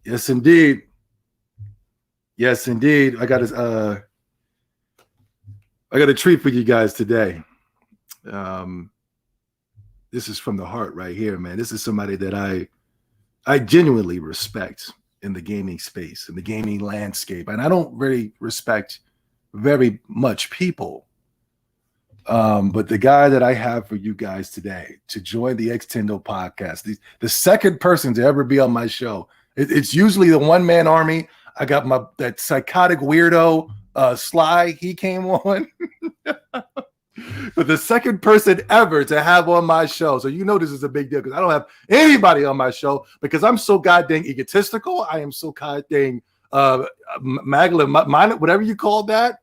Yes, indeed. Yes, indeed. I got a treat for you guys today. This is from the heart right here, man. This is somebody that I genuinely respect in the gaming space, in the gaming landscape. And I don't really respect very much people. But the guy that I have for you guys today to join the X-Tendo podcast, the second person to ever be on my show. It's usually the one-man army. I got that psychotic weirdo Sly. He came on. But the second person ever to have on my show. So you know this is a big deal because I don't have anybody on my show because I'm so goddamn egotistical. I am so goddamn magla, whatever you call that.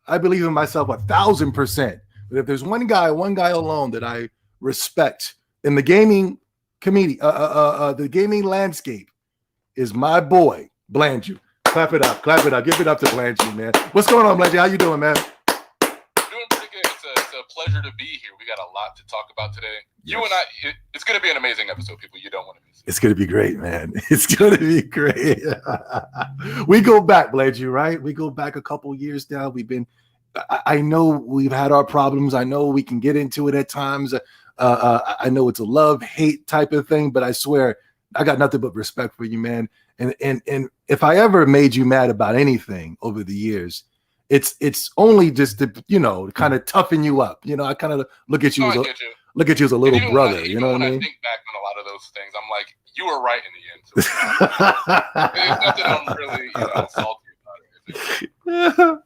I believe in myself 1,000%. But if there's one guy alone that I respect in the gaming community, the gaming landscape, is my boy Blanju. Clap it up, give it up to Blanju, man. What's going on, Blanju? How you doing, man? Doing pretty good. It's a pleasure to be here. We got a lot to talk about today. Yes. You and I, it's going to be an amazing episode, people. You don't want to miss it. It's going to be great, man. It's going to be great. We go back, Blanju, right? We go back a couple years now. I know we've had our problems. I know we can get into it at times. I know it's a love-hate type of thing, but I swear I got nothing but respect for you, man. And if I ever made you mad about anything over the years, it's only just to, kind of toughen you up. I kind of look at you as a little brother. You know what I mean? I think back on a lot of those things, I'm like, you were right in the end. So there's nothing I'm really salty about it.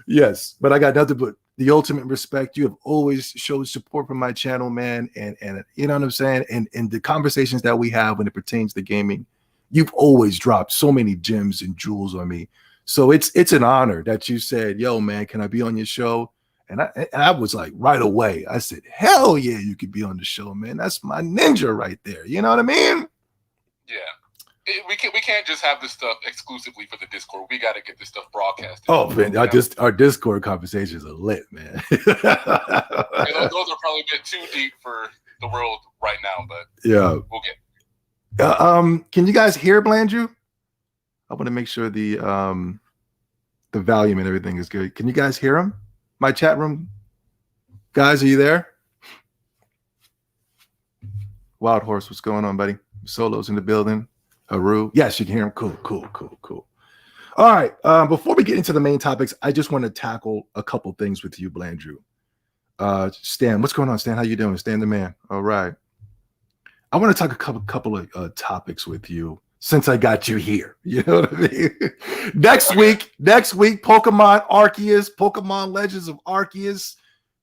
Yes, but I got nothing but the ultimate respect. You have always showed support from my channel, man, and you know what I'm saying. And the conversations that we have when it pertains to gaming, you've always dropped so many gems and jewels on me. So it's an honor that you said, "Yo, man, can I be on your show?" And I was like, right away, I said, "Hell yeah, you could be on the show, man. That's my ninja right there." You know what I mean? Yeah. We can't just have this stuff exclusively for the Discord. We got to get this stuff broadcasted. Oh, man, our Discord conversations are lit, man. Those are probably a bit too deep for the world right now, but yeah, we'll get. Can you guys hear Blanju? I want to make sure the volume and everything is good. Can you guys hear him? My chat room guys, are you there? Wild Horse, what's going on, buddy? Solo's in the building. Haru, yes, you can hear him. Cool. All right. Before we get into the main topics, I just want to tackle a couple things with you, Blanju. Stan, what's going on, Stan? How you doing? Stan the man. All right. I want to talk a couple of topics with you since I got you here. You know what I mean? Next week, Pokemon Arceus, Pokemon Legends of Arceus.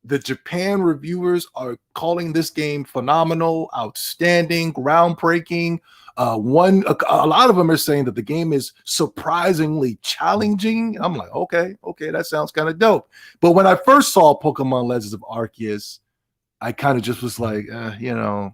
The Japan reviewers are calling this game phenomenal, outstanding, groundbreaking. A lot of them are saying that the game is surprisingly challenging. I'm like, okay, that sounds kind of dope. But when I first saw Pokemon Legends of Arceus, I kind of just was like, Yeah.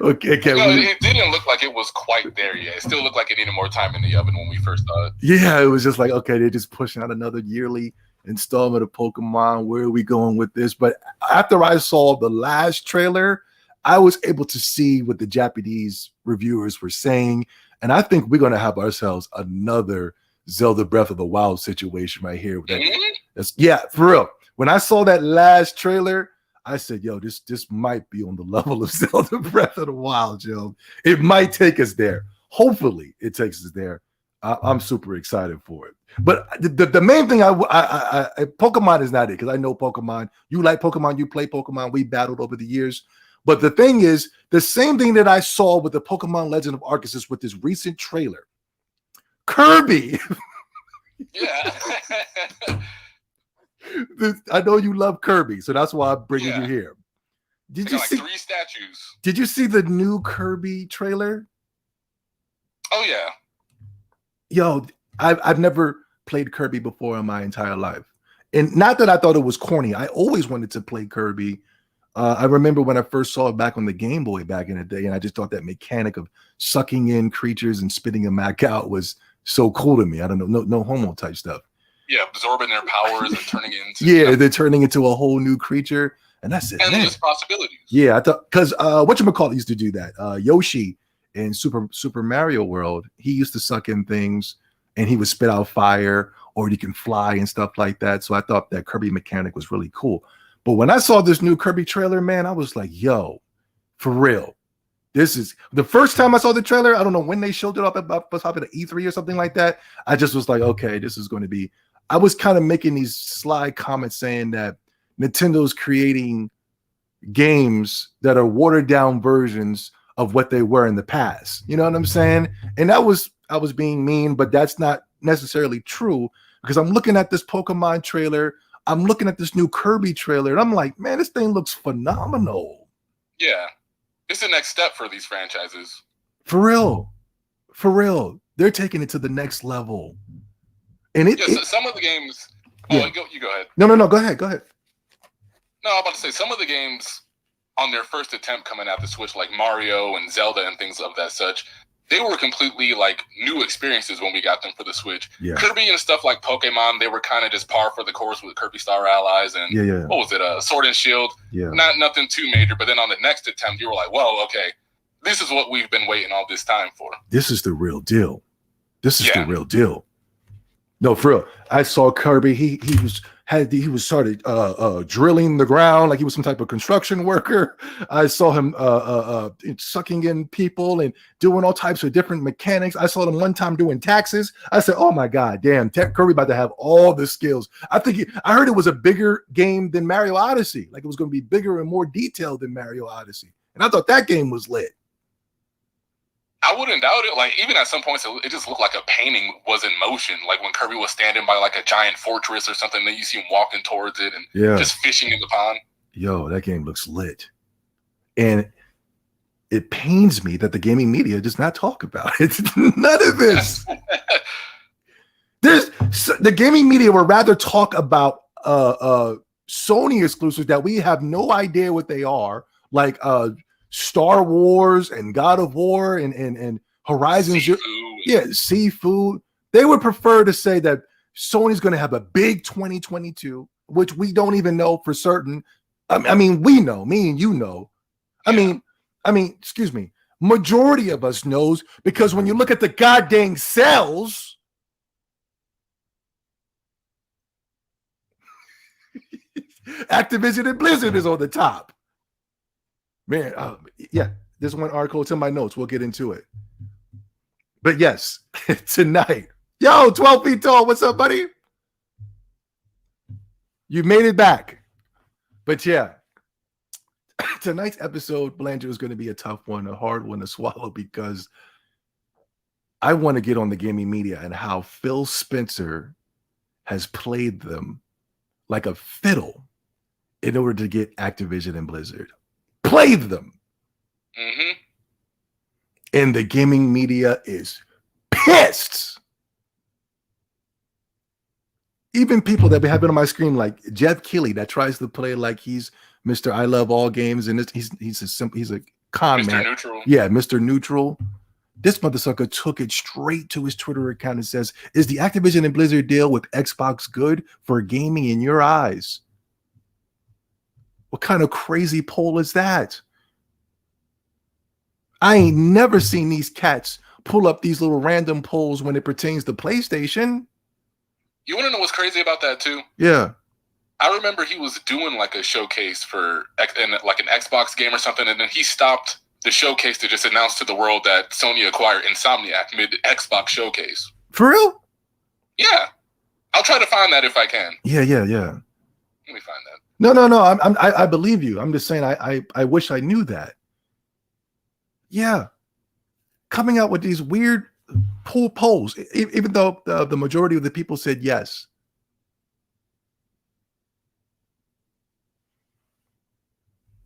Okay. It didn't look like it was quite there yet. It still looked like it needed more time in the oven when we first saw it. Yeah, it was just like, okay, they're just pushing out another yearly installment of Pokemon. Where are we going with this? But after I saw the last trailer, I was able to see what the Japanese reviewers were saying. And I think we're going to have ourselves another Zelda Breath of the Wild situation right here. Yeah, for real. When I saw that last trailer, I said, yo, this might be on the level of Zelda Breath of the Wild, Joe. It might take us there. Hopefully it takes us there. I'm super excited for it. But the main thing, Pokemon is not it, because I know Pokemon. You like Pokemon, you play Pokemon. We battled over the years. But the thing is, the same thing that I saw with the Pokemon Legend of Arceus with this recent trailer. Kirby. Yeah. I know you love Kirby, so that's why I'm bringing you here. Did you see 3 statues? Did you see the new Kirby trailer? Oh yeah. Yo, I've never played Kirby before in my entire life, and not that I thought it was corny. I always wanted to play Kirby. I remember when I first saw it back on the Game Boy back in the day, and I just thought that mechanic of sucking in creatures and spitting them back out was so cool to me. I don't know, no homo type stuff. Yeah, absorbing their powers and turning into they're turning into a whole new creature. And I said, endless possibilities. Yeah, I thought because whatchamacallit used to do that. Yoshi in Super Mario World, he used to suck in things and he would spit out fire, or he can fly and stuff like that. So I thought that Kirby mechanic was really cool. But when I saw this new Kirby trailer, man, I was like, yo, for real. This is the first time I saw the trailer. I don't know when they showed it up at E3 or something like that. I just was like, okay, this is going to be. I was kind of making these sly comments saying that Nintendo's creating games that are watered down versions of what they were in the past. You know what I'm saying? And I was being mean, but that's not necessarily true, because I'm looking at this Pokemon trailer, I'm looking at this new Kirby trailer, and I'm like, man, this thing looks phenomenal. Yeah. It's the next step for these franchises. For real. For real. They're taking it to the next level. And some of the games. Yeah. You go ahead. No, go ahead. Go ahead. No, I'm about to say some of the games on their first attempt coming out the Switch, like Mario and Zelda and things of that such, they were completely like new experiences when we got them for the Switch. Yeah. Kirby and stuff like Pokemon, they were kind of just par for the course with Kirby Star Allies and what was it, Sword and Shield? Yeah. Nothing too major, but then on the next attempt, you were like, well, okay, this is what we've been waiting all this time for. This is the real deal. This is the real deal. No, for real. I saw Kirby. He was started drilling the ground like he was some type of construction worker. I saw him sucking in people and doing all types of different mechanics. I saw him one time doing taxes. I said, "Oh my god, damn! Kirby about to have all the skills." I heard it was a bigger game than Mario Odyssey. Like it was going to be bigger and more detailed than Mario Odyssey. And I thought that game was lit. I wouldn't doubt it. Like, even at some points, it just looked like a painting was in motion. Like when Kirby was standing by like a giant fortress or something, then you see him walking towards it and just fishing in the pond. Yo, that game looks lit. And it pains me that the gaming media does not talk about it. None of this. The gaming media would rather talk about Sony exclusives that we have no idea what they are, like Star Wars and God of War and Horizon Zero. Yeah, Seafood. They would prefer to say that Sony's going to have a big 2022, which we don't even know for certain. I mean, we know, me and you know. I mean, excuse me. Majority of us knows, because when you look at the goddamn sales, Activision and Blizzard is on the top. Man, there's one article. It's in my notes. We'll get into it. But yes, tonight. Yo, 12 feet tall. What's up, buddy? You made it back. But yeah, tonight's episode, Belanger, is going to be a tough one, a hard one to swallow, because I want to get on the gaming media and how Phil Spencer has played them like a fiddle in order to get Activision and Blizzard. Played them. Mm-hmm. And the gaming media is pissed. Even people that have been on my screen, like Jeff Keighley, that tries to play like he's Mr. I love all games, and he's a con Mr. man. Neutral. Yeah, Mr. Neutral. This motherfucker took it straight to his Twitter account and says, "Is the Activision and Blizzard deal with Xbox good for gaming in your eyes?" What kind of crazy poll is that? I ain't never seen these cats pull up these little random polls when it pertains to PlayStation. You want to know what's crazy about that too? Yeah. I remember he was doing like a showcase for like an Xbox game or something, and then he stopped the showcase to just announce to the world that Sony acquired Insomniac mid Xbox showcase. For real? Yeah. I'll try to find that if I can. Yeah. Let me find that. No. I believe you. I'm just saying I wish I knew that. Yeah. Coming out with these weird polls, even though the majority of the people said yes.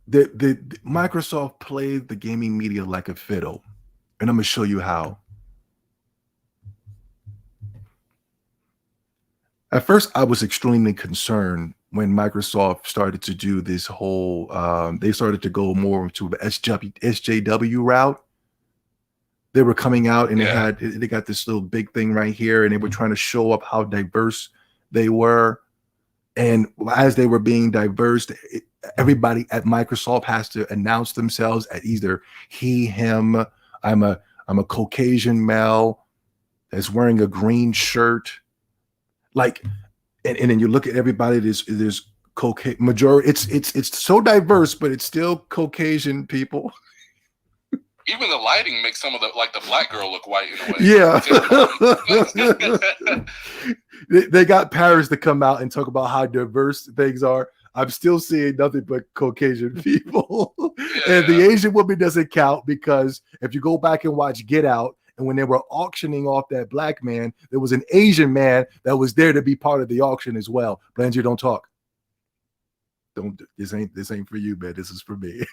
The Microsoft played the gaming media like a fiddle, and I'm gonna show you how. At first, I was extremely concerned when Microsoft started to do this whole. They started to go more to the SJW route. They were coming out and they got this little big thing right here, and they were trying to show up how diverse they were. And as they were being diverse, everybody at Microsoft has to announce themselves at either he, him. I'm a Caucasian male that's wearing a green shirt. Like, and then you look at everybody. There's Caucasian majority. It's so diverse, but it's still Caucasian people. Even the lighting makes some of the black girl look white in a way. Yeah. They got Paris to come out and talk about how diverse things are. I'm still seeing nothing but Caucasian people. And the Asian woman doesn't count, because if you go back and watch Get Out, and when they were auctioning off that black man, there was an Asian man that was there to be part of the auction as well. Blanchard, don't talk. This ain't for you, man. This is for me.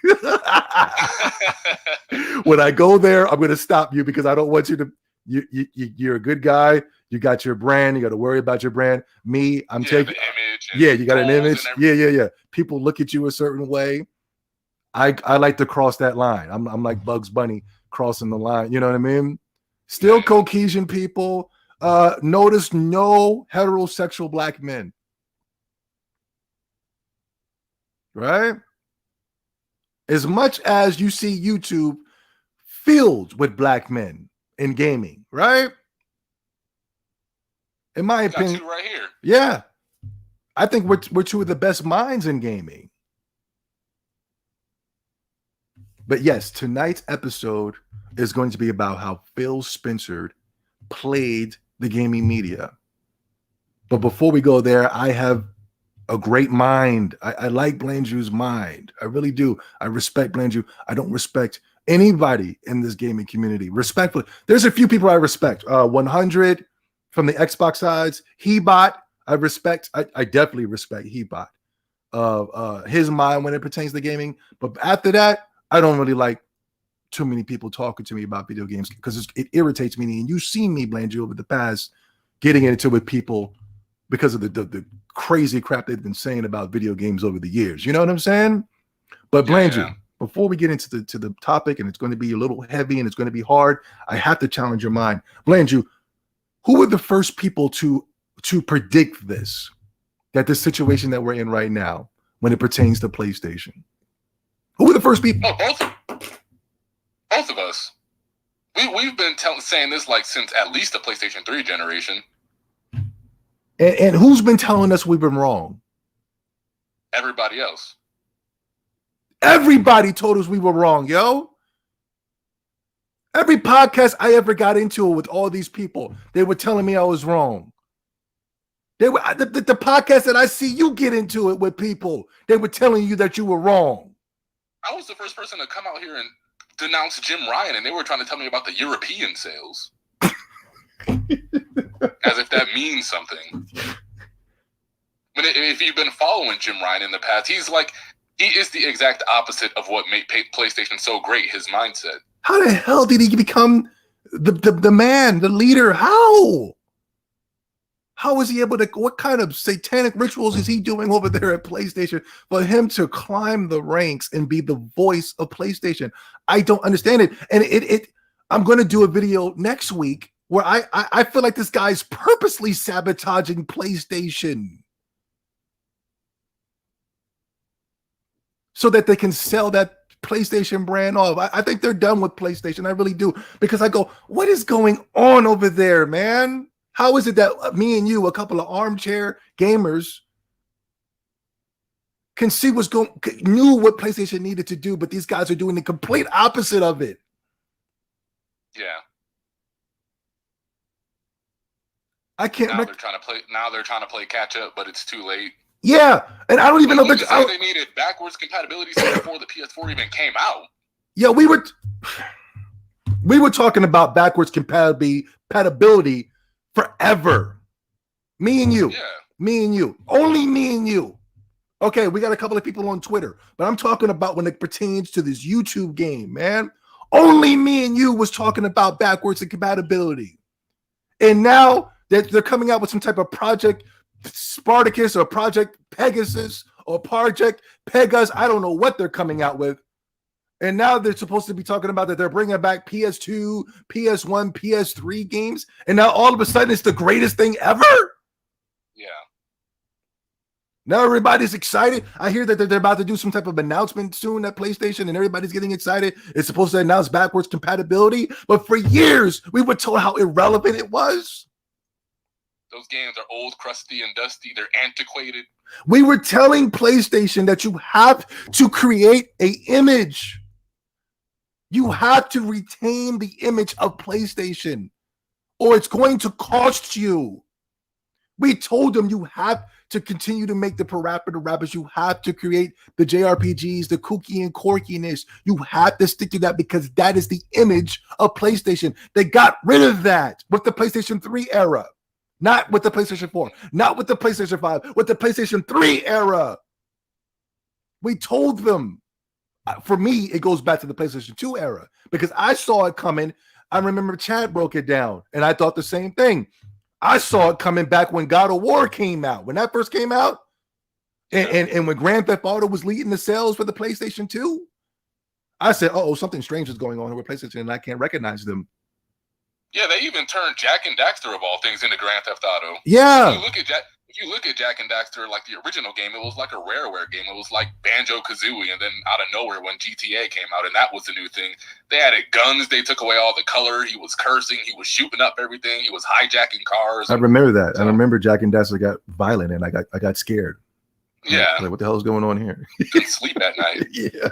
When I go there, I'm going to stop you, because I don't want you to. You're a good guy. You got your brand. You got to worry about your brand. Me, I'm taking. Yeah, you got an image. Yeah. People look at you a certain way. I like to cross that line. I'm like Bugs Bunny crossing the line. You know what I mean? Still Caucasian people. Notice no heterosexual black men. Right? As much as you see YouTube filled with black men in gaming, right? In my opinion, right here. Yeah. I think we're two of the best minds in gaming. But yes, tonight's episode is going to be about how Phil Spencer played the gaming media. But before we go there, I have a great mind. I like Blanju's mind. I really do. I respect Blanju. I don't respect anybody in this gaming community. Respectfully. There's a few people I respect. 100 from the Xbox sides. Hebot, I respect. I definitely respect Hebot. His mind when it pertains to gaming. But after that, I don't really like too many people talking to me about video games, because it irritates me. And you've seen me, Blanju, over the past getting into it with people because of the crazy crap they've been saying about video games over the years. You know what I'm saying? But Blanju, before we get into the topic, and it's going to be a little heavy and it's going to be hard, I have to challenge your mind. Blanju, who were the first people to predict this, that this situation that we're in right now when it pertains to PlayStation? Who were the first people? Both of us. We've been saying this since at least the PlayStation 3 generation. And who's been telling us we've been wrong? Everybody else. Everybody told us we were wrong, yo. Every podcast I ever got into with all these people, they were telling me I was wrong. They were the podcast that I see you get into it with people, they were telling you that you were wrong. I was the first person to come out here and denounce Jim Ryan, and they were trying to tell me about the European sales. As if that means something. But if you've been following Jim Ryan in the past, he is the exact opposite of what made PlayStation so great, his mindset. How the hell did he become the man, the leader? How? How is he able to, what kind of satanic rituals is he doing over there at PlayStation for him to climb the ranks and be the voice of PlayStation? I don't understand it. And I'm going to do a video next week where I feel like this guy's purposely sabotaging PlayStation so that they can sell that PlayStation brand off. I think they're done with PlayStation. I really do. Because I go, what is going on over there, man? How is it that me and you, a couple of armchair gamers, can see knew what PlayStation needed to do, but these guys are doing the complete opposite of it? Yeah. I can't. Now they're trying to play catch up, but it's too late. Yeah, and I don't even know they needed backwards compatibility before the PS4 even came out. Yeah, we were talking about backwards compatibility forever. Me and you. Yeah. Me and you. Only me and you. Okay, we got a couple of people on Twitter, but I'm talking about when it pertains to this YouTube game, man. Only me and you was talking about backwards compatibility. And now they're coming out with some type of Project Spartacus or Project Pegasus or Project Pegasus. I don't know what they're coming out with. And now they're supposed to be talking about that they're bringing back PS2, PS1, PS3 games. And now all of a sudden it's the greatest thing ever? Yeah. Now everybody's excited. I hear that they're about to do some type of announcement soon at PlayStation, and everybody's getting excited. It's supposed to announce backwards compatibility, but for years we were told how irrelevant it was. Those games are old, crusty, and dusty. They're antiquated. We were telling PlayStation that you have to create an image. You have to retain the image of PlayStation, or it's going to cost you. We told them you have to continue to make the parameter rappers. You have to create the JRPGs, the kooky and quirkiness. You have to stick to that because that is the image of PlayStation. They got rid of that with the PlayStation 3 era. Not with the PlayStation 4, not with the PlayStation 5, with the PlayStation 3 era. We told them. For me, it goes back to the PlayStation 2 era because I saw it coming. I remember Chad broke it down, and I thought the same thing. I saw it coming back when God of War came out. When that first came out, and when Grand Theft Auto was leading the sales for the PlayStation 2, I said, oh, something strange is going on with PlayStation, and I can't recognize them. Yeah, they even turned Jak and Daxter of all things into Grand Theft Auto. Yeah. If you look at Jak and Daxter, like the original game, it was like a Rareware game. It was like Banjo-Kazooie, and then out of nowhere, when GTA came out, and that was the new thing, they added guns. They took away all the color. He was cursing. He was shooting up everything. He was hijacking cars. I remember that. So, I remember Jak and Daxter got violent, and I got scared. Yeah. Like, what the hell is going on here? Couldn't sleep at night. Yeah.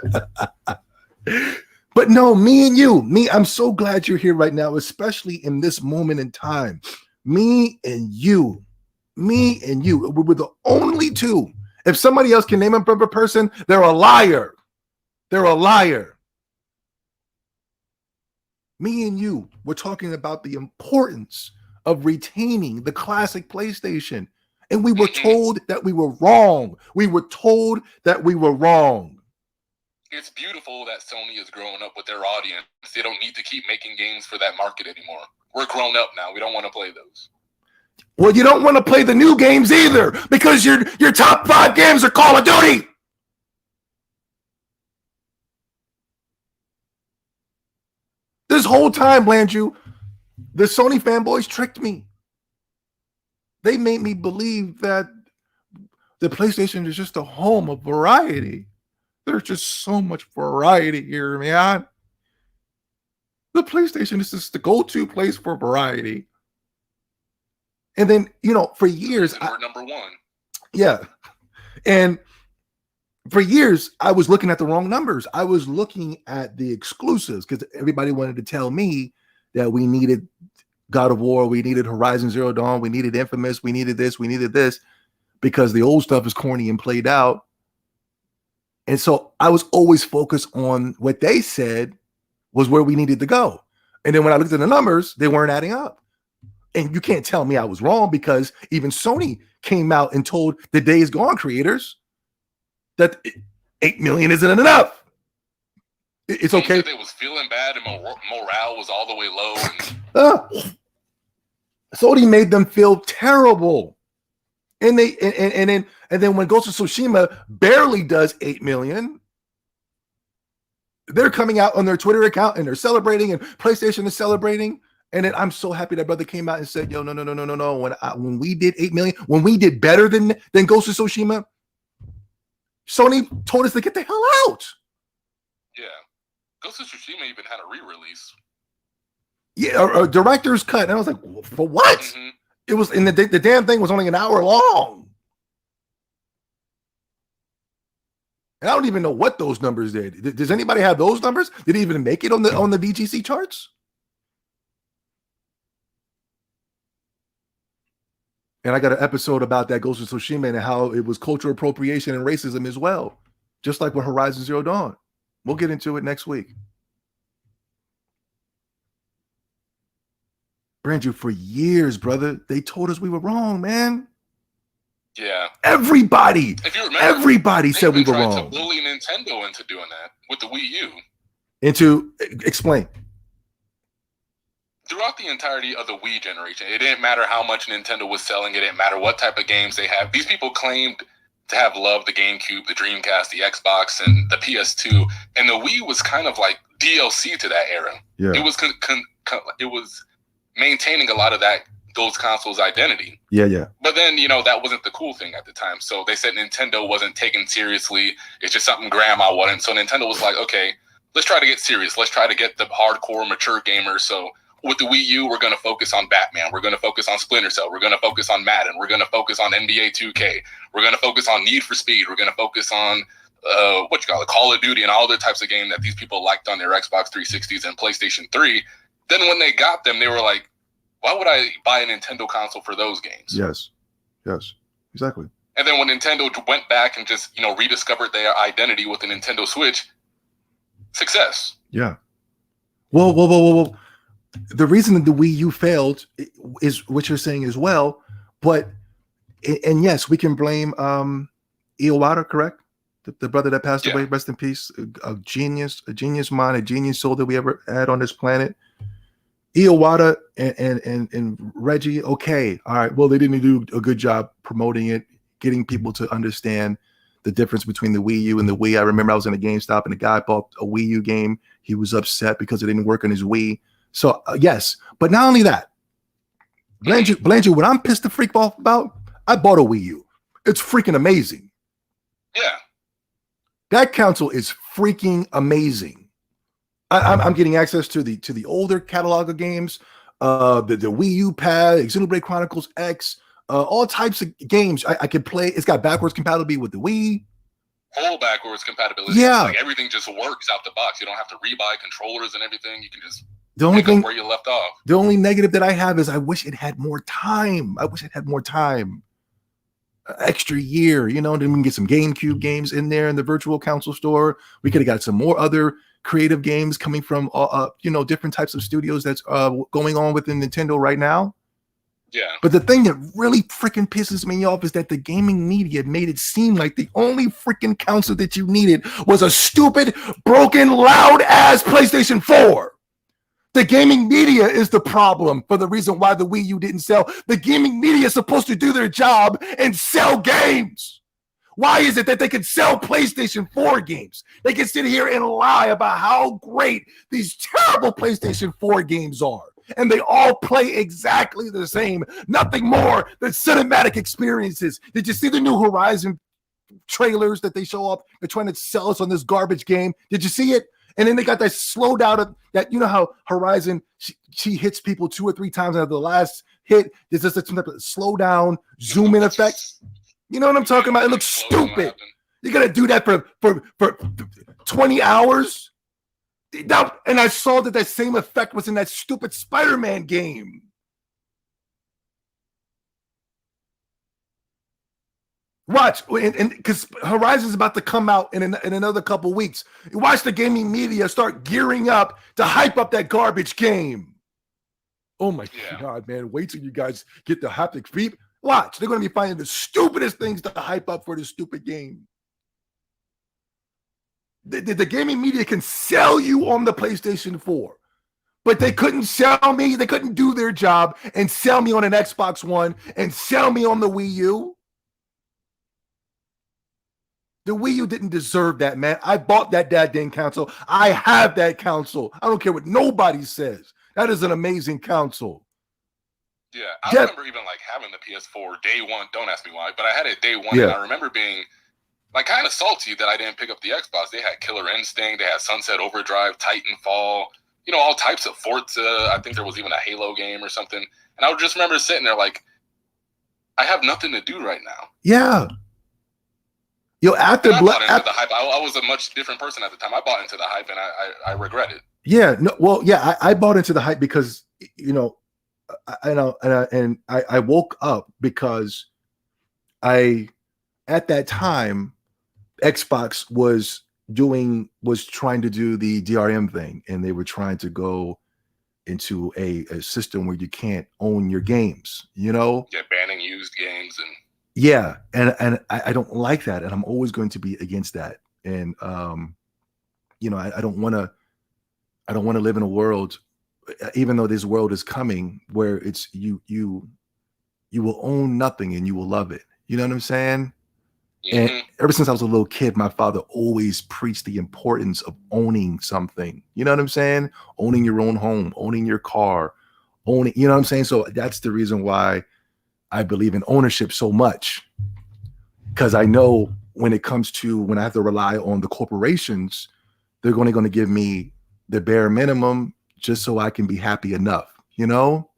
But no, me and you, I'm so glad you're here right now, especially in this moment in time. Me and you, we were the only two. If somebody else can name a person, they're a liar. They're a liar. Me and you, we're talking about the importance of retaining the classic PlayStation. And we were told that we were wrong. We were told that we were wrong. It's beautiful that Sony is growing up with their audience. They don't need to keep making games for that market anymore. We're grown up now. We don't want to play those. Well, you don't want to play the new games either because your top 5 games are Call of Duty. This whole time, Landrew, the Sony fanboys tricked me. They made me believe that the PlayStation is just a home of variety. There's just so much variety here, man. The PlayStation is just the go-to place for variety. And then, for years, we're number one. Yeah. And for years, I was looking at the wrong numbers. I was looking at the exclusives because everybody wanted to tell me that we needed God of War, we needed Horizon Zero Dawn, we needed Infamous, we needed this, because the old stuff is corny and played out. And so I was always focused on what they said was where we needed to go. And then when I looked at the numbers, they weren't adding up. And you can't tell me I was wrong because even Sony came out and told the Days Gone creators that 8 million isn't enough. It's okay. They was feeling bad and morale was all the way low. Sony made them feel terrible. And then when Ghost of Tsushima barely does 8 million, they're coming out on their Twitter account and they're celebrating, and PlayStation is celebrating. And then I'm so happy that brother came out and said, "Yo, no. When we did 8 million, when we did better than Ghost of Tsushima, Sony told us to get the hell out." Yeah, Ghost of Tsushima even had a re-release. Yeah, a director's cut, and I was like, "For what?" Mm-hmm. It was, and the damn thing was only an hour long. And I don't even know what those numbers did. Does anybody have those numbers? Did it even make it on the VGC charts? And I got an episode about that Ghost of Tsushima and how it was cultural appropriation and racism as well, just like with Horizon Zero Dawn. We'll get into it next week. Brandrew, for years, brother, they told us we were wrong, man. Yeah. Everybody. If you remember, everybody said we were wrong. They tried to bully Nintendo into doing that with the Wii U. Explain. Throughout the entirety of the Wii generation, it didn't matter how much Nintendo was selling. It didn't matter what type of games they have. These people claimed to have loved the GameCube, the Dreamcast, the Xbox, and the PS2. And the Wii was kind of like DLC to that era. Yeah. It was it was maintaining a lot of those consoles' identity. Yeah. But then, you know, that wasn't the cool thing at the time. So they said Nintendo wasn't taken seriously. It's just something grandma wanted. So Nintendo was like, okay, let's try to get serious. Let's try to get the hardcore, mature gamers. So with the Wii U, we're going to focus on Batman. We're going to focus on Splinter Cell. We're going to focus on Madden. We're going to focus on NBA 2K. We're going to focus on Need for Speed. We're going to focus on Call of Duty and all the types of games that these people liked on their Xbox 360s and PlayStation 3. Then when they got them, they were like, why would I buy a Nintendo console for those games? Yes, exactly. And then when Nintendo went back and just, you know, rediscovered their identity with the Nintendo Switch, success. Yeah. Whoa. The reason that the Wii U failed is what you're saying as well. But, and yes, we can blame Iwata, correct? The brother that passed away, rest in peace. A genius mind, a genius soul that we ever had on this planet. Iwata and Reggie, okay, all right. Well, they didn't do a good job promoting it, getting people to understand the difference between the Wii U and the Wii. I remember I was in a GameStop and the guy bought a Wii U game. He was upset because it didn't work on his Wii. So yes, but not only that, Blanchard, what I'm pissed the freak off about, I bought a Wii U. It's freaking amazing. Yeah. That console is freaking amazing. I'm getting access to the older catalog of games, the Wii U pad, Xenoblade Chronicles X, all types of games I can play. It's got backwards compatibility with the Wii. Whole backwards compatibility. Yeah, like everything just works out the box. You don't have to rebuy controllers and everything. You can just pick up where you left off. The only negative that I have is I wish it had more time. Extra year, you know, then we can get some GameCube games in there in the virtual console store. We could have got some more other creative games coming from different types of studios that's going on within Nintendo right now. Yeah. But the thing that really freaking pisses me off is that the gaming media made it seem like the only freaking console that you needed was a stupid, broken, loud ass PlayStation 4. The gaming media is the problem for the reason why the Wii U didn't sell. The gaming media is supposed to do their job and sell games. Why is it that they can sell PlayStation 4 games? They can sit here and lie about how great these terrible PlayStation 4 games are. And they all play exactly the same. Nothing more than cinematic experiences. Did you see the new Horizon trailers that they show up? They're trying to sell us on this garbage game. Did you see it? And then they got that slowdown of that, you know how Horizon, she hits people 2 or 3 times out of the last hit. There's just some type of slow down, zoom in effect. You know what I'm talking about? It looks stupid. You got to do that for 20 hours? And I saw that same effect was in that stupid Spider-Man game. Watch, and because Horizon's about to come out in another couple weeks. Watch the gaming media start gearing up to hype up that garbage game. Oh my God, man. Wait till you guys get the haptic feet. Watch, they're going to be finding the stupidest things to hype up for this stupid game. The gaming media can sell you on the PlayStation 4, but they couldn't sell me. They couldn't do their job and sell me on an Xbox One and sell me on the Wii U. The Wii U didn't deserve that, man. I bought that dang console. I have that console. I don't care what nobody says. That is an amazing console. Yeah, I remember even like having the PS4 day one. Don't ask me why, but I had it day one, and I remember being like kind of salty that I didn't pick up the Xbox. They had Killer Instinct, they had Sunset Overdrive, Titanfall, you know, all types of Forza. I think there was even a Halo game or something. And I would just remember sitting there like, I have nothing to do right now. Yeah. Yo, I bought into the hype. I was a much different person at the time. I bought into the hype, and I regret it. Yeah, no, well, yeah, I bought into the hype because, you know, I woke up because at that time, Xbox was trying to do the DRM thing, and they were trying to go into a system where you can't own your games, you know? Yeah, banning used games and. Yeah, and I don't like that, and I'm always going to be against that. And you know, I don't want to live in a world, even though this world is coming, where it's you will own nothing and you will love it. You know what I'm saying? Mm-hmm. And ever since I was a little kid, my father always preached the importance of owning something. You know what I'm saying? Owning your own home, owning your car, owning. You know what I'm saying? So that's the reason why I believe in ownership so much, because I know when it comes to when I have to rely on the corporations, they're only going to give me the bare minimum just so I can be happy enough. You know.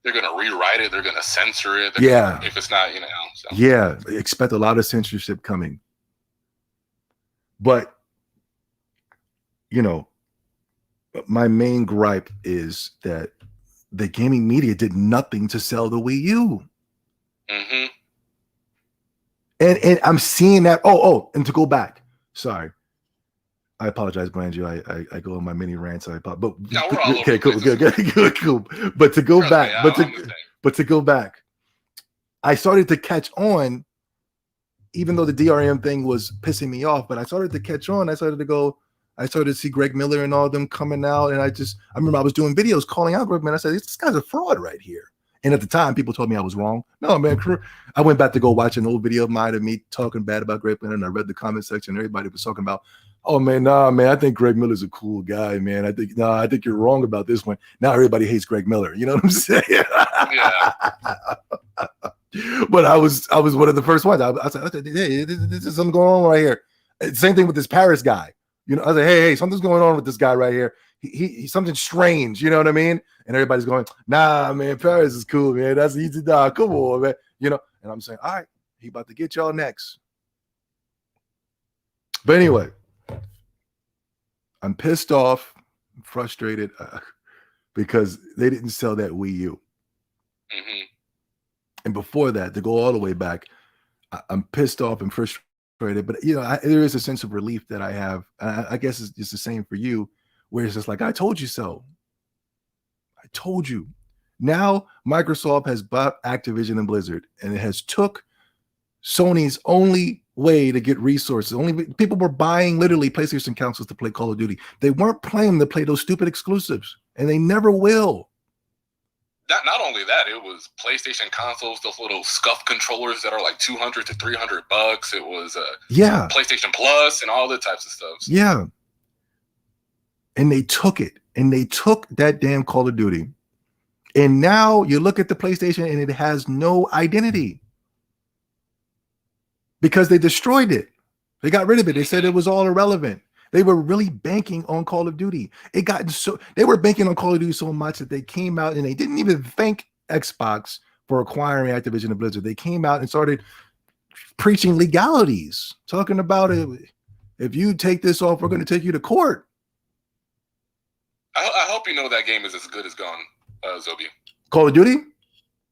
They're going to rewrite it. They're going to censor it. If it's not, So. Yeah, expect a lot of censorship coming. But, my main gripe is that the gaming media did nothing to sell the Wii U. Mm-hmm. And I'm seeing that. And to go back. Sorry. I apologize, Blandrew. I go on my mini rants. But no, we're all okay, cool. But to go back, but to go back, I started to catch on, even though the DRM thing was pissing me off. But I started to catch on. I started to see Greg Miller and all of them coming out, and I remember I was doing videos calling out Greg Miller. I said, "This guy's a fraud right here." And at the time, people told me I was wrong. No, man. I went back to go watch an old video of mine of me talking bad about Greg Miller, and I read the comment section. Everybody was talking about, "Oh man, nah, man, I think Greg Miller's a cool guy, man. I think you're wrong about this one." Now everybody hates Greg Miller. You know what I'm saying? Yeah. But I was one of the first ones. I said, "Hey, this is something going on right here." Same thing with this Paris guy. I was like, "Hey, something's going on with this guy right here. He's something strange." You know what I mean? And everybody's going, "Nah, man, Paris is cool, man. That's easy, dog. Come on, man." And I'm saying, "All right, he about to get y'all next." But anyway, I'm pissed off, frustrated because they didn't sell that Wii U. Mm-hmm. And before that, to go all the way back, I'm pissed off and frustrated. But there is a sense of relief that I have. I guess it's the same for you, where it's just like, I told you so. I told you. Now Microsoft has bought Activision and Blizzard, and it has took Sony's only way to get resources. Only people were buying literally PlayStation consoles to play Call of Duty. They weren't playing to play those stupid exclusives, and they never will. Not only that, it was PlayStation consoles, those little scuff controllers that are like $200 to $300. It was PlayStation Plus and all the types of stuff. Yeah. And they took it, and they took that damn Call of Duty. And now you look at the PlayStation and it has no identity because they destroyed it. They got rid of it. They said it was all irrelevant. They were really banking on Call of Duty. They were banking on Call of Duty so much that they came out and they didn't even thank Xbox for acquiring Activision and Blizzard. They came out and started preaching legalities, talking about it. If you take this off, we're going to take you to court. I hope you know that game is as good as gone, Zobia. Call of Duty?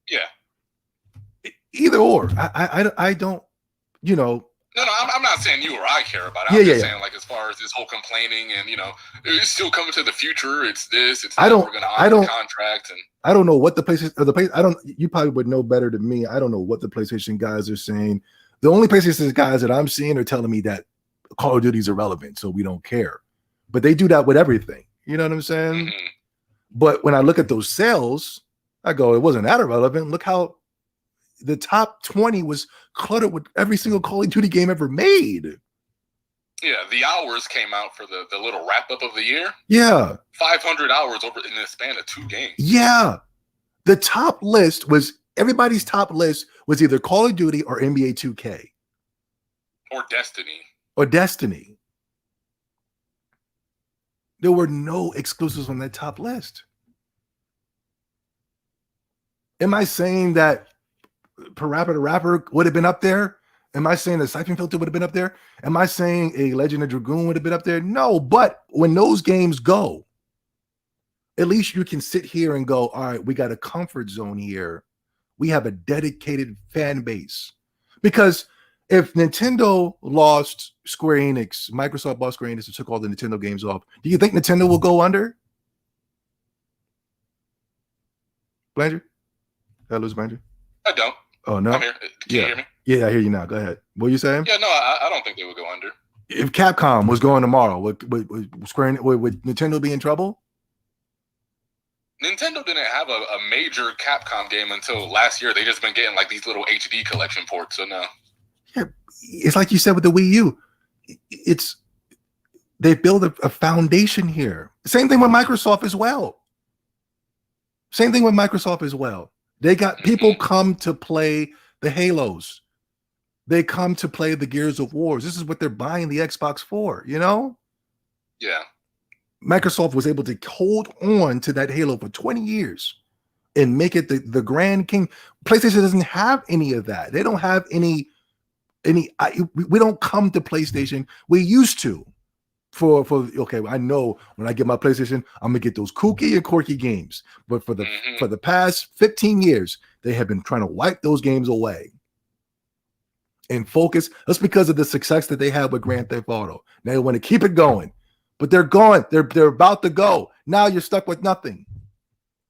Yeah. Either or. I don't, No, I'm not saying you or I care about it. I'm just saying, like, as far as this whole complaining and, it's still coming to the future. It's this. It's that. We're going to honor the contract. And I don't know what the PlayStation, you probably would know better than me. I don't know what the PlayStation guys are saying. The only PlayStation guys that I'm seeing are telling me that Call of Duty is irrelevant, so we don't care. But they do that with everything. You know what I'm saying? Mm-hmm. But when I look at those sales, I go, it wasn't that irrelevant. Look how the top 20 was cluttered with every single Call of Duty game ever made. Yeah, the hours came out for the little wrap-up of the year. Yeah. 500 hours over in the span of 2 games. Yeah. The top list was, everybody's top list was either Call of Duty or NBA 2K. Or Destiny. There were no exclusives on that top list. Am I saying that Parappa the Rapper would have been up there? Am I saying the Siphon Filter would have been up there? Am I saying a Legend of Dragoon would have been up there? No, but when those games go, at least you can sit here and go, all right, we got a comfort zone here. We have a dedicated fan base. Because if Nintendo lost Square Enix, Microsoft bought Square Enix and took all the Nintendo games off, do you think Nintendo will go under? Blandrew? Did I lose Blandrew? I don't. Oh, no? I'm here. Can you hear me? Yeah, I hear you now. Go ahead. What are you saying? Yeah, no, I don't think they would go under. If Capcom was going tomorrow, would Nintendo be in trouble? Nintendo didn't have a major Capcom game until last year. They just been getting like these little HD collection ports, so no. Yeah, it's like you said with the Wii U. They build a foundation here. Same thing with Microsoft as well. Same thing with Microsoft as well. They got people come to play the Halos. They come to play the Gears of Wars. This is what they're buying the Xbox for, you know? Yeah. Microsoft was able to hold on to that Halo for 20 years and make it the grand king. PlayStation doesn't have any of that. They don't have any we don't come to PlayStation. We used to for okay, I know when I get my PlayStation, I'm gonna get those kooky and quirky games. But for the past 15 years, they have been trying to wipe those games away and focus. That's because of the success that they had with Grand Theft Auto. Now they want to keep it going, but they're gone. They're about to go. Now you're stuck with nothing.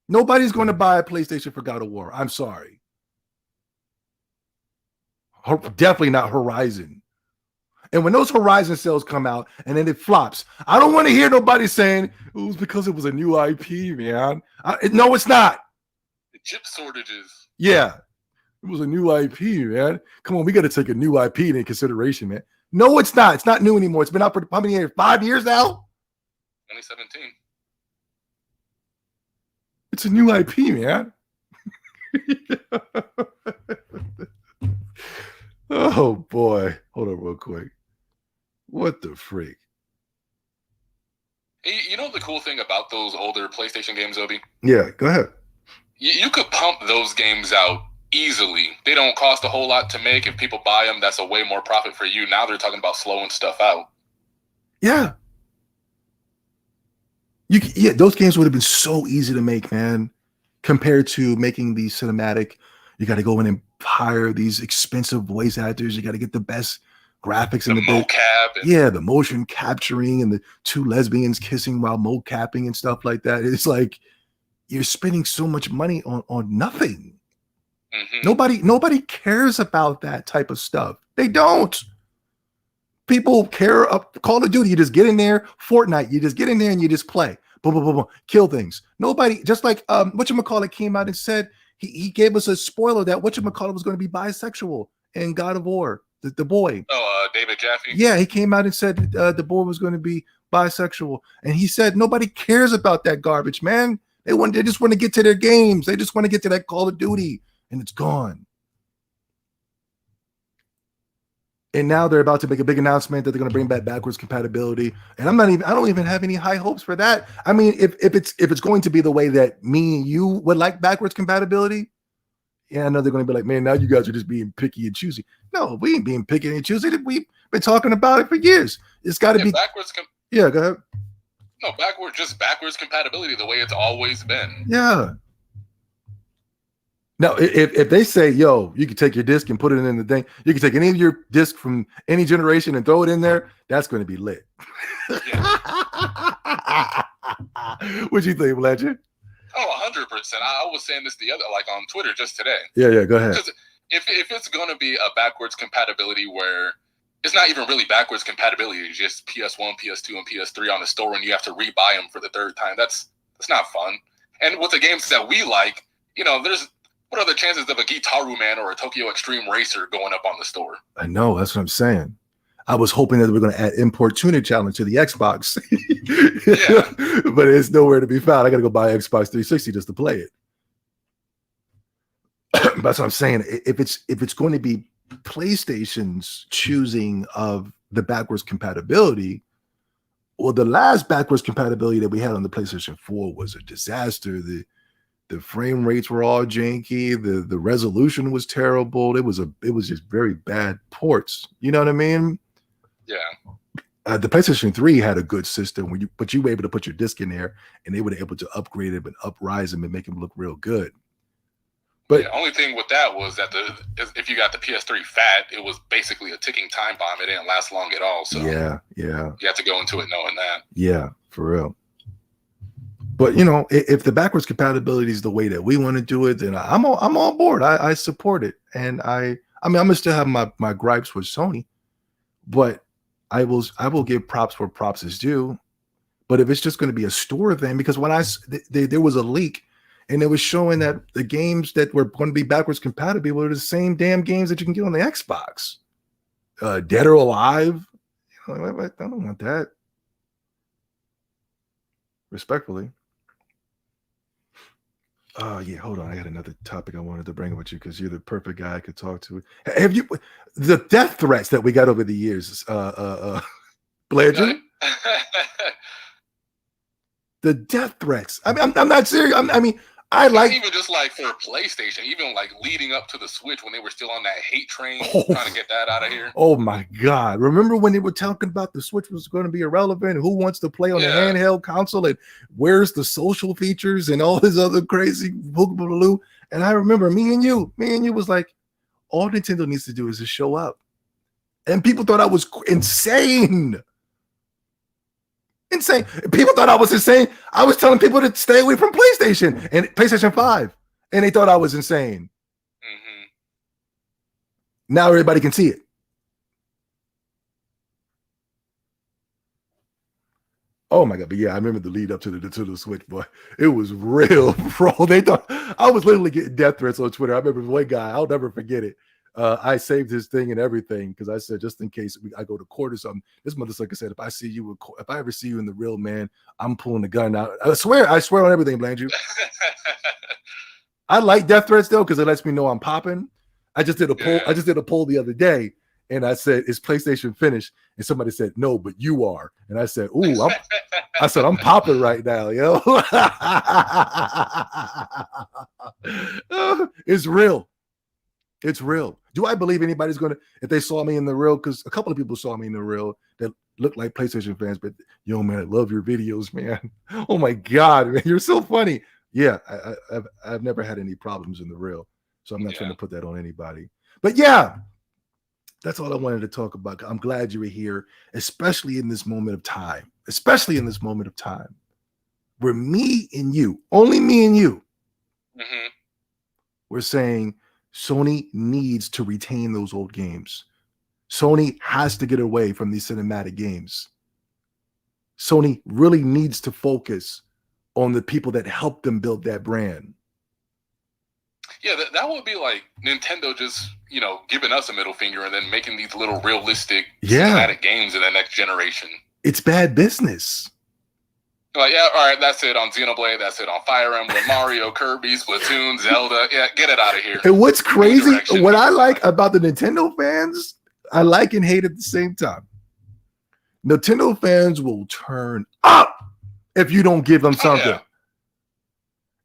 Nobody's going to buy a PlayStation for God of War. I'm sorry. Definitely not Horizon. And when those Horizon sales come out and then it flops, I don't want to hear nobody saying it was because it was a new IP, man. No, it's not. The chip shortages. Yeah, it was a new IP, man. Come on, we got to take a new IP into consideration, man. No, it's not. It's not new anymore. It's been out for how many years? 5 years now? 2017. It's a new IP, man. Oh boy. Hold on real quick. What the freak? You know the cool thing about those older PlayStation games, Obi? Yeah, go ahead. You could pump those games out easily. They don't cost a whole lot to make. If people buy them, that's a way more profit for you. Now they're talking about slowing stuff out. Yeah. Those games would have been so easy to make, man, compared to making the cinematic. You got to go in and hire these expensive voice actors. You got to get the best graphics and the mocap. Yeah, the motion capturing and the two lesbians kissing while mocapping and stuff like that. It's like you're spending so much money on nothing. Nobody cares about that type of stuff. They don't. People care. Call of Duty, you just get in there. Fortnite, you just get in there and you just play. Boom, boom, boom, boom. Kill things. Nobody, just like whatchamacallit came out and said, he gave us a spoiler that whatchamacallit was going to be bisexual in God of War, the boy. Oh, David Jaffe? Yeah, he came out and said the boy was going to be bisexual. And he said nobody cares about that garbage, man. They just want to get to their games. They just want to get to that Call of Duty, and it's gone. And now they're about to make a big announcement that they're going to bring back backwards compatibility. And I don't even have any high hopes for that. I mean, if it's going to be the way that me and you would like backwards compatibility, yeah, I know they're going to be like, man, now you guys are just being picky and choosy. No, we ain't being picky and choosy. We've been talking about it for years. It's got to be backwards. Yeah, go ahead. No, backwards compatibility the way it's always been. Yeah. Now, if they say, yo, you can take your disc and put it in the thing, you can take any of your disc from any generation and throw it in there, that's going to be lit. Yeah. What'd you think, Blanchard? Oh, 100%. I was saying this on Twitter just today. Yeah, go ahead. If it's going to be a backwards compatibility where it's not even really backwards compatibility, it's just PS1, PS2, and PS3 on the store and you have to rebuy them for the third time, that's not fun. And with the games that we like, what are the chances of a Gitaru Man or a Tokyo Extreme Racer going up on the store? I know, that's what I'm saying. I was hoping that we're going to add Import Tuner Challenge to the Xbox. Yeah. But it's nowhere to be found. I got to go buy Xbox 360 just to play it. That's what I'm saying. If it's going to be PlayStation's choosing of the backwards compatibility, well, the last backwards compatibility that we had on the PlayStation 4 was a disaster. The frame rates were all janky. The resolution was terrible. It was just very bad ports. You know what I mean? Yeah. The PlayStation 3 had a good system but you were able to put your disc in there and they were able to upgrade them and uprise them and make them look real good. But the only thing with that was that if you got the PS3 fat, it was basically a ticking time bomb. It didn't last long at all. So yeah. You have to go into it knowing that. Yeah, for real. But if the backwards compatibility is the way that we want to do it, then I'm on board. I support it, and I mean I'm gonna still have my gripes with Sony, but I will give props where props is due. But if it's just going to be a store thing, because when there was a leak, and it was showing that the games that were going to be backwards compatible were the same damn games that you can get on the Xbox, Dead or Alive. I don't want that. Respectfully. Oh yeah, hold on. I got another topic I wanted to bring up with you because you're the perfect guy I could talk to. Have you the death threats that we got over the years? Blandrew? The death threats. I mean, I'm not serious. I mean, I like even just like for PlayStation, even like leading up to the Switch when they were still on that hate train, trying to get that out of here. Oh my God! Remember when they were talking about the Switch was going to be irrelevant? Who wants to play on a handheld console? And where's the social features and all this other crazy boogaloo? And I remember me and you was like, all Nintendo needs to do is just show up. And people thought I was insane. Insane. People thought I was insane. I was telling people to stay away from PlayStation and PlayStation 5. And they thought I was insane. Mm-hmm. Now everybody can see it. Oh my God. But yeah, I remember the lead up to the Switch, boy. It was real, bro. They thought I was literally getting death threats on Twitter. I remember one guy, I'll never forget it. I saved his thing and everything because I said, just in case I go to court or something. This motherfucker said, if I ever see you in the real, man, I'm pulling the gun out. I swear on everything, Blandrew. I like death threats though because it lets me know I'm popping. I just did a poll. I just did a poll the other day, and I said, "Is PlayStation finished?" And somebody said, "No, but you are." And I said, "Ooh, I'm popping right now, yo." It's real. It's real. Do I believe anybody's going to, if they saw me in the real, because a couple of people saw me in the real that look like PlayStation fans, but yo, man, I love your videos, man. Oh my God, man, you're so funny. Yeah, I've never had any problems in the real, so I'm not trying to put that on anybody. But yeah, that's all I wanted to talk about. I'm glad you were here, especially in this moment of time, where me and you, only me and you, we're saying, Sony needs to retain those old games. Sony has to get away from these cinematic games. Sony really needs to focus on the people that helped them build that brand. Yeah, that would be like Nintendo just, giving us a middle finger and then making these little realistic cinematic games in the next generation. It's bad business. Like, yeah, all right, that's it on Xenoblade, that's it on Fire Emblem, Mario, Kirby, Splatoon, Zelda. Yeah, get it out of here. And what's crazy, what I like about the Nintendo fans, I like and hate at the same time. Nintendo fans will turn up if you don't give them something. Yeah.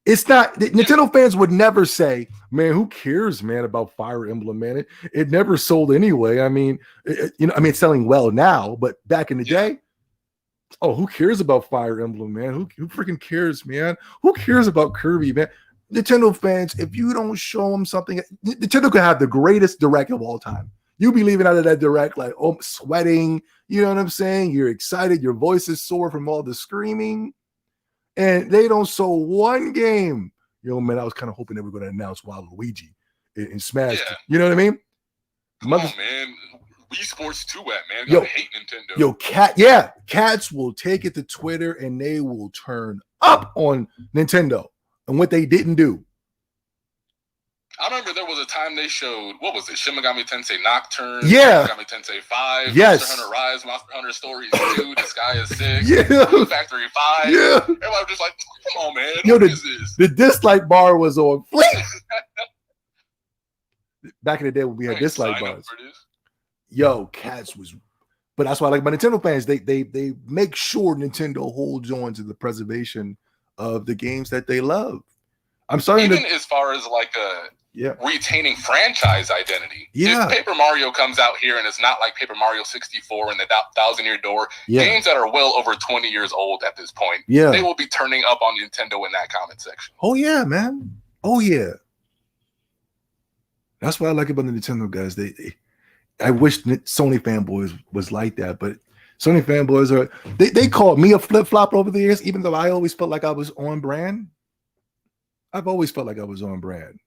It's not, Nintendo fans would never say, man, who cares, man, about Fire Emblem, man? It never sold anyway. I mean, it's selling well now, but back in the day, oh, who cares about Fire Emblem, man? Who freaking cares, man? Who cares about Kirby, man? Nintendo fans, if you don't show them something, Nintendo could have the greatest direct of all time. You'll be leaving out of that direct like, oh, sweating. You know what I'm saying? You're excited. Your voice is sore from all the screaming. And they don't show one game. Man, I was kind of hoping they were going to announce Waluigi in Smash. Yeah. You know what I mean? Come on, man. Wii Sports 2 man. You hate Nintendo. Cats will take it to Twitter and they will turn up on Nintendo and what they didn't do. I remember there was a time they showed, what was it, Shin Megami Tensei Nocturne, Shin Megami Tensei 5, yes. Monster Hunter Rise, Monster Hunter Stories 2, Disgaea 6, yeah. Factory 5. Yeah. Everybody was just like, come on, man, what is this? The dislike bar was on fleek. Back in the day when we had dislike bars. Cats was, but that's why I like my Nintendo fans. They make sure Nintendo holds on to the preservation of the games that they love. I'm sorry. Even as far as like retaining franchise identity. Yeah. If Paper Mario comes out here and it's not like Paper Mario 64 and the 1,000-Year Door, games that are well over 20 years old at this point, they will be turning up on Nintendo in that comment section. Oh yeah, man. Oh yeah. That's what I like about the Nintendo guys. I wish Sony fanboys was like that, but Sony fanboys they called me a flip-flop over the years, even though I always felt like I was on brand. I've always felt like I was on brand.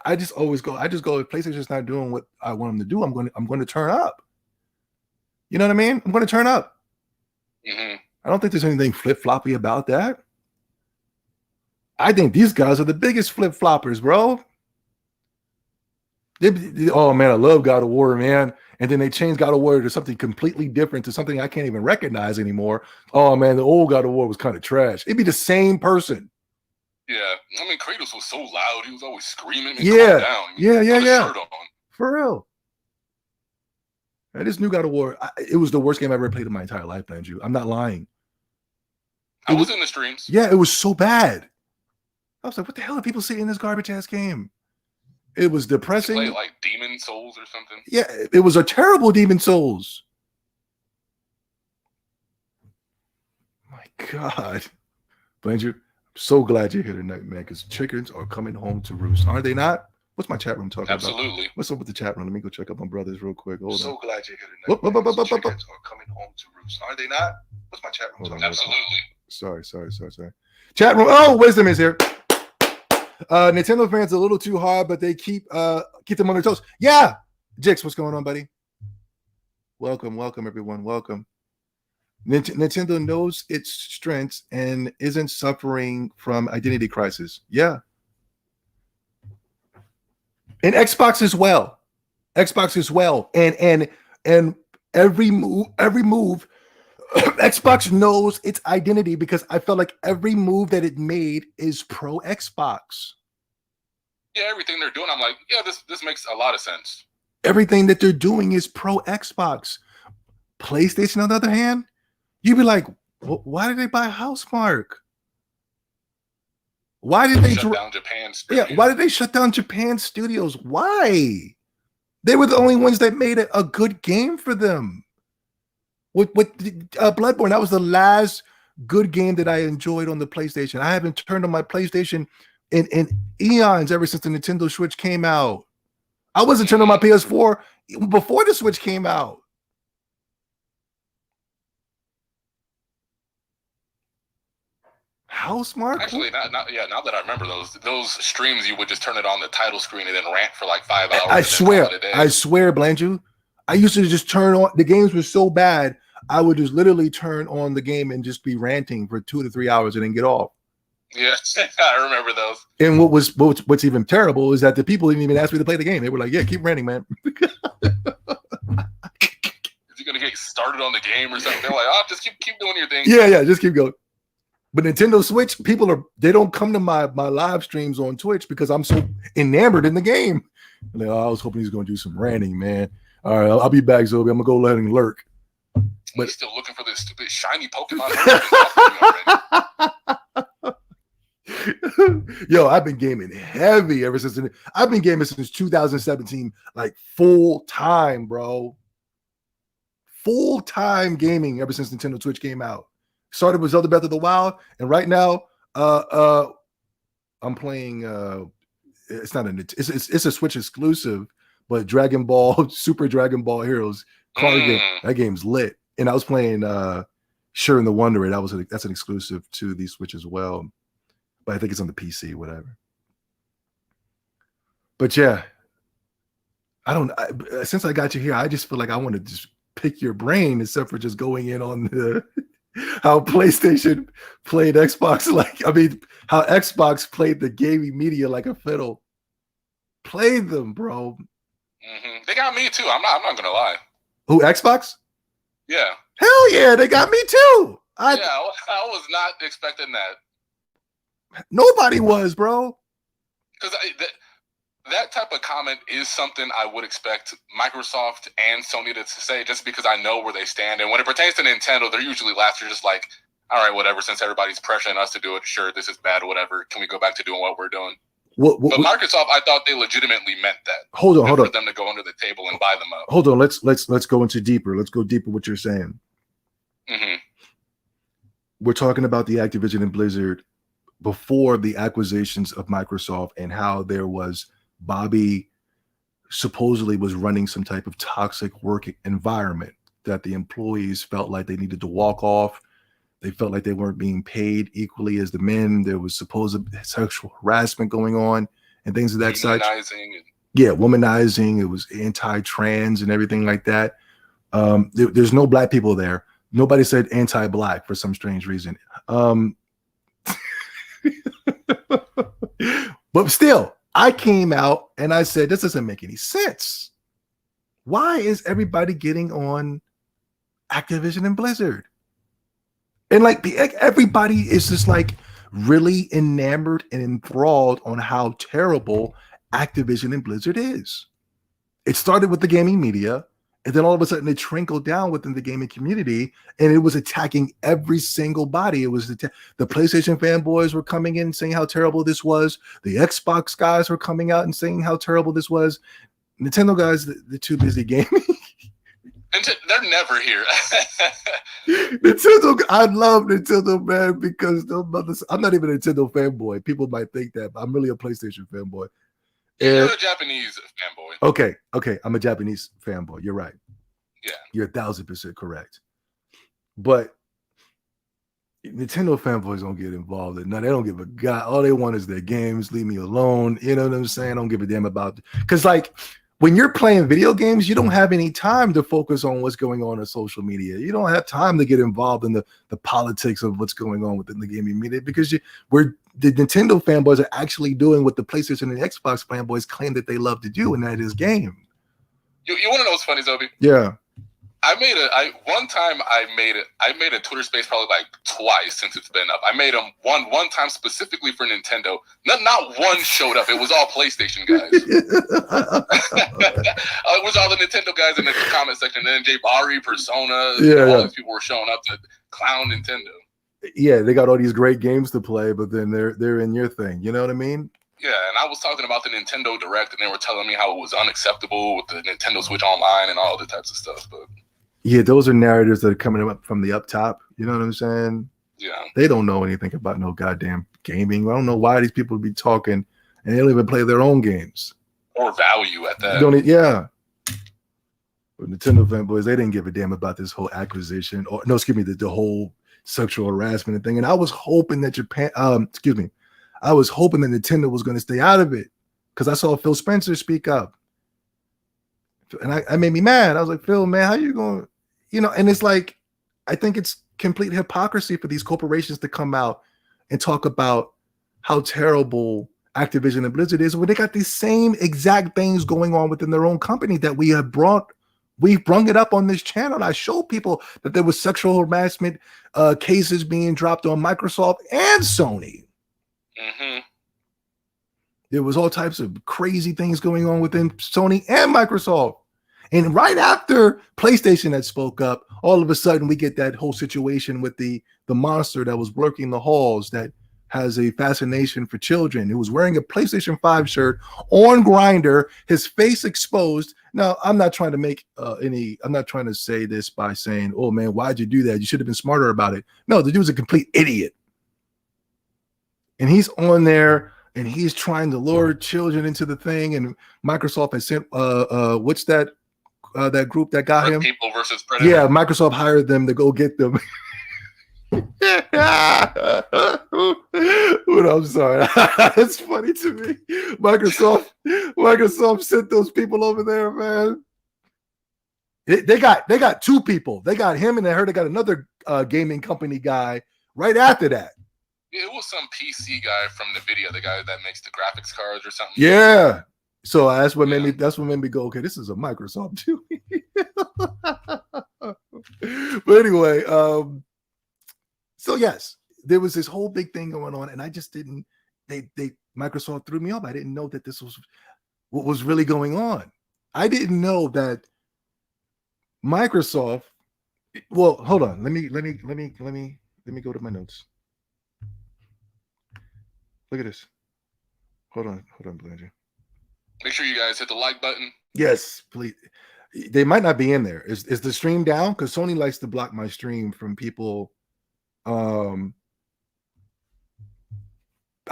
I just go, if PlayStation's not doing what I want them to do, I'm going to turn up. You know what I mean? I'm going to turn up. Mm-hmm. I don't think there's anything flip-floppy about that. I think these guys are the biggest flip-floppers, bro. Oh man, I love God of War, man. And then they changed God of War to something completely different, to something I can't even recognize anymore. Oh man, the old God of War was kind of trash. It'd be the same person. Yeah, I mean, Kratos was so loud. He was always screaming. Yeah, down. Yeah. Shirt on. For real. And this new God of War, it was the worst game I ever played in my entire life, Andrew. I'm not lying. I was in the streams. Yeah, it was so bad. I was like, what the hell are people saying in this garbage ass game? It was depressing. You play like Demon Souls or something. Yeah, it was a terrible Demon Souls. My God. Andrew, I'm so glad you're here tonight, man, because chickens are coming home to roost. Are they not? What's my chat room talking about? Absolutely. What's up with the chat room? Let me go check up on brothers real quick. Hold on. So glad you're here tonight. Chickens are coming home to roost. Are they not? What's my chat room talking about? Absolutely. Sorry. Chat room. Oh, Wisdom is here. Nintendo fans a little too hard, but they keep them on their toes. Yeah. Jix, what's going on, buddy? Welcome, everyone. Welcome. Nintendo knows its strengths and isn't suffering from identity crisis. Yeah. And Xbox as well. And every move Xbox knows its identity, because I felt like every move that it made is pro Xbox. Yeah, everything they're doing, I'm like, yeah, this makes a lot of sense. Everything that they're doing is pro Xbox. PlayStation, on the other hand, you'd be like, why did they buy Housemarque? Why did they shut down Japan Studios? Yeah, why did they shut down Japan Studios? Why? They were the only ones that made a good game for them. With Bloodborne, that was the last good game that I enjoyed on the PlayStation. I haven't turned on my PlayStation in eons ever since the Nintendo Switch came out. I wasn't turning on my PS4 before the Switch came out. Housemarque? Actually, now that I remember those streams, you would just turn it on the title screen and then rant for like 5 hours. I swear, Blanju, I used to just turn on, the games were so bad, I would just literally turn on the game and just be ranting for 2 to 3 hours and then get off. Yeah, I remember those. And what's even terrible is that the people didn't even ask me to play the game. They were like, "Yeah, keep ranting, man." Is he gonna get started on the game or something? They're like, "Oh, just keep doing your thing." Yeah, just keep going. But Nintendo Switch, they don't come to my live streams on Twitch because I'm so enamored in the game. Like, I was hoping he's gonna do some ranting, man. All right, I'll be back, Zobi. I'm gonna go let him lurk. But he's still looking for this stupid shiny Pokemon. Yo, I've been gaming heavy ever since. I've been gaming since 2017, like full time, bro. Full time gaming ever since Nintendo Switch came out. Started with Zelda Breath of the Wild, and right now, I'm playing. It's a Switch exclusive, but Dragon Ball Super Dragon Ball Heroes card game. That game's lit. And I was playing Sure in the Wonder. That's an exclusive to the Switch as well. But I think it's on the PC, whatever. But yeah, since I got you here, I just feel like I want to just pick your brain, except for just going in on how PlayStation played Xbox. How Xbox played the gaming media like a fiddle. Played them, bro. Mm-hmm. They got me too. I'm not gonna lie. Who, Xbox? Yeah. Hell yeah, they got me too. I was not expecting that. Nobody was, bro. Because that type of comment is something I would expect Microsoft and Sony to say, just because I know where they stand. And when it pertains to Nintendo, they're usually last year just like, all right, whatever, since everybody's pressuring us to do it, sure, this is bad, whatever. Can we go back to doing what we're doing? But Microsoft, I thought they legitimately meant that. Hold on. For them to go under the table and buy them up. Hold on, let's go into deeper. Let's go deeper what you're saying. Mm-hmm. We're talking about the Activision and Blizzard before the acquisitions of Microsoft, and how there was Bobby supposedly was running some type of toxic work environment that the employees felt like they needed to walk off. They felt like they weren't being paid equally as the men. There was supposed sexual harassment going on and things of that such. Yeah, womanizing. It was anti-trans and everything like that. There's no black people there. Nobody said anti-black for some strange reason. But still, I came out and I said, this doesn't make any sense. Why is everybody getting on Activision and Blizzard? And everybody is just like really enamored and enthralled on how terrible Activision and Blizzard is. It started with the gaming media, and then all of a sudden it trickled down within the gaming community, and it was attacking every single body. It was the PlayStation fanboys were coming in saying how terrible this was. The Xbox guys were coming out and saying how terrible this was. Nintendo guys, they're too busy gaming. They're never here. Nintendo, I love Nintendo, man, because I'm not even a Nintendo fanboy. People might think that, but I'm really a PlayStation fanboy. You're a Japanese fanboy. Okay, I'm a Japanese fanboy. You're right. Yeah, you're 1,000% correct. But Nintendo fanboys don't get involved. No, they don't give a god. All they want is their games. Leave me alone. You know what I'm saying? I don't give a damn about. Because like when you're playing video games, you don't have any time to focus on what's going on social media. You don't have time to get involved in the politics of what's going on within the gaming media, because the Nintendo fanboys are actually doing what the PlayStation and Xbox fanboys claim that they love to do, and that is game. You want to know what's funny, Zobi? Yeah. I made a Twitter space probably like twice since it's been up. I made them one time specifically for Nintendo. Not one showed up. It was all PlayStation guys. It was all the Nintendo guys in the comment section. And then Jay Barry, Persona, all these people were showing up to clown Nintendo. Yeah, they got all these great games to play, but then they're in your thing. You know what I mean? Yeah, and I was talking about the Nintendo Direct, and they were telling me how it was unacceptable with the Nintendo Switch Online and all other types of stuff. But yeah, those are narratives that are coming up from the up top. You know what I'm saying? Yeah. They don't know anything about no goddamn gaming. I don't know why these people be talking and they don't even play their own games. Or value at that. But Nintendo fanboys, they didn't give a damn about this whole acquisition, or no, excuse me, the whole sexual harassment thing. And I was hoping that I was hoping that Nintendo was going to stay out of it, because I saw Phil Spencer speak up. And I made me mad. I was like, Phil, man, how you going? And it's like, I think it's complete hypocrisy for these corporations to come out and talk about how terrible Activision and Blizzard is when they got these same exact things going on within their own company that we've brung it up on this channel. I showed people that there was sexual harassment cases being dropped on Microsoft and Sony. Mm-hmm. There was all types of crazy things going on within Sony and Microsoft. And right after PlayStation had spoke up, all of a sudden we get that whole situation with the monster that was lurking the halls that has a fascination for children, who was wearing a PlayStation 5 shirt on Grindr, his face exposed. Now, I'm not trying to say this by saying, oh man, why'd you do that? You should have been smarter about it. No, the dude's a complete idiot. And he's on there and he's trying to lure children into the thing. And Microsoft has sent what's that group that got him? People versus Predator. Yeah, Microsoft hired them to go get them. I'm sorry. It's funny to me. Microsoft sent those people over there, man. They got two people. They got him, and I heard they got another gaming company guy right after that. It was some PC guy from the video, the guy that makes the graphics cards or something. Yeah. So that's what made me go, okay, this is a Microsoft too. But anyway, so yes, there was this whole big thing going on, and I just didn't. Microsoft threw me off. I didn't know that this was what was really going on. I didn't know that Microsoft. Well, hold on. Let me go to my notes. Look at this. Hold on, Blanche. Make sure you guys hit the like button. Yes, please. They might not be in there. Is the stream down? Because Sony likes to block my stream from people. I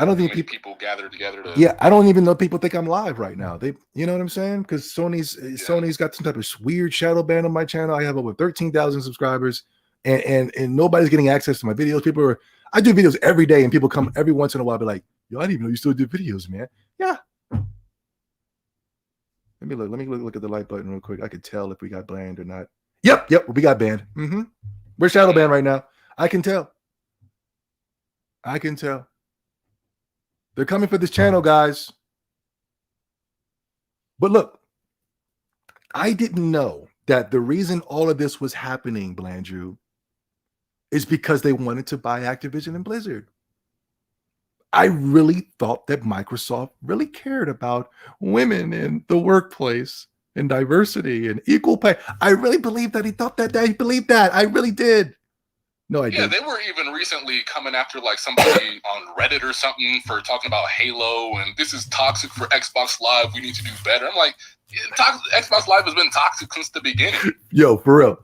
don't think people gather together to. Yeah, I don't even know people think I'm live right now. You know what I'm saying? Because Sony's got some type of weird shadow ban on my channel. I have over 13,000 subscribers, and nobody's getting access to my videos. I do videos every day, and people come every once in a while, be like, "Yo, I didn't even know you still do videos, man." Yeah. Let me look at the like button real quick. I could tell if we got banned or not. Yep, we got banned. Mm-hmm. We're shadow banned right now. I can tell. They're coming for this channel, guys. But look, I didn't know that the reason all of this was happening, Blandrew, is because they wanted to buy Activision and Blizzard. I really thought that Microsoft really cared about women in the workplace and diversity and equal pay. I really believe that he thought that. He believed that. I really did. No, I did. They were even recently coming after like somebody on Reddit or something for talking about Halo and this is toxic for Xbox Live. We need to do better. I'm like, Xbox Live has been toxic since the beginning. Yo, for real.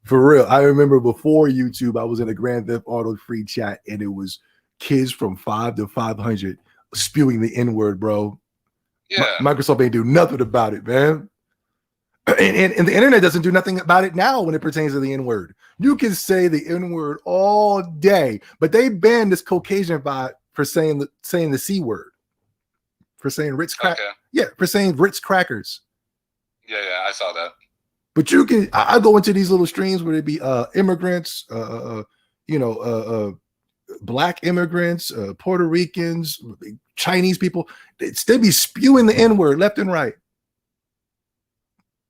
For real. I remember before YouTube, I was in a Grand Theft Auto free chat and it was kids from 5 to 500 spewing the N-word, bro. Yeah. Microsoft ain't do nothing about it, man. And the internet doesn't do nothing about it now when it pertains to the N-word. You can say the N-word all day, but they banned this Caucasian vibe for saying the C word, for saying Ritz crackers. Okay. Yeah, for saying Ritz crackers. Yeah, I saw that. But you can, I go into these little streams where it be immigrants, Black immigrants, Puerto Ricans, Chinese people. They be spewing the N-word left and right.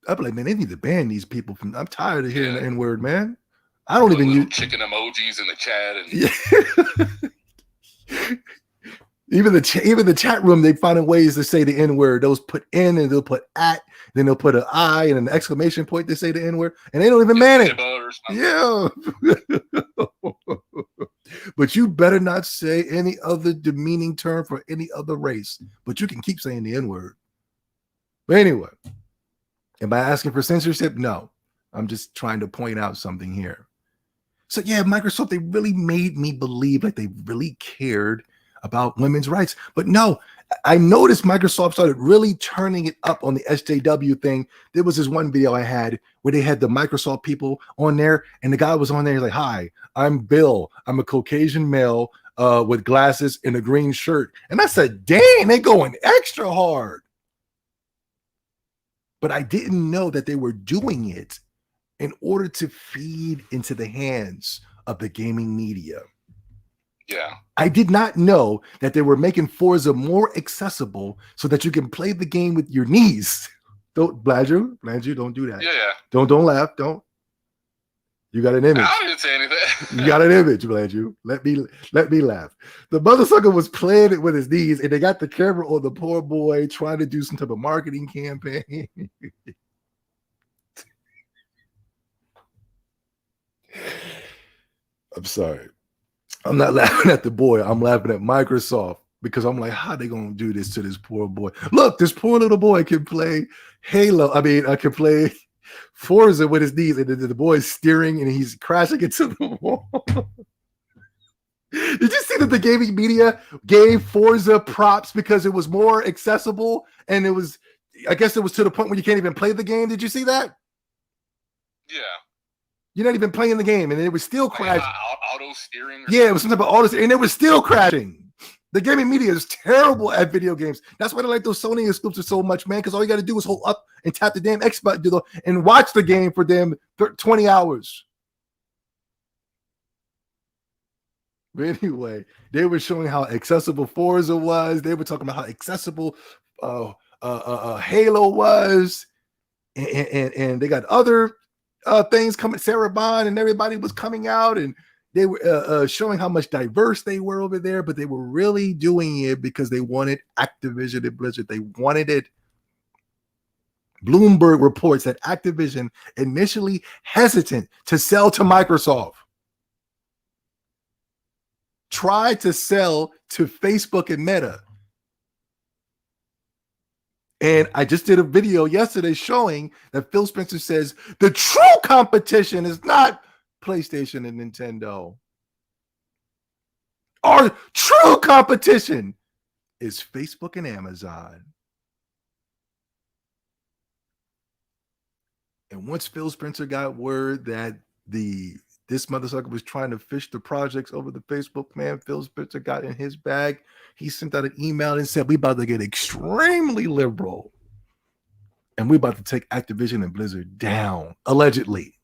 I'm like, man, they need to ban these people from. I'm tired of hearing the N-word, man. I don't even use chicken emojis in the chat, and even the chat room. They finding ways to say the N-word. Those put in and they'll put at, then they'll put an I and an exclamation point to say the N-word, and they don't even man it. Yeah. But you better not say any other demeaning term for any other race. But you can keep saying the N-word. But anyway. Am I asking for censorship? No, I'm just trying to point out something here. So yeah, Microsoft, they really made me believe like they really cared about women's rights. But no, I noticed Microsoft started really turning it up on the SJW thing. There was this one video I had where they had the Microsoft people on there, and the guy was on there. He's like, "Hi, I'm Bill. I'm a Caucasian male with glasses and a green shirt." And I said, "Dang, they going extra hard." But I didn't know that they were doing it in order to feed into the hands of the gaming media. Yeah. I did not know that they were making Forza more accessible so that you can play the game with your knees. Don't, Bladju, don't do that. Yeah. Don't laugh. Don't. You got an image. I didn't say anything. You got an image, Bladju. Let me laugh. The motherfucker was playing it with his knees, and they got the camera on the poor boy trying to do some type of marketing campaign. I'm sorry. I'm not laughing at the boy. I'm laughing at Microsoft because I'm like, how they gonna do this to this poor boy? Look, this poor little boy can play Halo. I mean, I can play Forza with his knees, and the boy's steering and he's crashing into the wall. Did you see that the gaming media gave Forza props because it was more accessible, and it was, I guess it was to the point where you can't even play the game? Did you see that? Yeah. You're not even playing the game, and it was still crashing. Auto steering. Yeah, it was something about auto steering, and it was still crashing. The gaming media is terrible at video games. That's why they like those Sony exclusives so much, man, because all you got to do is hold up and tap the damn X button and watch the game for them 20 hours. But anyway, they were showing how accessible Forza was. They were talking about how accessible Halo was. And they got other things coming. Sarah Bond and everybody was coming out, and they were showing how much diverse they were over there, but they were really doing it because they wanted Activision and Blizzard. They wanted it. Bloomberg reports that Activision initially hesitant to sell to Microsoft, tried to sell to Facebook and Meta. And I just did a video yesterday showing that Phil Spencer says the true competition is not PlayStation and Nintendo. Our true competition is Facebook and Amazon. And once Phil Spencer got word that this motherfucker was trying to fish the projects over the Facebook, man, Phil Spencer got in his bag. He sent out an email and said, we about to get extremely liberal. And we about to take Activision and Blizzard down, allegedly.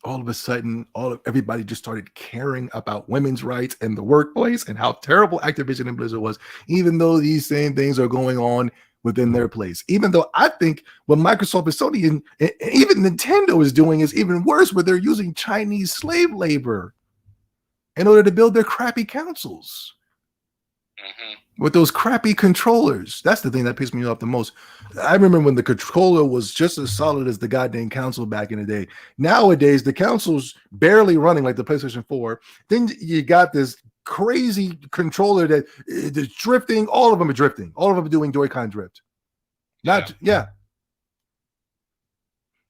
All of a sudden, everybody just started caring about women's rights in the workplace and how terrible Activision and Blizzard was, even though these same things are going on within their place. Even though I think what Microsoft and Sony and even Nintendo is doing is even worse, where they're using Chinese slave labor in order to build their crappy consoles. With those crappy controllers. That's the thing that pissed me off the most. I remember when the controller was just as solid as the goddamn console back in the day. Nowadays, the console's barely running like the PlayStation 4. Then you got this crazy controller that is drifting. All of them are drifting. All of them are doing Joy-Con drift. There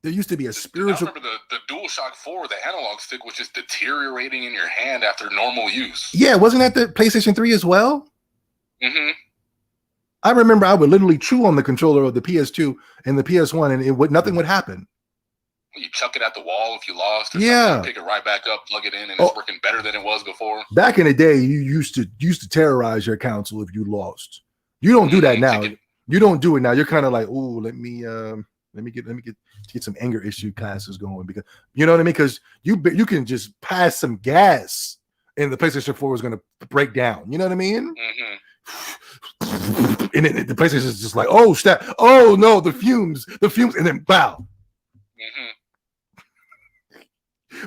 used to be a spiritual. I remember the DualShock 4, the analog stick was just deteriorating in your hand after normal use. Yeah, wasn't that the PlayStation 3 as well? I remember I would literally chew on the controller of the PS2 and the PS1, and nothing would happen. You chuck it at the wall if you lost, or something, pick it right back up, plug it in, and it's working better than it was before. Back in the day, you used to terrorize your console if you lost. You don't do that now. You don't do it now. You're kind of like, oh, let me get some anger issue classes going, because you know what I mean? Because you can just pass some gas and the PlayStation 4 is going to break down. You know what I mean? And then the PlayStation is just like, oh, snap. Oh, no, the fumes, and then bow.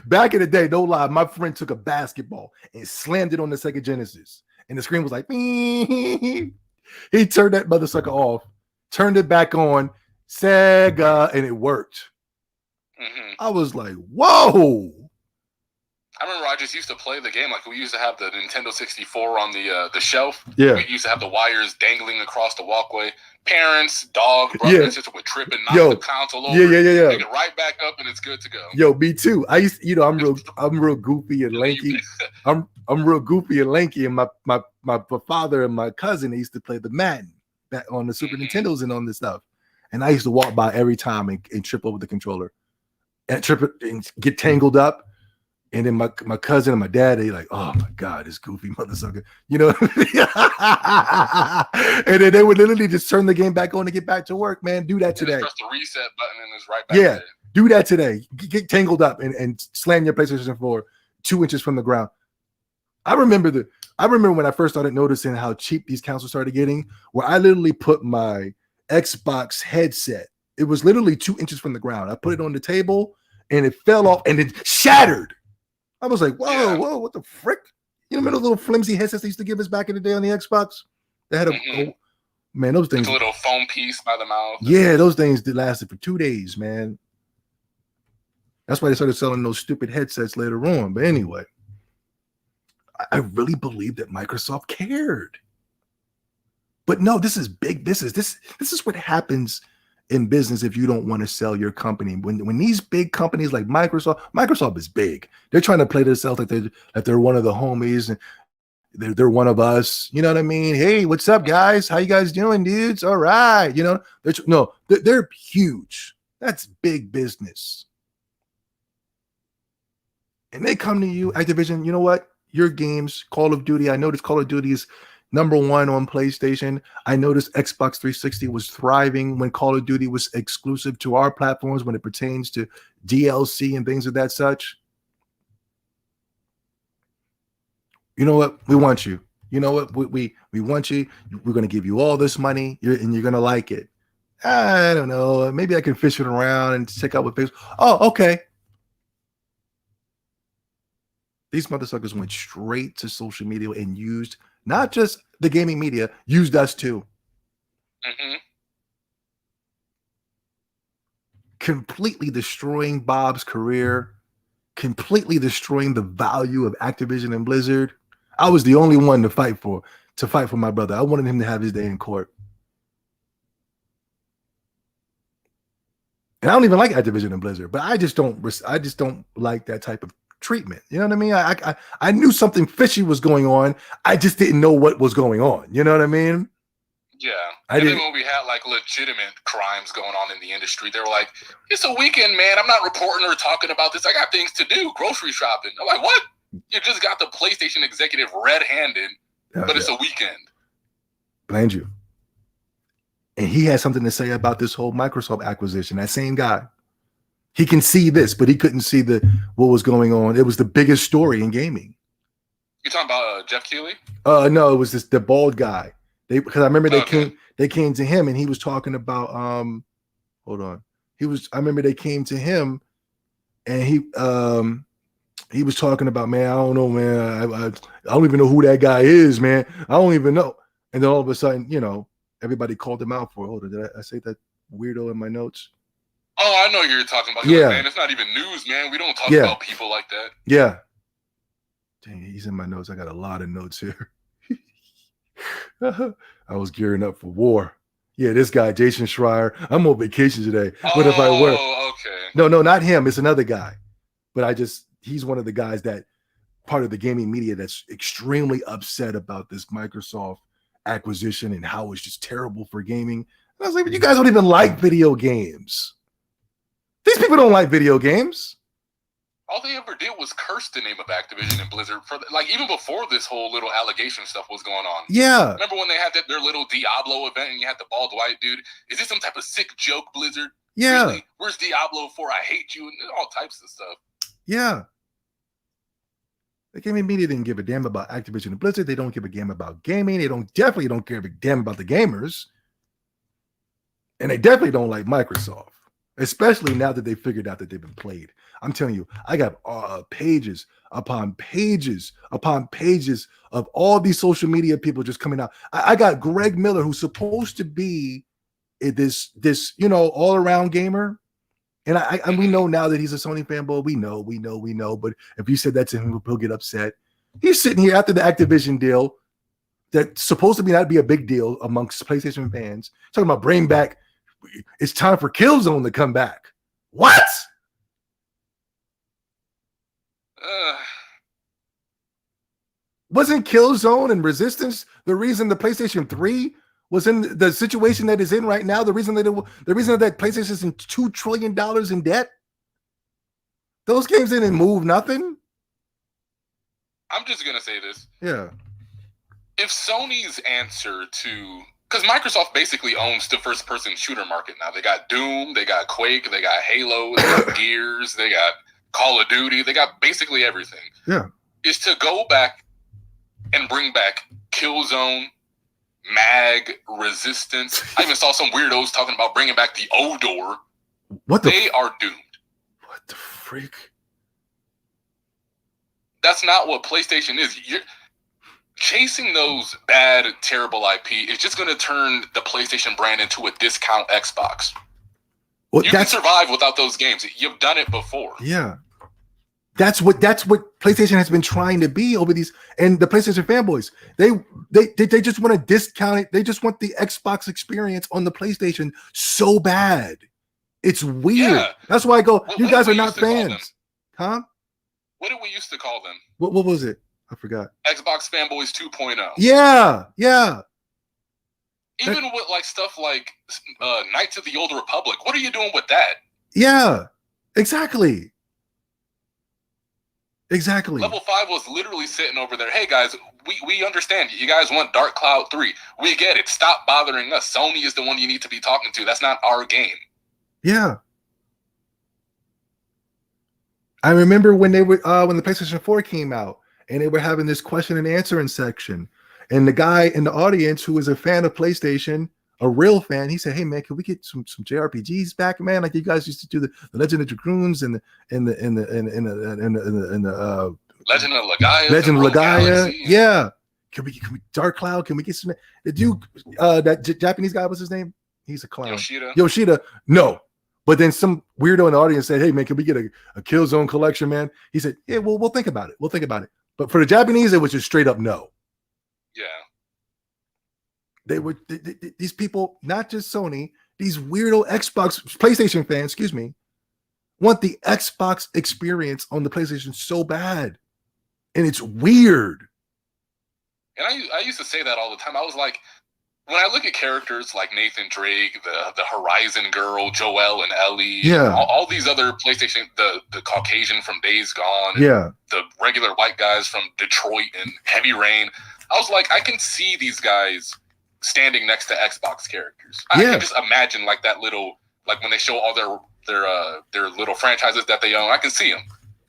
Back in the day, no lie, my friend took a basketball and slammed it on the Sega Genesis, and the screen was like, he turned that mother sucker off, turned it back on, Sega, and it worked. I was like, whoa. I remember I just used to play the game. Like, we used to have the Nintendo 64 on the shelf. Yeah. We used to have the wires dangling across the walkway. Parents, dog, brother, and sister would trip and knock the console over. Yeah. Take it right back up, and it's good to go. Yo, me too. I used to, I'm real goofy and lanky. I'm real goofy and lanky, and my father and my cousin, they used to play the Madden back on the Super Nintendos and on this stuff. And I used to walk by every time and trip over the controller and trip it and get tangled up. And then my cousin and my dad, they like, oh my God, this goofy mother sucker, you know. And then they would literally just turn the game back on to get back to work, man. Do that today. Press the reset button and it's right back there. Do that today. Get tangled up and slam your PlayStation 4 2 inches from the ground. I remember when I first started noticing how cheap these consoles started getting, where I literally put my Xbox headset. It was literally 2 inches from the ground. I put it on the table and it fell off and it shattered. I was like, whoa, what the frick? You remember those little flimsy headsets they used to give us back in the day on the Xbox? They had man, those things. It's a little foam piece by the mouth. Yeah, those things lasted for 2 days, man. That's why they started selling those stupid headsets later on. But anyway, I really believe that Microsoft cared. But no, this is big business. This is what happens in business if you don't want to sell your company. When these big companies like Microsoft is big. They're trying to play themselves like they're one of the homies and they're one of us. You know what I mean? Hey, what's up, guys? How you guys doing, dudes? All right. You know, they're huge. That's big business. And they come to you, Activision, you know what? Your games, Call of Duty. I noticed Call of Duty is #1 on PlayStation. I noticed Xbox 360 was thriving when Call of Duty was exclusive to our platforms when it pertains to DLC and things of that such. You know what? We want you. You know what? We want you. We're going to give you all this money, and you're going to like it. I don't know. Maybe I can fish it around and check out what things. Oh, okay. These motherfuckers went straight to social media and used not just the gaming media, used us too. Completely destroying Bob's career, completely destroying the value of Activision and Blizzard. I was the only one to fight for my brother. I wanted him to have his day in court. And I don't even like Activision and Blizzard, but I just don't like that type of treatment. You know what I mean? I knew something fishy was going on. I just didn't know what was going on. You know what I mean? Yeah. And then when we had like legitimate crimes going on in the industry, they were like, it's a weekend, man. I'm not reporting or talking about this. I got things to do, grocery shopping. I'm like, what? You just got the PlayStation executive red-handed, but it's a weekend. Blamed you. And he had something to say about this whole Microsoft acquisition. That same guy. He can see this, but he couldn't see what was going on. It was the biggest story in gaming. You talking about Jeff Keighley? No, it was the bald guy. Because I remember they came to him and he was talking about I remember they came to him and he he was talking about, man, I don't know, man. I don't even know who that guy is, man. I don't even know. And then all of a sudden, you know, everybody called him out for it. Hold on, did I say that weirdo in my notes? Oh, I know you're talking about. You're like, man, it's not even news, man. We don't talk about people like that. Yeah. Dang, he's in my notes. I got a lot of notes here. I was gearing up for war. Yeah, this guy, Jason Schreier. I'm on vacation today. What if I were? Oh, okay. No, not him. It's another guy. But he's one of the guys that part of the gaming media that's extremely upset about this Microsoft acquisition and how it's just terrible for gaming. And I was like, but you guys don't even like video games. These people don't like video games. All they ever did was curse the name of Activision and Blizzard for like even before this whole little allegation stuff was going on. Yeah. Remember when they had their little Diablo event and you had the bald white dude? Is this some type of sick joke, Blizzard? Yeah. Really? Where's Diablo for? I hate you and all types of stuff. Yeah. The gaming media didn't give a damn about Activision and Blizzard. They don't give a damn about gaming. They definitely don't give a damn about the gamers. And they definitely don't like Microsoft, especially now that they figured out that they've been played. I'm telling you, I got pages upon pages upon pages of all these social media people just coming out. I got Greg Miller, who's supposed to be this all around gamer, and we know now that he's a Sony fanboy. We know. But if you said that to him, he'll get upset. He's sitting here after the Activision deal that's supposed to not be a big deal amongst PlayStation fans, talking about bring back. It's time for Killzone to come back. What? Wasn't Killzone and Resistance the reason the PlayStation 3 was in the situation that is in right now? The reason that PlayStation is in $2 trillion in debt? Those games didn't move nothing. I'm just gonna say this. Yeah. If Sony's answer to because Microsoft basically owns the first-person shooter market now. They got Doom, they got Quake, they got Halo, they got Gears, they got Call of Duty. They got basically everything. Yeah. Is to go back and bring back Killzone, Mag, Resistance. I even saw some weirdos talking about bringing back the Odor. They are doomed. What the freak? That's not what PlayStation is. You're chasing those bad, terrible IP is just going to turn the PlayStation brand into a discount Xbox. Well, you can survive without those games. You've done it before. Yeah. That's what PlayStation has been trying to be over these, and the PlayStation fanboys. They just want to discount it. They just want the Xbox experience on the PlayStation so bad. It's weird. Yeah. That's why I go, you guys are not fans. Huh? What did we used to call them? What was it? I forgot. Xbox fanboys 2.0. Yeah. Even with like stuff like Knights of the Old Republic, what are you doing with that? Yeah, exactly. Level 5 was literally sitting over there. Hey guys, we understand you guys want Dark Cloud 3. We get it. Stop bothering us. Sony is the one you need to be talking to. That's not our game. Yeah. I remember when they were when the PlayStation 4 came out and they were having this question and answering section. And the guy in the audience who is a fan of PlayStation, a real fan, he said, "Hey man, can we get some JRPGs back, man? Like you guys used to do the Legend of Dragoons and the Legend of Legaia. Legend of Legaia. Yeah. Can we Dark Cloud? Can we get some? The dude, that Japanese guy, what's his name? He's a clown. Yoshida. No. But then some weirdo in the audience said, "Hey man, can we get a Killzone collection, man?" He said, "Yeah, we'll think about it. We'll think about it." But for the Japanese, it was just straight up no. Yeah. They were these people, not just Sony, these weirdo PlayStation fans, excuse me, want the Xbox experience on the PlayStation so bad. And it's weird. And I used to say that all the time. I was like, when I look at characters like Nathan Drake, the Horizon Girl, Joelle and Ellie, all these other PlayStation, the Caucasian from Days Gone, the regular white guys from Detroit and Heavy Rain, I was like, I can see these guys standing next to Xbox characters. I can just imagine like that little, like when they show all their little franchises that they own, I can see them.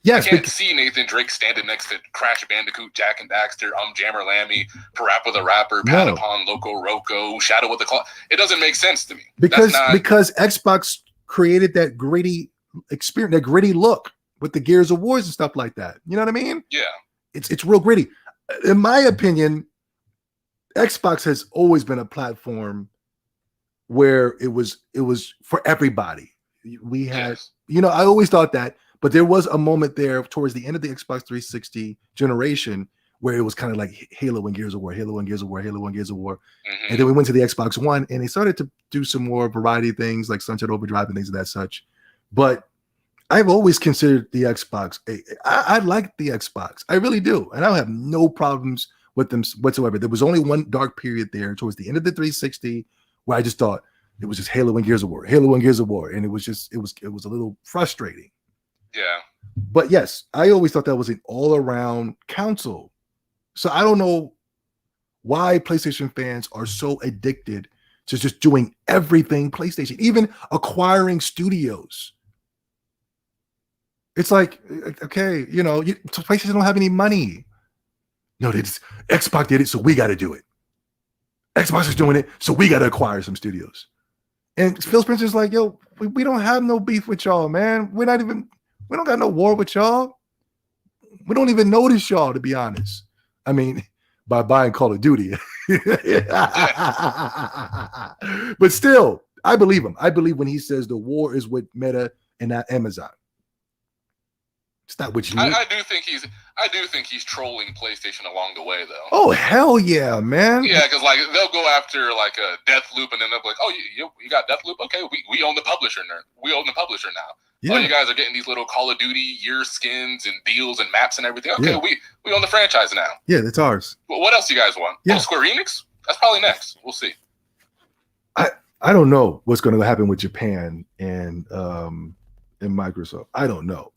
Yes, I can't see Nathan Drake standing next to Crash Bandicoot, Jak and Daxter, Jammer Lammy, Parappa the Rapper, Patapon, Loco Roco, Shadow of the Claw. It doesn't make sense to me. Because Xbox created that gritty experience, that gritty look. with the Gears of Wars and stuff like that. You know what I mean? Yeah. It's real gritty. In my opinion, Xbox has always been a platform where it was for everybody. We had, I always thought that, but there was a moment there towards the end of the Xbox 360 generation where it was kind of like Halo and Gears of War, Halo and Gears of War, Halo and Gears of War. Mm-hmm. And then we went to the Xbox One and they started to do some more variety of ththings like Sunset Overdrive and things of that such. But I've always considered the Xbox, I like the Xbox. I really do. And I have no problems with them whatsoever. There was only one dark period there towards the end of the 360 where I just thought it was just Halo and Gears of War, Halo and Gears of War. And it was a little frustrating. Yeah. But yes, I always thought that was an all-around console. So I don't know why PlayStation fans are so addicted to just doing everything PlayStation, even acquiring studios. It's like, okay, PlayStation don't have any money. No, Xbox did it, so we got to do it. Xbox is doing it, so we got to acquire some studios. And Phil Spencer's like, yo, we don't have no beef with y'all, man. We don't got no war with y'all. We don't even notice y'all, to be honest. I mean, by buying Call of Duty. But still, I believe him. I believe when he says the war is with Meta and not Amazon. It's not what you need. I do think he's trolling PlayStation along the way, though. Oh, hell yeah, man. Yeah, because like they'll go after like a Deathloop, and then they'll be like, "Oh, you got Deathloop? Okay, we own the publisher now. We own the publisher now. Yeah. Oh, you guys are getting these little Call of Duty year skins and deals and maps and everything. Okay, we own the franchise now. Yeah, it's ours. Well, what else you guys want? Yeah. Oh, Square Enix? That's probably next. We'll see. I don't know what's going to happen with Japan and Microsoft. I don't know.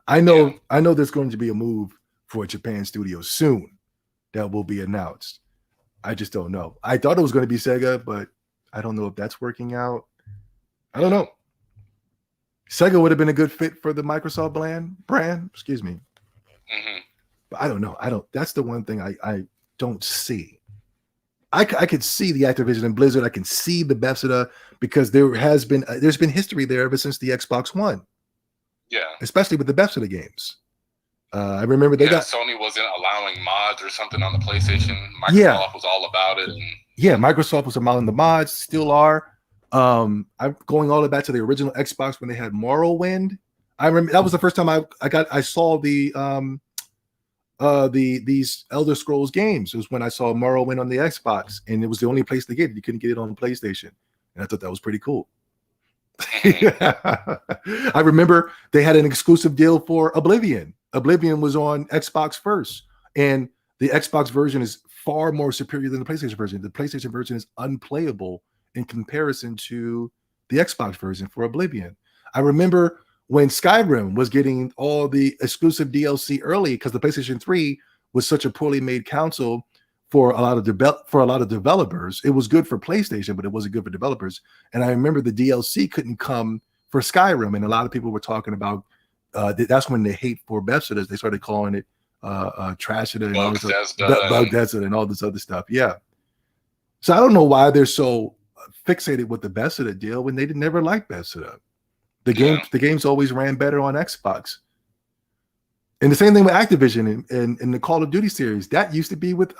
I know there's going to be a move for a Japan studio soon that will be announced. I just don't know. I thought it was going to be Sega, but I don't know if that's working out. I don't know. Sega would have been a good fit for the Microsoft brand. Excuse me. Mm-hmm. But I don't know. That's the one thing I don't see. I could see the Activision and Blizzard. I can see the Bethesda because there's been history there ever since the Xbox One. Yeah. Especially with the Bethesda games. I remember Sony wasn't allowing mods or something on the PlayStation. Microsoft was all about it. Yeah, Microsoft was allowing the mods, still are. I'm going all the way back to the original Xbox when they had Morrowind. I remember that was the first time I saw these Elder Scrolls games. It was when I saw Morrowind on the Xbox, and it was the only place to get it. You couldn't get it on PlayStation, and I thought that was pretty cool. I remember they had an exclusive deal for Oblivion. Oblivion was on Xbox first, and the Xbox version is far more superior than the PlayStation version. The PlayStation version is unplayable in comparison to the Xbox version for Oblivion. I remember when Skyrim was getting all the exclusive DLC early because the PlayStation 3 was such a poorly made console for a lot of developers. It was good for PlayStation, but it wasn't good for developers. And I remember the DLC couldn't come for Skyrim, and a lot of people were talking about that's when the hate for Bethesda, they started calling it trash it and all this bug desert and all this other stuff. Yeah. So I don't know why they're so fixated with the Bethesda deal when they never liked Bethesda. The games always ran better on Xbox. And the same thing with Activision and the Call of Duty series. That used to be with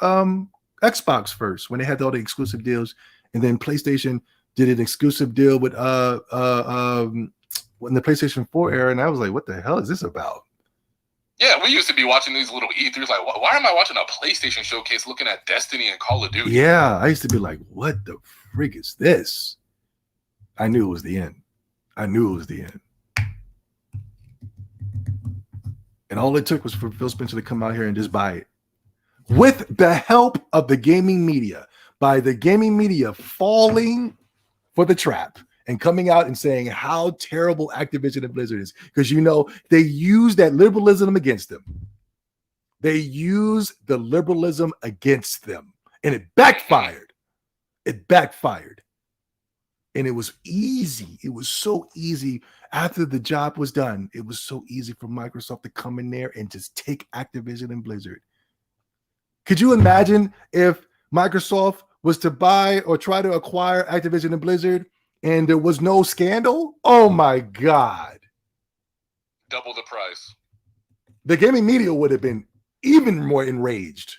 Xbox first when they had all the exclusive deals, and then PlayStation did an exclusive deal with in the PlayStation 4 era, and I was like, what the hell is this about? Yeah, we used to be watching these little E3s like, why am I watching a PlayStation showcase looking at Destiny and Call of Duty? Yeah, I used to be like, what the frig is this? I knew it was the end. And all it took was for Phil Spencer to come out here and just buy it. With the help of the gaming media, by the gaming media falling for the trap and coming out and saying how terrible Activision and Blizzard is. Because they use that liberalism against them. They use the liberalism against them. And it backfired. And it was easy. It was so easy. After the job was done, it was so easy for Microsoft to come in there and just take Activision and Blizzard. Could you imagine if Microsoft was to buy or try to acquire Activision and Blizzard and there was no scandal? Oh my God. double the price. The gaming media would have been even more enraged.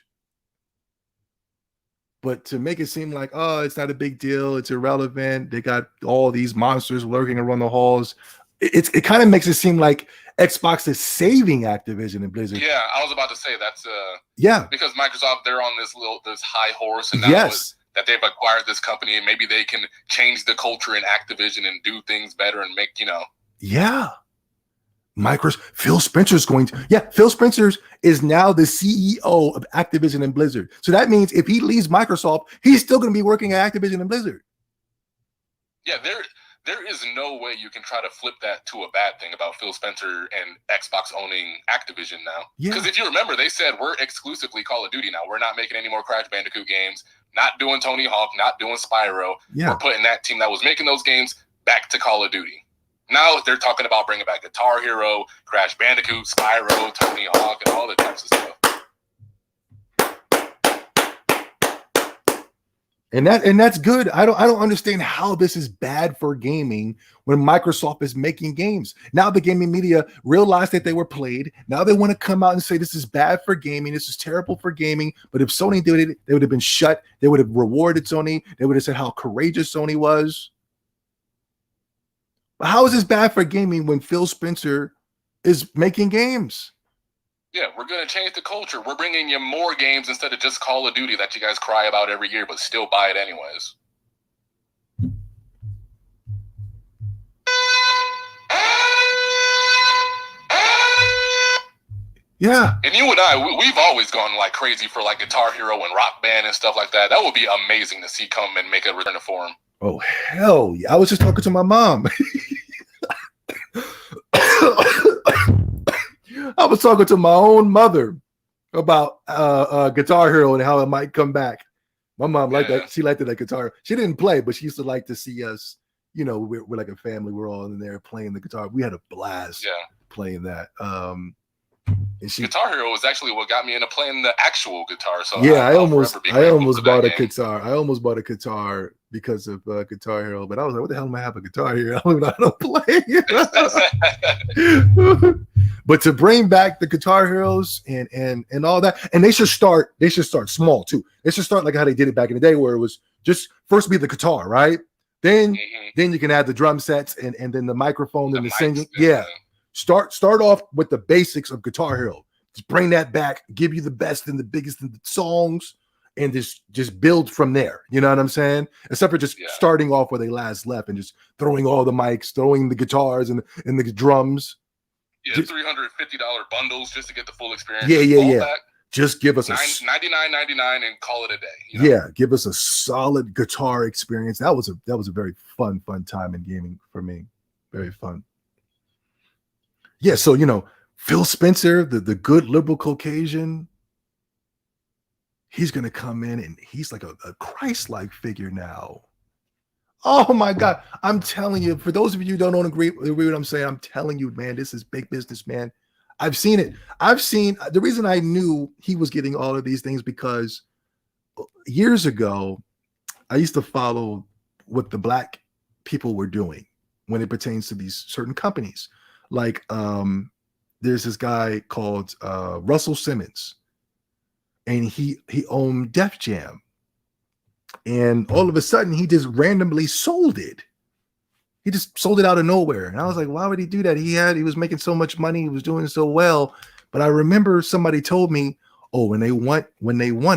But to make it seem like, oh, it's not a big deal, it's irrelevant, they got all these monsters lurking around the halls, it kind of makes it seem like Xbox is saving Activision and Blizzard. Yeah, I was about to say that's because Microsoft, they're on this high horse, and now that they've acquired this company, and maybe they can change the culture in Activision and do things better and make Phil Spencer's Phil Spencer is now the CEO of Activision and Blizzard. So that means if he leaves Microsoft, he's still going to be working at Activision and Blizzard. Yeah, there is no way you can try to flip that to a bad thing about Phil Spencer and Xbox owning Activision now. Because if you remember, they said we're exclusively Call of Duty now. We're not making any more Crash Bandicoot games, not doing Tony Hawk, not doing Spyro. Yeah. We're putting that team that was making those games back to Call of Duty. Now they're talking about bringing back Guitar Hero, Crash Bandicoot, Spyro, Tony Hawk, and all the types of stuff. And that's good. I don't understand how this is bad for gaming when Microsoft is making games. Now the gaming media realized that they were played. Now they want to come out and say this is bad for gaming. This is terrible for gaming. But if Sony did it, they would have been shut. They would have rewarded Sony. They would have said how courageous Sony was. But how is this bad for gaming when Phil Spencer is making games? Yeah, we're going to change the culture. We're bringing you more games instead of just Call of Duty that you guys cry about every year, but still buy it anyways. Yeah. And you and I, we've always gone like crazy for like Guitar Hero and Rock Band and stuff like that. That would be amazing to see come and make a return to form. Oh, hell yeah. I was just talking to my mom. I was talking to my own mother about Guitar Hero and how it might come back. My mom liked that. She liked that guitar. She didn't play, but she used to like to see us, we're like a family. We're all in there playing the guitar. We had a blast playing that. Guitar Hero was actually what got me into playing the actual guitar. So I almost bought a guitar. I almost bought a guitar because of Guitar Hero, but I was like, what the hell am I have a guitar here? I don't even know how to play. But to bring back the Guitar Heroes and all that, and they should start small too. They should start like how they did it back in the day, where it was just first be the guitar, right? Then you can add the drum sets and then the microphone and the singing. Start off with the basics of Guitar Hero. Just bring that back, give you the best and the biggest in the songs, and just build from there. You know what I'm saying? Except for just starting off where they last left and just throwing all the mics, throwing the guitars and the drums. Yeah, $350 bundles just to get the full experience. Yeah. Just give us $99.99 and call it a day. Yeah, give us a solid guitar experience. That was a very fun time in gaming for me. Very fun. Yeah, so Phil Spencer, the good liberal Caucasian, he's gonna come in and he's like a Christ-like figure now. Oh my God. I'm telling you, for those of you who don't agree with what I'm saying, I'm telling you, man, this is big business, man. I've seen it. The reason I knew he was getting all of these things because years ago, I used to follow what the black people were doing when it pertains to these certain companies. Like there's this guy called Russell Simmons, and he owned Def Jam. And all of a sudden, he just randomly sold it. He just sold it out of nowhere. And I was like, why would he do that? He was making so much money. He was doing so well. But I remember somebody told me, oh, when they want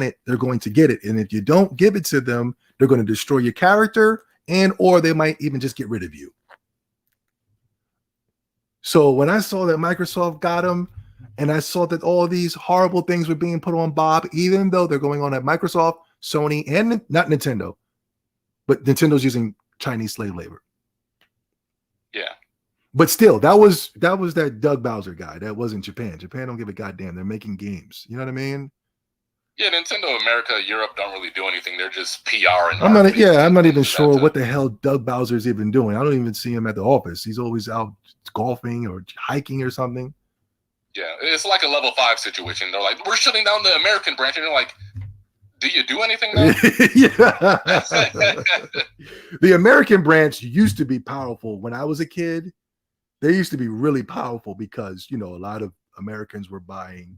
it, they're going to get it. And if you don't give it to them, they're going to destroy your character or they might even just get rid of you. So when I saw that Microsoft got him, and I saw that all these horrible things were being put on Bob, even though they're going on at Microsoft, Sony, and not Nintendo, but Nintendo's using Chinese slave labor. Yeah. But still, that was that Doug Bowser guy. That wasn't Japan. Japan don't give a goddamn. They're making games. You know what I mean? Yeah, Nintendo America, Europe don't really do anything. They're just PR. And I'm not even sure what the hell Doug Bowser's even doing. I don't even see him at the office. He's always out golfing or hiking or something. Yeah, it's like a level 5 situation. They're like, we're shutting down the American branch, and they're like, do you do anything now? The American branch used to be powerful when I was a kid. they used to be really powerful because, a lot of Americans were buying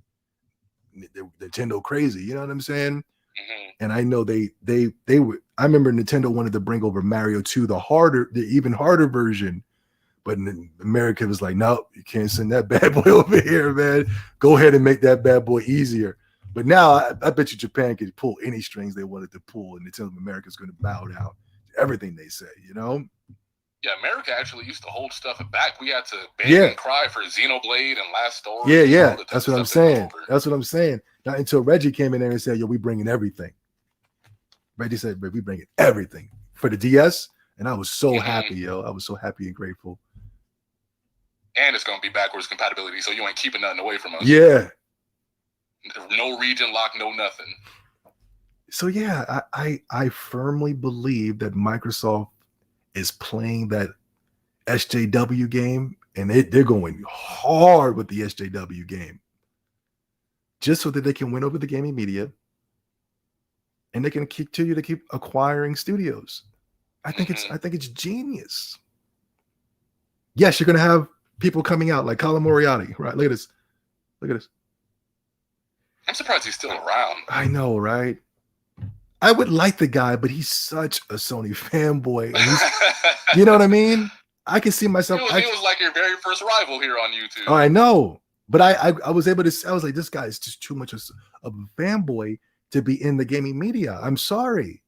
Nintendo crazy. You know what I'm saying? Mm-hmm. And I know they were. I remember Nintendo wanted to bring over Mario 2, the even harder version. But in America was like, no, you can't send that bad boy over here, man. Go ahead and make that bad boy easier. But now I bet you Japan could pull any strings they wanted to pull, and Nintendo America is going to bow down to everything they say, Yeah, America actually used to hold stuff back. We had to beg and cry for Xenoblade and Last Story. Yeah. That's what I'm saying. That's what I'm saying. Not until Reggie came in there and said, yo, we bringing everything. Reggie said, we bringing everything for the DS. And I was so happy, yo. I was so happy and grateful. And it's going to be backwards compatibility, so you ain't keeping nothing away from us. Yeah. No region lock, no nothing. So, yeah, I firmly believe that Microsoft is playing that SJW game, and they're going hard with the SJW game just so that they can win over the gaming media and they can continue to keep acquiring studios. I think it's genius. Yes, you're going to have people coming out like Colin Moriarty, right? Look at this. I'm surprised he's still around. I know, right? I would like the guy, but he's such a Sony fanboy. You know what I mean? I can see myself. He was like your very first rival here on YouTube. Oh, I know. But I was able to, I was like, this guy is just too much of a fanboy to be in the gaming media. I'm sorry.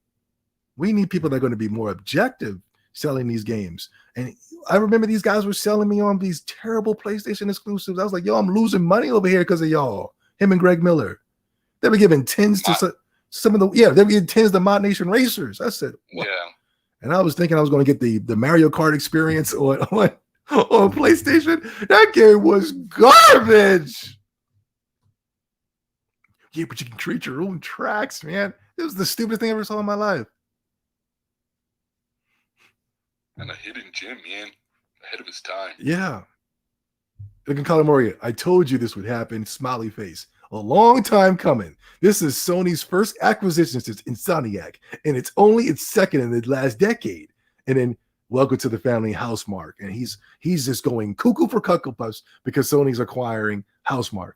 We need people that are going to be more objective selling these games. And I remember these guys were selling me on these terrible PlayStation exclusives. I was like, yo, I'm losing money over here because of y'all. Him and Greg Miller. They were giving tens to some of the, they were giving tens to Mod Nation Racers. I said, what? Yeah. And I was thinking I was going to get the Mario Kart experience on PlayStation. That game was garbage. Yeah, but you can create your own tracks, man. It was the stupidest thing I ever saw in my life. And a hidden gem, man. Ahead of his time. Yeah. Look at Colin Moriarty. I told you this would happen. Smiley face. A long time coming. This is Sony's first acquisition since Insomniac, and it's only its second in the last decade. And then welcome to the family, Housemarque. And he's just going cuckoo for Cuckoo Puffs because Sony's acquiring Housemarque.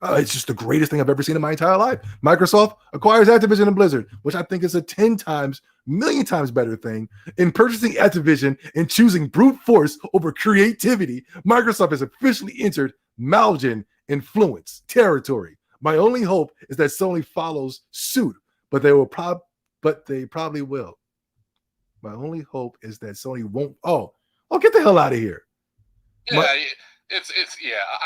It's just the greatest thing I've ever seen in my entire life. Microsoft acquires Activision and Blizzard, which I think is a 10 times, million times better thing. In purchasing Activision and choosing brute force over creativity, Microsoft has officially entered Malgin influence territory. My only hope is that Sony follows suit, but they probably will. My only hope is that Sony won't. Oh, get the hell out of here. Yeah,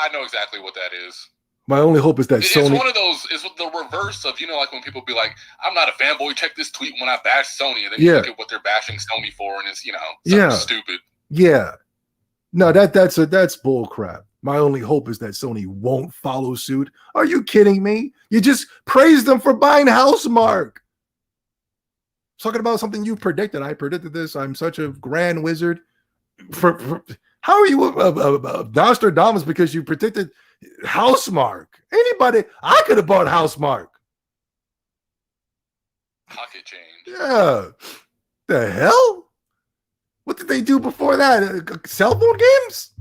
I know exactly what that is. My only hope is that Sony. It's one of those. It's the reverse of like when people be like, "I'm not a fanboy. Check this tweet when I bash Sony," and then you look at what they're bashing Sony for, and it's something stupid. Yeah, no, that's bull crap. My only hope is that Sony won't follow suit. Are you kidding me? You just praised them for buying Housemarque. Talking about something you predicted. I predicted this. I'm such a grand wizard. How are you Nostradamus because you predicted Housemarque? Anybody? I could have bought Housemarque. Pocket change. Yeah. The hell? What did they do before that? Cell phone games?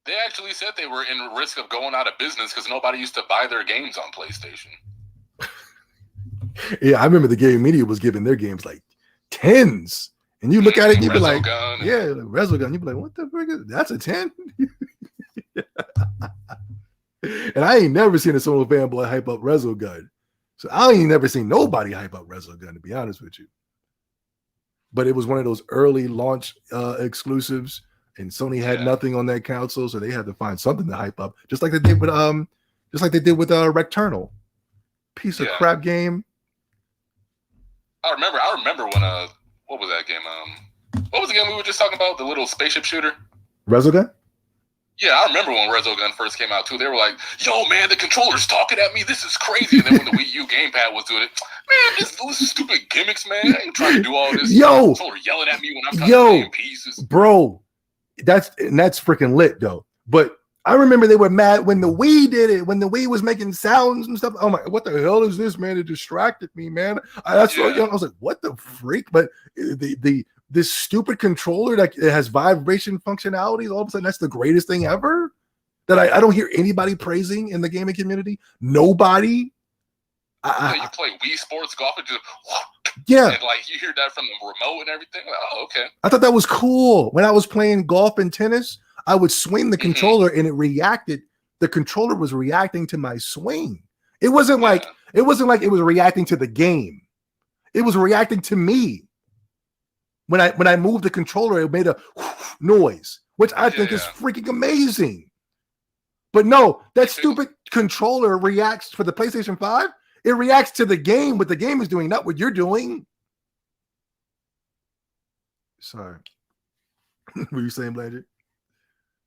They actually said they were in risk of going out of business because nobody used to buy their games on PlayStation. Yeah, I remember the game media was giving their games like tens. And you look at it and you'd be like, Resogun. You'd be like, what the frick is that's a 10? And I ain't never seen a solo fanboy hype up Resogun. So I ain't never seen nobody hype up Resogun, to be honest with you. But it was one of those early launch exclusives, and Sony had nothing on that console, so they had to find something to hype up, just like they did with Recturnal. Piece of crap game. I remember when what was that game? What was the game we were just talking about? The little spaceship shooter? Resogun? Yeah, I remember when Resogun first came out too. They were like, "Yo, man, the controller's talking at me. This is crazy." And then when the Wii U gamepad was doing it, man, this stupid gimmicks, man. I ain't trying to do all this. Controller yelling at me when I'm trying to play in pieces. Bro, that's freaking lit though. But I remember they were mad when the Wii did it, when the Wii was making sounds and stuff. Oh my, what the hell is this, man? It distracted me, man. I was like, what the freak? But the this stupid controller that it has vibration functionalities. All of a sudden, that's the greatest thing ever. That I don't hear anybody praising in the gaming community. Nobody. You play Wii Sports Golf and just yeah, and like you hear that from the remote and everything. Like, oh, okay. I thought that was cool. When I was playing golf and tennis, I would swing the controller and it reacted. The controller was reacting to my swing. It wasn't like it was reacting to the game. It was reacting to me. When I moved the controller, it made a noise, which I think is freaking amazing. But no, that stupid controller reacts for the PlayStation 5. It reacts to the game, what the game is doing, not what you're doing. Sorry. What were you saying, Blanchard?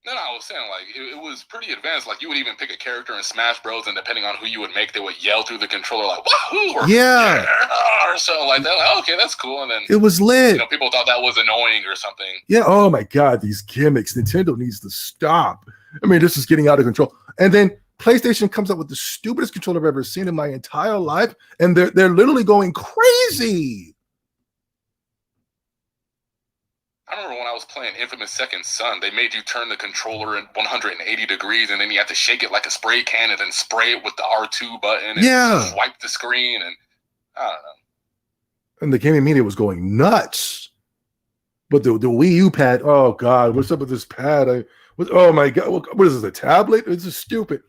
No, I was saying like it was pretty advanced. Like you would even pick a character in Smash Bros. And depending on who you would make, they would yell through the controller like "Wahoo!" or or something like that. Like, okay, that's cool. And then it was lit. People thought that was annoying or something. Yeah. Oh my God, these gimmicks! Nintendo needs to stop. I mean, this is getting out of control. And then PlayStation comes up with the stupidest controller I've ever seen in my entire life, and they're literally going crazy. I remember when I was playing Infamous Second Son, they made you turn the controller in 180 degrees, and then you have to shake it like a spray can and then spray it with the R2 button and wipe the screen, and I don't know. And the gaming media was going nuts. But the Wii U pad, oh God, what's up with this pad? Oh my God, what is this, a tablet? This is stupid.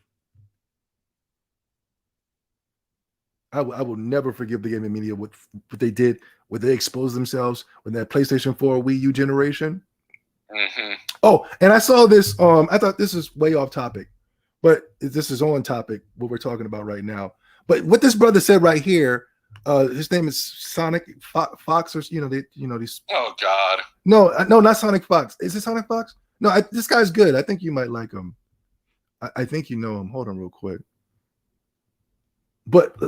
I will never forgive the gaming media what they did, when they exposed themselves when that PlayStation 4 Wii U generation. Mm-hmm. Oh, and I saw this. I thought this is way off topic, but this is on topic, what we're talking about right now. But what this brother said right here, his name is Sonic Fox, or these. Oh God. No, not Sonic Fox. Is it Sonic Fox? No, this guy's good. I think you might like him. I think you know him. Hold on real quick. But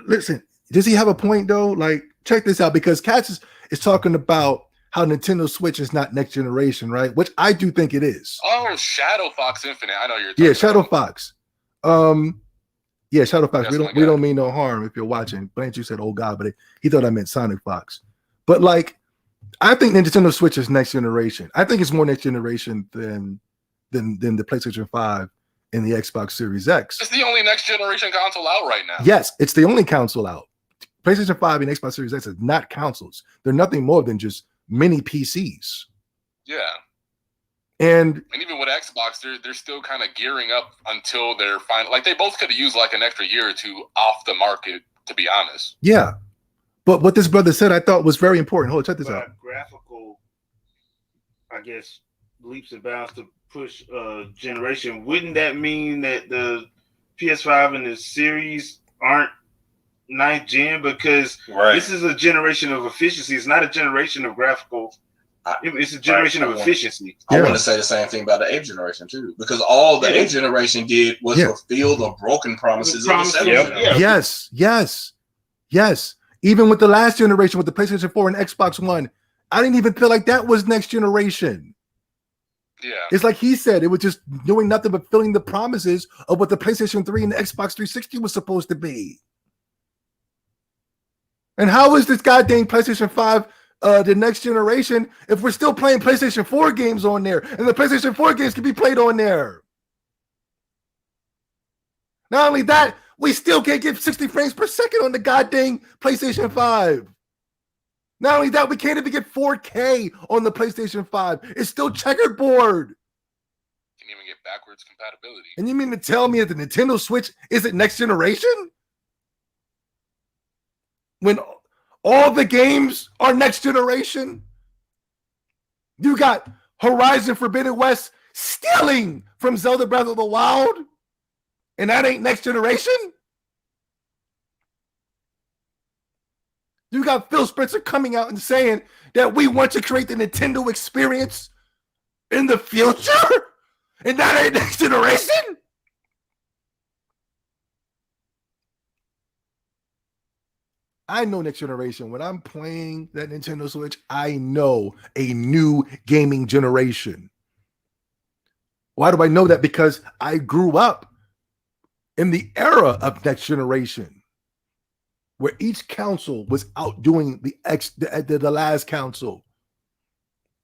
listen, does he have a point though? Like, check this out, because Katz is talking about how Nintendo Switch is not next generation, right? Which I do think it is. Oh, Shadow Fox Infinite. I know you're talking Shadow Fox. Shadow Fox. We don't mean no harm if you're watching. Blanche, you said, oh God, but he thought I meant Sonic Fox. But like, I think Nintendo Switch is next generation. I think it's more next generation than the PlayStation 5 and the Xbox Series X. It's the only next generation console out right now. Yes, it's the only console out. PlayStation 5 and Xbox Series X are not consoles. They're nothing more than just mini PCs. Yeah. And even with Xbox, they're still kind of gearing up until they're final. Like, they both could have used like an extra year or two off the market, to be honest. Yeah. But what this brother said, I thought was very important. Hold on, check this out. Graphical, I guess, leaps and bounds to push generation. Wouldn't that mean that the PS5 and the series aren't 9th gen? Because this is a generation of efficiency. It's not a generation of graphical. It's a generation of efficiency. I want to say the same thing about the 8th generation too, because all the 8th generation did was fulfill the broken promises of the 7th generation. Yes. Even with the last generation, with the PlayStation 4 and Xbox One, I didn't even feel like that was next generation. Yeah. It's like he said, it was just doing nothing but filling the promises of what the PlayStation 3 and the Xbox 360 was supposed to be. And how is this goddamn PlayStation 5 the next generation if we're still playing PlayStation 4 games on there, and the PlayStation 4 games can be played on there? Not only that, we still can't get 60 frames per second on the goddamn PlayStation 5. Not only that, we can't even get 4K on the PlayStation 5. It's still checkerboard. Can't even get backwards compatibility. And you mean to tell me that the Nintendo Switch isn't next generation? When all the games are next generation? You got Horizon Forbidden West stealing from Zelda Breath of the Wild, and that ain't next generation? You got Phil Spencer coming out and saying that we want to create the Nintendo experience in the future, and that ain't next generation? I know next generation. When I'm playing that Nintendo Switch, I know a new gaming generation. Why do I know that? Because I grew up in the era of next generation, where each console was outdoing the last console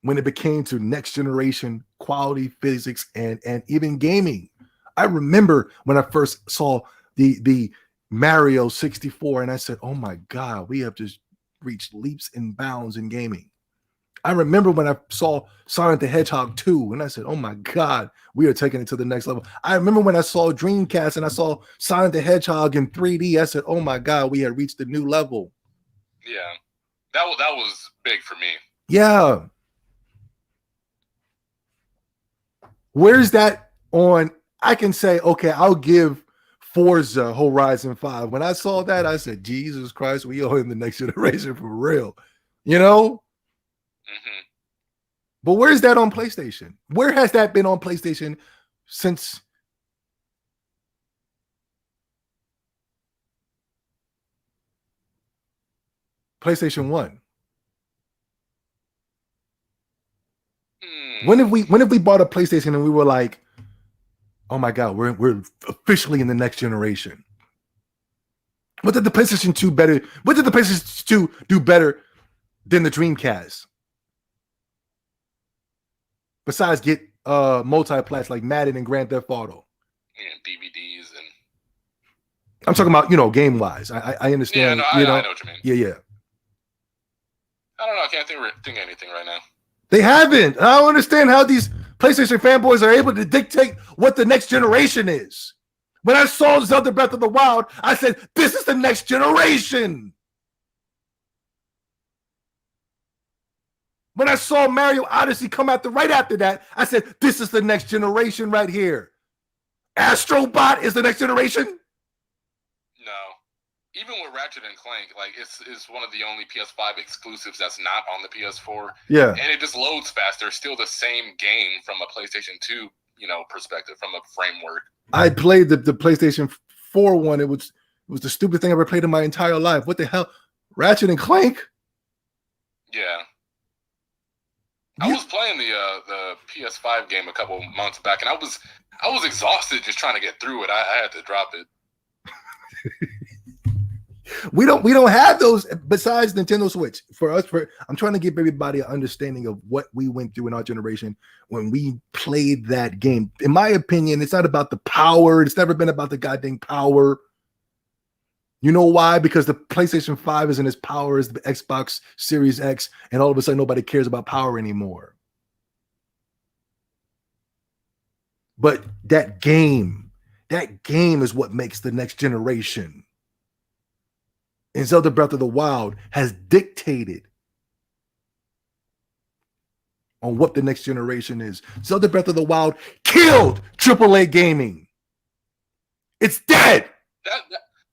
when it became to next generation quality physics and even gaming. I remember when I first saw the Mario 64 and I said, oh my God, we have just reached leaps and bounds in gaming. I remember when I saw Sonic the Hedgehog 2 and I said, oh my God, we are taking it to the next level. I remember when I saw Dreamcast and I saw Sonic the Hedgehog in 3D, I said, oh my God, we had reached a new level. Yeah, that was big for me. Yeah. Where's that on? I can say, okay, I'll give Forza Horizon 5. When I saw that, I said, Jesus Christ, we owe him the next generation for real. You know? Mm-hmm. But where's that on PlayStation? Where has that been on PlayStation since? PlayStation 1. When have we bought a PlayStation and we were like, oh my God, we're officially in the next generation? What did the PlayStation 2 better? What did the PlayStation 2 do better than the Dreamcast? Besides get multi-plats like Madden and Grand Theft Auto. And DVDs and I'm talking about, game-wise. I understand. Yeah, no, I know what you mean. Yeah. I don't know. I can't think of anything right now. They haven't. I don't understand how these PlayStation fanboys are able to dictate what the next generation is. When I saw Zelda Breath of the Wild, I said, this is the next generation. When I saw Mario Odyssey come right after that, I said, this is the next generation right here. Astrobot is the next generation? No. Even with Ratchet and Clank, like it's one of the only PS5 exclusives that's not on the PS4. Yeah. And it just loads faster. Still the same game from a PlayStation 2, perspective, from a framework. I played the PlayStation 4 one. It was the stupidest thing I ever played in my entire life. What the hell? Ratchet and Clank? Yeah. I was playing the PS5 game a couple months back, and I was exhausted just trying to get through it. I had to drop it. We don't have those besides Nintendo Switch. I'm trying to give everybody an understanding of what we went through in our generation when we played that game. In my opinion, it's not about the power. It's never been about the goddamn power. You know why? Because the PlayStation 5 isn't as power as the Xbox Series X, and all of a sudden nobody cares about power anymore. But that game is what makes the next generation. And Zelda Breath of the Wild has dictated on what the next generation is. Zelda Breath of the Wild killed AAA gaming. It's dead.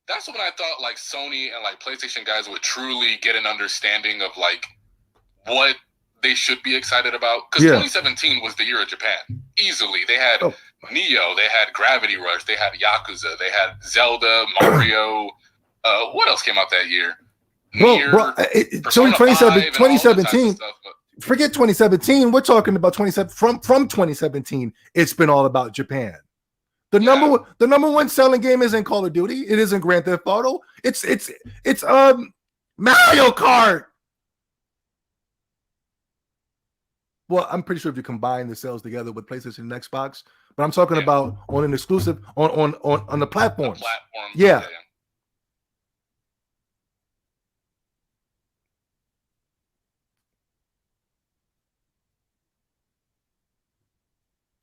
That's when I thought like Sony and like PlayStation guys would truly get an understanding of like what they should be excited about. Because 2017 was the year of Japan. Easily. They had Neo, they had Gravity Rush, they had Yakuza, they had Zelda, Mario. What else came out that year? 2017. Forget 2017. We're talking about 27 from 2017. It's been all about Japan. The number one selling game isn't Call of Duty. It isn't Grand Theft Auto. It's Mario Kart. Well, I'm pretty sure if you combine the sales together with PlayStation and Xbox, but I'm talking about on an exclusive on the platforms. Yeah.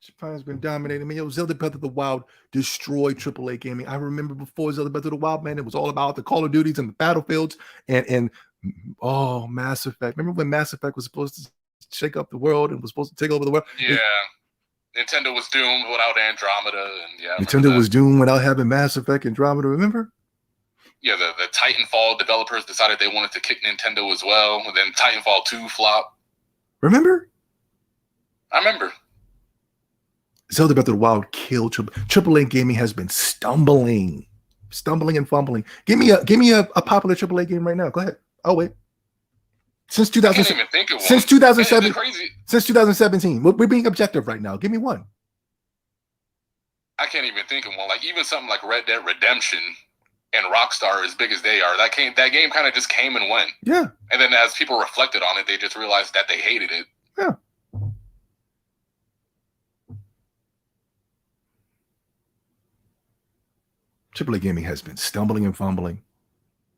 Japan's been dominating. Man, Zelda Breath of the Wild destroyed AAA gaming. I remember before Zelda Breath of the Wild, man, it was all about the Call of Duties and the Battlefields and Mass Effect. Remember when Mass Effect was supposed to shake up the world and was supposed to take over the world? Yeah. Nintendo was doomed without Andromeda. And Nintendo was doomed without having Mass Effect Andromeda, remember? Yeah, the Titanfall developers decided they wanted to kick Nintendo as well. And then Titanfall 2 flopped. Remember? I remember. Zelda Breath of the Wild killed AAA gaming. Has been stumbling and fumbling. Give me a popular AAA game right now. Go ahead. I'll wait. Since 2017. We're being objective right now. Give me one. I can't even think of one. Like even something like Red Dead Redemption and Rockstar, as big as they are, that game kind of just came and went. Yeah. And then as people reflected on it, they just realized that they hated it. Yeah. AAA gaming has been stumbling and fumbling.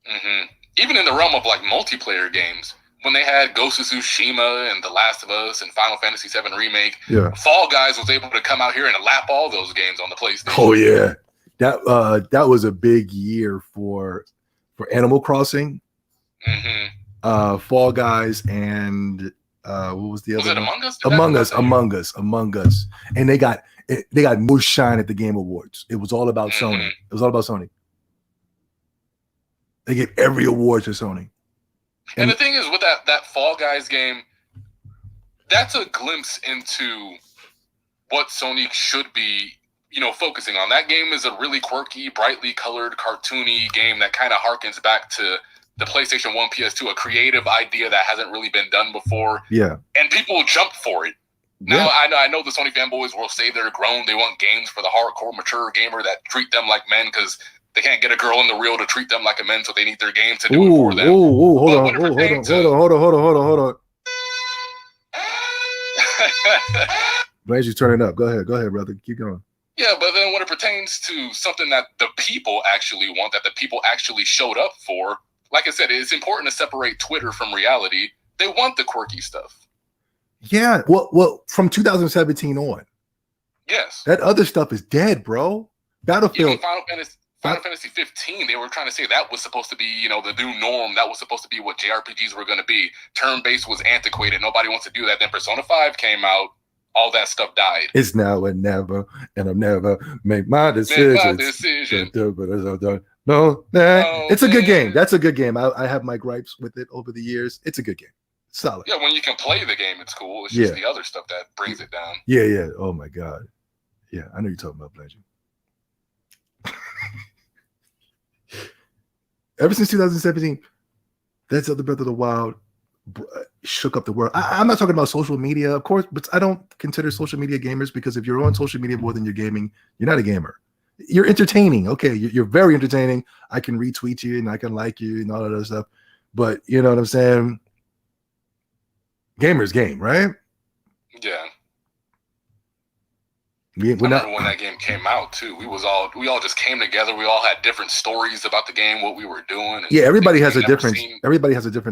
Mm-hmm. Even in the realm of like multiplayer games, when they had Ghost of Tsushima and The Last of Us and Final Fantasy VII Remake, Fall Guys was able to come out here and lap all those games on the PlayStation. Oh yeah, that was a big year for Animal Crossing, Fall Guys, and what was the other? Was it Among Us, and they got more shine at the Game Awards. It was all about Sony. It was all about Sony. They gave every award to Sony. And the thing is, with that Fall Guys game, that's a glimpse into what Sony should be, focusing on. That game is a really quirky, brightly colored, cartoony game that kind of harkens back to the PlayStation 1, PS2, a creative idea that hasn't really been done before. Yeah. And people jump for it. Now, I know the Sony fanboys will say they're grown. They want games for the hardcore, mature gamer that treat them like men because they can't get a girl in the real to treat them like a man, so they need their games to do it for them. Hold on. Glad you turning up. Go ahead, brother. Keep going. Yeah, but then when it pertains to something that the people actually want, that the people actually showed up for, like I said, it's important to separate Twitter from reality. They want the quirky stuff. Yeah, well, from 2017 on. Yes. That other stuff is dead, bro. Battlefield. Even Final Fantasy 15, they were trying to say that was supposed to be, the new norm. That was supposed to be what JRPGs were going to be. Turn-based was antiquated. Nobody wants to do that. Then Persona 5 came out. All that stuff died. It's now and never, and I'll never make my decision. No, it's a good game. That's a good game. I have my gripes with it over the years. It's a good game. Solid. Yeah, when you can play the game, it's cool. It's just the other stuff that brings it down. Yeah. Oh my God. Yeah, I know you're talking about Legend. Ever since 2017, that Zelda Breath of the Wild shook up the world. I'm not talking about social media, of course, but I don't consider social media gamers because if you're on social media more than you're gaming, you're not a gamer. You're entertaining. Okay, you're very entertaining. I can retweet you and I can like you and all that other stuff. But you know what I'm saying? Gamers game, right? Yeah. I remember when that game came out too. We all just came together. We all had different stories about the game, what we were doing. Yeah, everybody has a different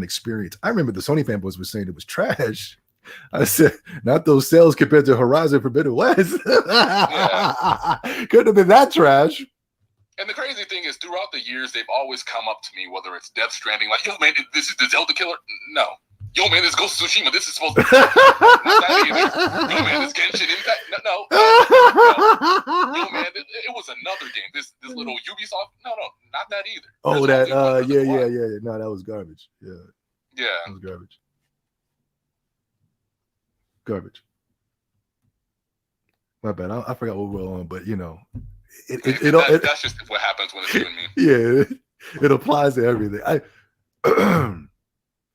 experience. I remember the Sony fanboys were saying it was trash. I said, not those sales compared to Horizon Forbidden West. Couldn't have been that trash. And the crazy thing is, throughout the years, they've always come up to me, whether it's Death Stranding, like, yo, man, this is the Zelda killer. No. Yo, man, this Ghost of Tsushima. This is supposed to be. Not that either. Yo, man, this Genshin Impact. No. Yo, man, it was another game. This little Ubisoft. No, not that either. Oh, that. Yeah. No, that was garbage. Yeah. That was garbage. My bad. I forgot what we were on, but that's just what happens when it's you and me. Yeah, it applies to everything.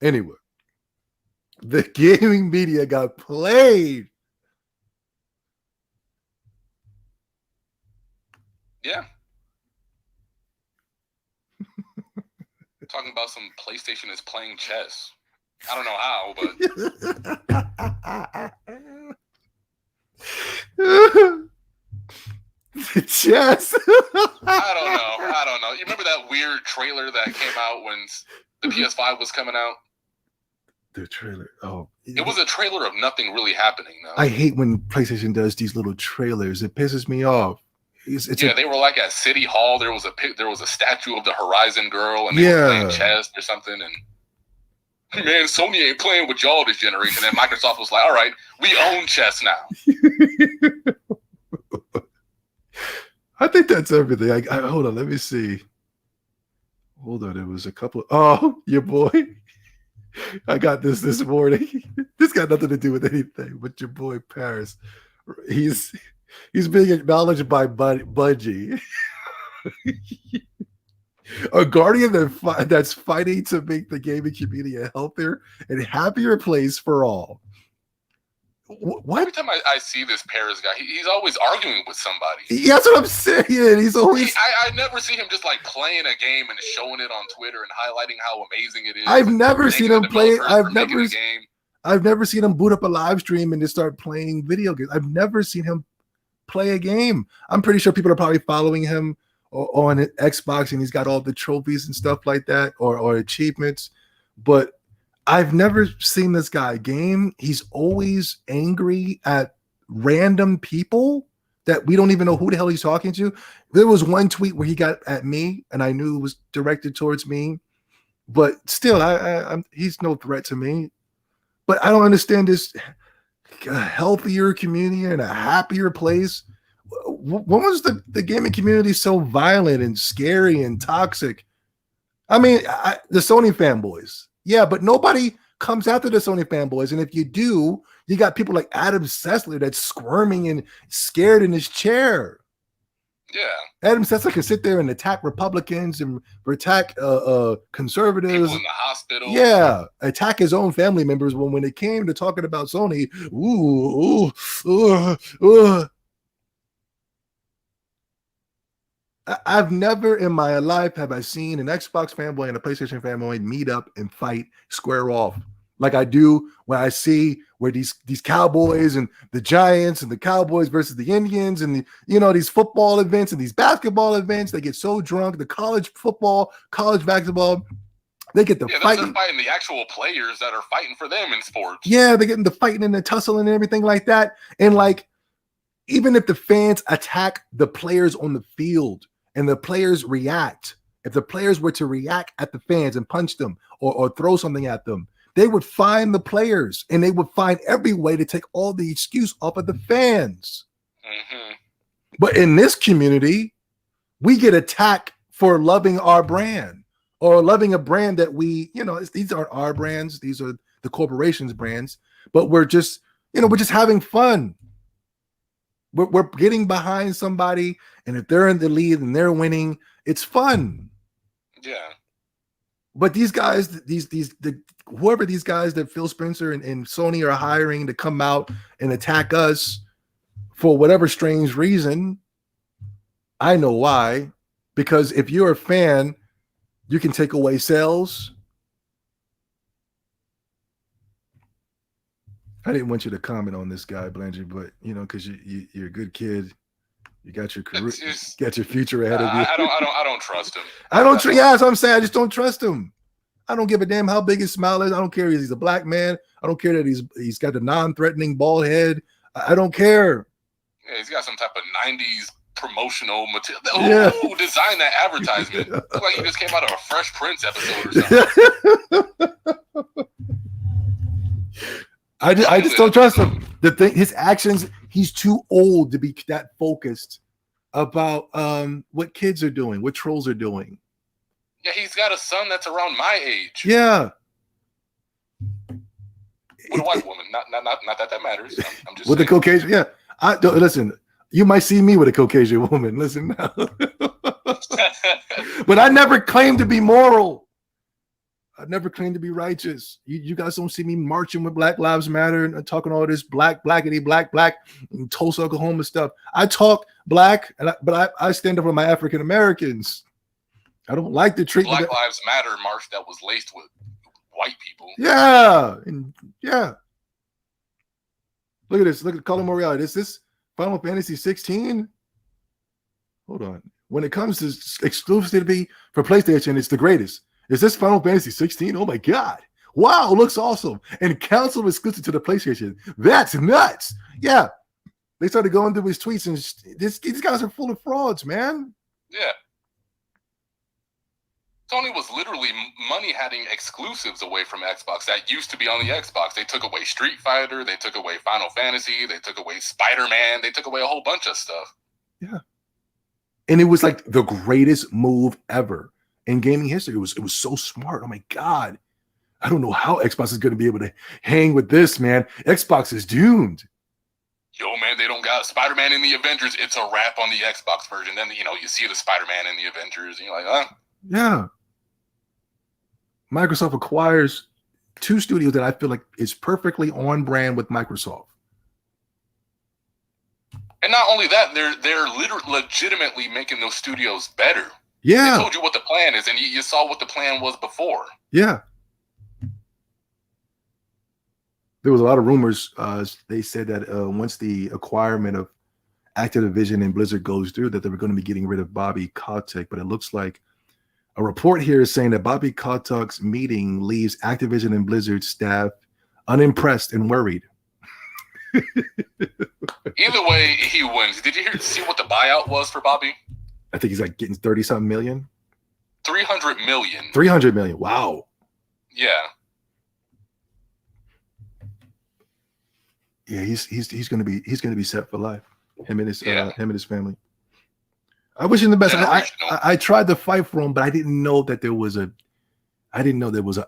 Anyway. The gaming media got played. Yeah. Talking about some PlayStation is playing chess. I don't know how, but chess. I don't know. You remember that weird trailer that came out when the PS5 was coming out? The trailer. Oh, it was a trailer of nothing really happening. Though. I hate when PlayStation does these little trailers. It pisses me off. They were like at City Hall. There was a statue of the Horizon girl, and they were playing chess or something. And man, Sony ain't playing with y'all this generation. And Microsoft was like, "All right, we own chess now." I think that's everything. I hold on. Let me see. Hold on. It was a couple. Oh, your boy. I got this morning. This got nothing to do with anything, but your boy Paris, he's being acknowledged by Bungie, a guardian that's fighting to make the gaming community a healthier and happier place for all. What? Every time I see this Paris guy, he's always arguing with somebody. That's what I'm saying. He's always. I never see him just like playing a game and showing it on Twitter and highlighting how amazing it is. I've never seen him play. I've never seen him boot up a live stream and just start playing video games. I've never seen him play a game. I'm pretty sure people are probably following him on Xbox and he's got all the trophies and stuff like that, or achievements. But I've never seen this guy game. He's always angry at random people that we don't even know who the hell he's talking to. There was one tweet where he got at me and I knew it was directed towards me, but still, he's no threat to me. But I don't understand this healthier community and a happier place. When was the gaming community so violent and scary and toxic? I mean, the Sony fanboys. Yeah, but nobody comes after the Sony fanboys. And if you do, you got people like Adam Sessler that's squirming and scared in his chair. Yeah. Adam Sessler can sit there and attack Republicans and attack conservatives. People in the hospital. Yeah, attack his own family members when it came to talking about Sony. I've never in my life have I seen an Xbox fanboy and a PlayStation fanboy meet up and fight square off like I do when I see where these Cowboys and the Giants and the Cowboys versus the Indians and these football events and these basketball events. They get so drunk. The college football, college basketball, they get the fighting. They're fighting the actual players that are fighting for them in sports. Yeah, they're getting the fighting and the tussling and everything like that. And like, even if the fans attack the players on the field and the players react, if the players were to react at the fans and punch them or throw something at them, they would find the players and they would find every way to take all the excuse off of the fans. Mm-hmm. But in this community, we get attacked for loving our brand or loving a brand that these aren't our brands. These are the corporation's brands, but we're just having fun. We're getting behind somebody, and if they're in the lead and they're winning, it's fun. Yeah. But these guys, whoever these guys that Phil Spencer and Sony are hiring to come out and attack us for whatever strange reason, I know why. Because if you're a fan, you can take away sales. I didn't want you to comment on this guy, Blanchard, but because you're a good kid, you got your career, got your future ahead of you. I don't trust him. Yeah, that's what I'm saying. I just don't trust him. I don't give a damn how big his smile is. I don't care if he's a black man. I don't care that he's got the non-threatening bald head. I don't care. Yeah, he's got some type of 90s promotional material. Yeah. Who designed that advertisement? Looks like he just came out of a Fresh Prince episode or something. I just don't trust him. The thing, his actions, he's too old to be that focused about what kids are doing, what trolls are doing. Yeah, he's got a son that's around my age. Yeah. With a white woman. Not that matters. I'm just with saying. a Caucasian, yeah. Listen, you might see me with a Caucasian woman. Listen now. But I never claimed to be moral. I never claimed to be righteous. You guys don't see me marching with Black Lives Matter and talking all this blackity, black, and Tulsa, Oklahoma stuff. I talk black, but I stand up for my African Americans. I don't like the treatment. Black Lives Matter march that was laced with white people. Yeah, yeah. Look at this. Look at Colin Moriarty. Is this Final Fantasy 16? Hold on. When it comes to exclusivity for PlayStation, it's the greatest. Is this Final Fantasy 16? Oh my God. Wow, looks awesome. And console exclusive to the PlayStation. That's nuts. Yeah. They started going through his tweets and these guys are full of frauds, man. Yeah. Sony was literally money-hatting exclusives away from Xbox that used to be on the Xbox. They took away Street Fighter. They took away Final Fantasy. They took away Spider-Man. They took away a whole bunch of stuff. Yeah. And it was like the greatest move ever in gaming history. It was so smart. Oh my God. I don't know how Xbox is going to be able to hang with this, man. Xbox is doomed. Yo, man, they don't got Spider-Man in the Avengers. It's a wrap on the Xbox version. Then, you see the Spider-Man in the Avengers, and you're like, huh? Yeah. Microsoft acquires two studios that I feel like is perfectly on brand with Microsoft. And not only that, they're legitimately making those studios better. Yeah. They told you what the plan is, and you saw what the plan was before. Yeah. there was a lot of rumors. They said that once the acquirement of Activision and Blizzard goes through, that they were going to be getting rid of Bobby Kotick. But it looks like a report here is saying that Bobby Kotick's meeting leaves Activision and Blizzard staff unimpressed and worried. Either way, he wins. Did you see what the buyout was for Bobby? I think he's like getting 30-something million. 300 million. 300 million. Wow. Yeah. Yeah, he's gonna be set for life. Him and his family. I wish him the best. I tried to fight for him, but I didn't know there was an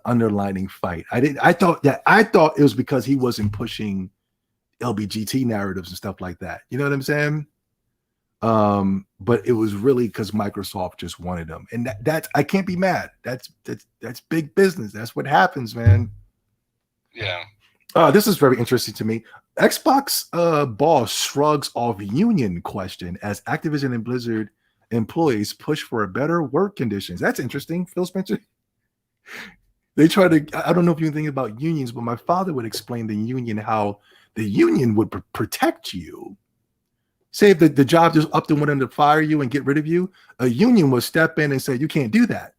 underlining fight. I thought it was because he wasn't pushing LBGT narratives and stuff like that. You know what I'm saying? But it was really because Microsoft just wanted them, and that's I can't be mad. That's big business. That's what happens, man. Yeah. This is very interesting to me. Xbox boss shrugs off union question as Activision and Blizzard employees push for better work conditions. That's interesting, Phil Spencer. They try to, I don't know if you think about unions, but my father would explain the union, how the union would protect you. Say if the job just up to wanting to fire you and get rid of you, a union would step in and say, you can't do that.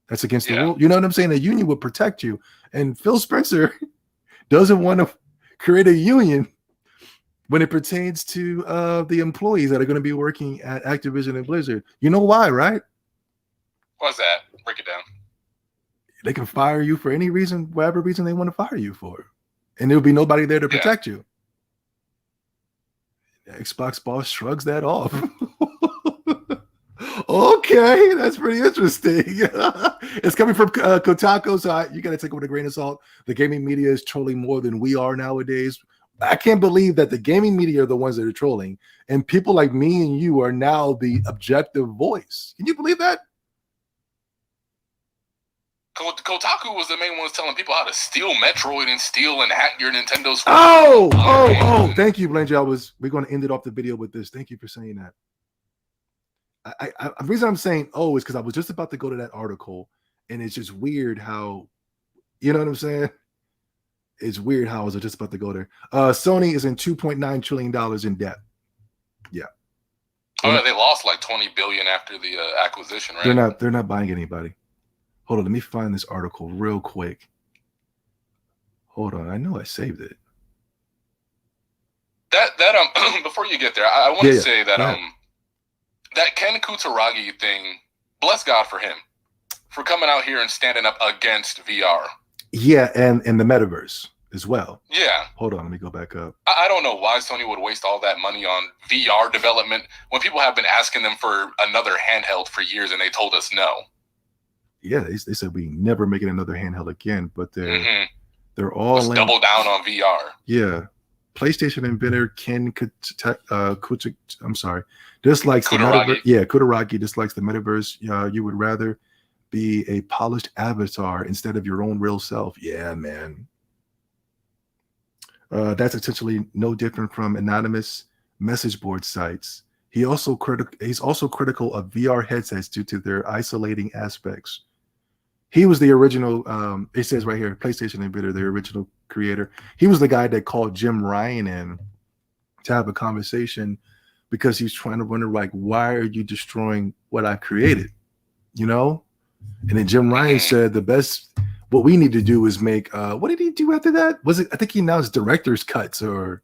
That's against the rule. You know what I'm saying? A union would protect you. And Phil Spencer doesn't want to create a union when it pertains to the employees that are going to be working at Activision and Blizzard. You know why, right? What's that? Break it down. They can fire you for any reason, whatever reason they want to fire you for. And there'll be nobody there to protect you. The Xbox boss shrugs that off. Okay, that's pretty interesting. It's coming from Kotaku, so you got to take it with a grain of salt. The gaming media is trolling more than we are nowadays. I can't believe that the gaming media are the ones that are trolling, and people like me and you are now the objective voice. Can you believe that? Kotaku was the main ones telling people how to steal Metroid and steal and hack your Nintendo Switch. Oh! Thank you, Blanche. We're going to end it off the video with this. Thank you for saying that. The reason I'm saying is because I was just about to go to that article, and it's just weird how, you know what I'm saying? It's weird how I was just about to go there. Sony is in $2.9 trillion in debt. Yeah. Oh, yeah, they lost like $20 billion after the acquisition, right? They're not buying anybody. Hold on, let me find this article real quick. Hold on, I know I saved it. That before you get there, I want to say that that Ken Kutaragi thing, bless God for him, for coming out here and standing up against VR. Yeah, and the Metaverse as well. Yeah. Hold on, let me go back up. I don't know why Sony would waste all that money on VR development when people have been asking them for another handheld for years and they told us no. Yeah, they said we never making another handheld again, but they're all Let's double down on VR. Yeah. PlayStation inventor Ken Kutaragi, I'm sorry, dislikes the Metaverse. Yeah, Kutaragi dislikes the Metaverse. You would rather be a polished avatar instead of your own real self. Yeah, man. That's essentially no different from anonymous message board sites. He's also critical of VR headsets due to their isolating aspects. He was the original, it says right here, PlayStation inventor, the original creator. He was the guy that called Jim Ryan in to have a conversation because he's trying to wonder, like, why are you destroying what I created? You know? And then Jim Ryan said what we need to do is make, what did he do after that? I think he announced director's cuts or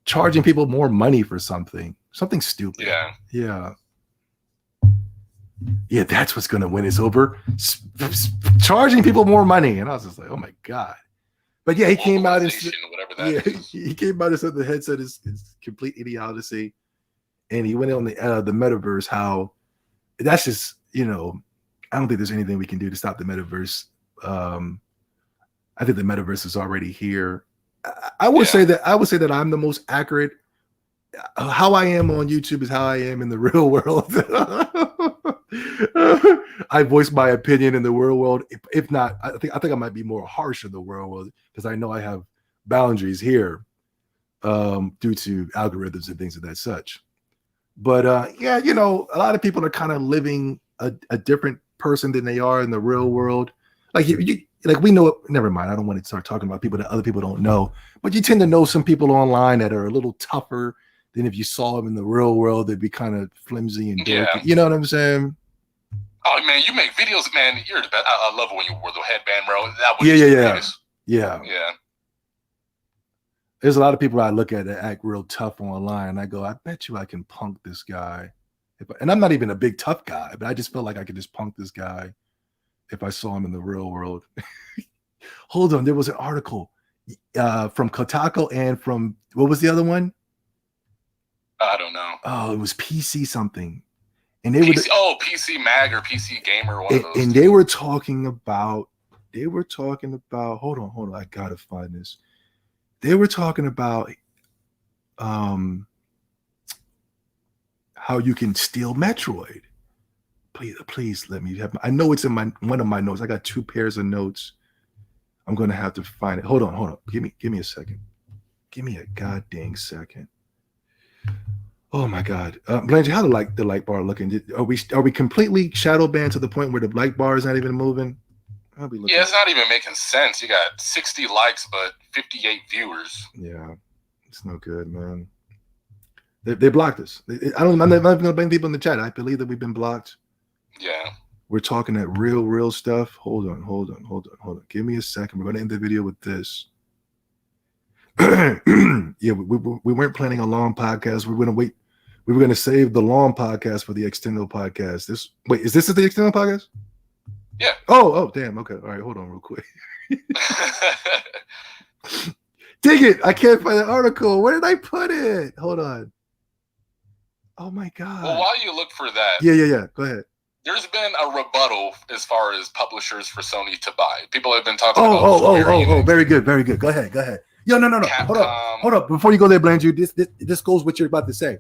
charging people more money for something stupid. Yeah. Yeah, that's what's going to win us over. Charging people more money. And I was just like, oh my God. But yeah, he came out and said, he came out and said the headset is complete idiocy. And he went on the Metaverse, how that's just, I don't think there's anything we can do to stop the Metaverse. I think the Metaverse is already here. I would say that I'm the most accurate. How I am on YouTube is how I am in the real world. I voice my opinion in the real world. If not, I think I might be more harsh in the real world because I know I have boundaries here due to algorithms and things of that such. But a lot of people are kind of living a different person than they are in the real world. Like like we know. Never mind. I don't want to start talking about people that other people don't know, but you tend to know some people online that are a little tougher than if you saw them in the real world. They'd be kind of flimsy and dorky. You know what I'm saying? Oh man, you make videos, man. You're the best. I love it when you wore the headband, bro. That was yeah. There's a lot of people I look at that act real tough online, and I go, I bet you I can punk this guy. And I'm not even a big tough guy, but I just feel like I could just punk this guy if I saw him in the real world. Hold on, there was an article from Kotaku and from, what was the other one? I don't know. Oh, it was PC something. And they PC Mag or PC Gamer, one of those. And they were talking about, hold on, I gotta find this. They were talking about how you can steal Metroid. Please let me have. I know it's in one of my notes. I got 2 pairs of notes. I'm gonna have to find it. Hold on. Give me a second. Give me a goddamn second. Oh my God, Blanche, how the light bar looking? Are we completely shadow banned to the point where the light bar is not even moving? Yeah, it's not even making sense. You got 60 likes, but 58 viewers. Yeah, it's no good, man. They blocked us. I'm not going to blame people in the chat. I believe that we've been blocked. Yeah. We're talking that real stuff. Hold on. Give me a second. We're going to end the video with this. Yeah, we weren't planning a long podcast. We were going to wait. We were going to save the long podcast for the X-Tendo podcast. Is this the X-Tendo podcast? Yeah. Oh, damn. Okay. All right. Hold on real quick. Dig it. I can't find the article. Where did I put it? Hold on. Oh my God. Well, while you look for that. Yeah. Go ahead. There's been a rebuttal as far as publishers for Sony to buy. People have been talking about. Oh. Very good. Go ahead. Yo, no. Hold up. Before you go there, Blanche, this goes what you're about to say.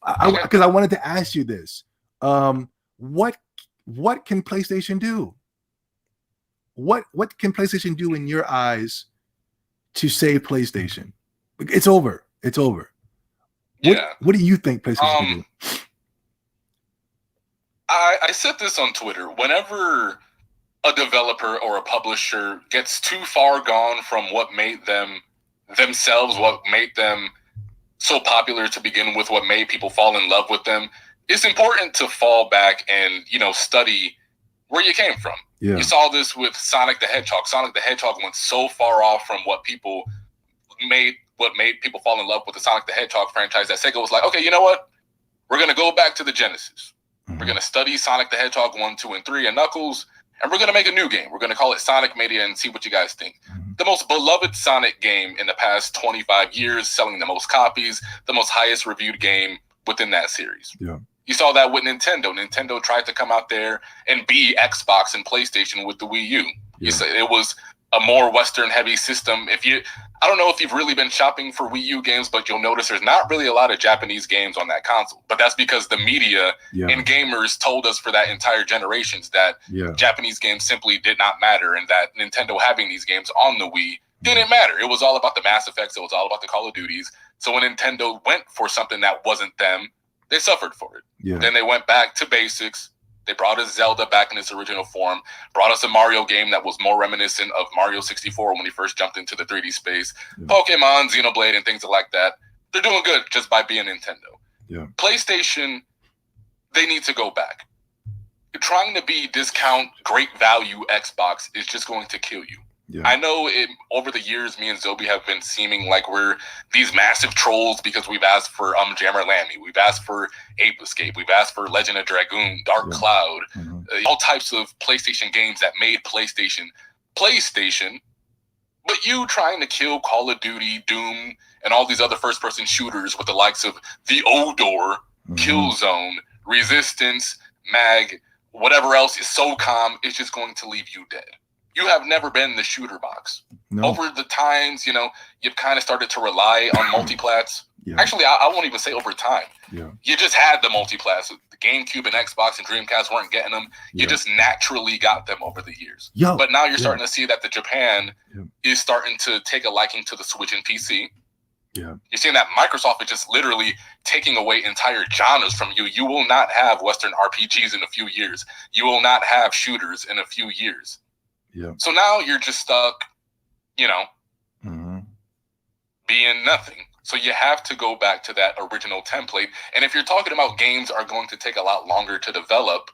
Because I wanted to ask you this. What can PlayStation do? What can PlayStation do in your eyes to save PlayStation? It's over. Yeah. What do you think PlayStation can do? I said this on Twitter. Whenever a developer or a publisher gets too far gone from what made them themselves, what made them so popular to begin with, what made people fall in love with them, it's important to fall back and, study where you came from. Yeah. You saw this with Sonic the Hedgehog. Sonic the Hedgehog went so far off from what made people fall in love with the Sonic the Hedgehog franchise that Sega was like, okay, you know what? We're going to go back to the Genesis. Mm-hmm. We're going to study Sonic the Hedgehog 1, 2, and 3 and Knuckles, and we're going to make a new game. We're going to call it Sonic Mania and see what you guys think. Mm-hmm. The most beloved Sonic game in the past 25 years, selling the most copies, the most highest reviewed game within that series. Yeah. You saw that with Nintendo. Nintendo tried to come out there and be Xbox and PlayStation with the Wii U. Yeah. You say it was a more Western-heavy system. I don't know if you've really been shopping for Wii U games, but you'll notice there's not really a lot of Japanese games on that console. But that's because the media and gamers told us for that entire generations that Japanese games simply did not matter, and that Nintendo having these games on the Wii didn't matter. It was all about the Mass Effects. It was all about the Call of Duties. So when Nintendo went for something that wasn't them, they suffered for it. Yeah. Then they went back to basics. They brought us Zelda back in its original form, brought us a Mario game that was more reminiscent of Mario 64 when he first jumped into the 3D space, Pokemon, Xenoblade, and things like that. They're doing good just by being Nintendo. Yeah. PlayStation, they need to go back. Trying to be discount, great value Xbox is just going to kill you. Yeah. I know over the years, me and Zobi have been seeming like we're these massive trolls because we've asked for Jammer Lammy, we've asked for Ape Escape, we've asked for Legend of Dragoon, Dark Cloud, all types of PlayStation games that made PlayStation. But you trying to kill Call of Duty, Doom, and all these other first-person shooters with the likes of The Odor, Killzone, Resistance, Mag, whatever else is SOCOM, is just going to leave you dead. You have never been the shooter box. No. Over the times, you've kind of started to rely on multiplats. Yeah. Actually, I won't even say over time. Yeah. You just had the multiplats. The GameCube and Xbox and Dreamcast weren't getting them. You just naturally got them over the years. But now you're starting to see that the Japan is starting to take a liking to the Switch and PC. Yeah. You're seeing that Microsoft is just literally taking away entire genres from you. You will not have Western RPGs in a few years. You will not have shooters in a few years. Yeah. So now you're just stuck, you know, being nothing. So you have to go back to that original template. And if you're talking about games are going to take a lot longer to develop,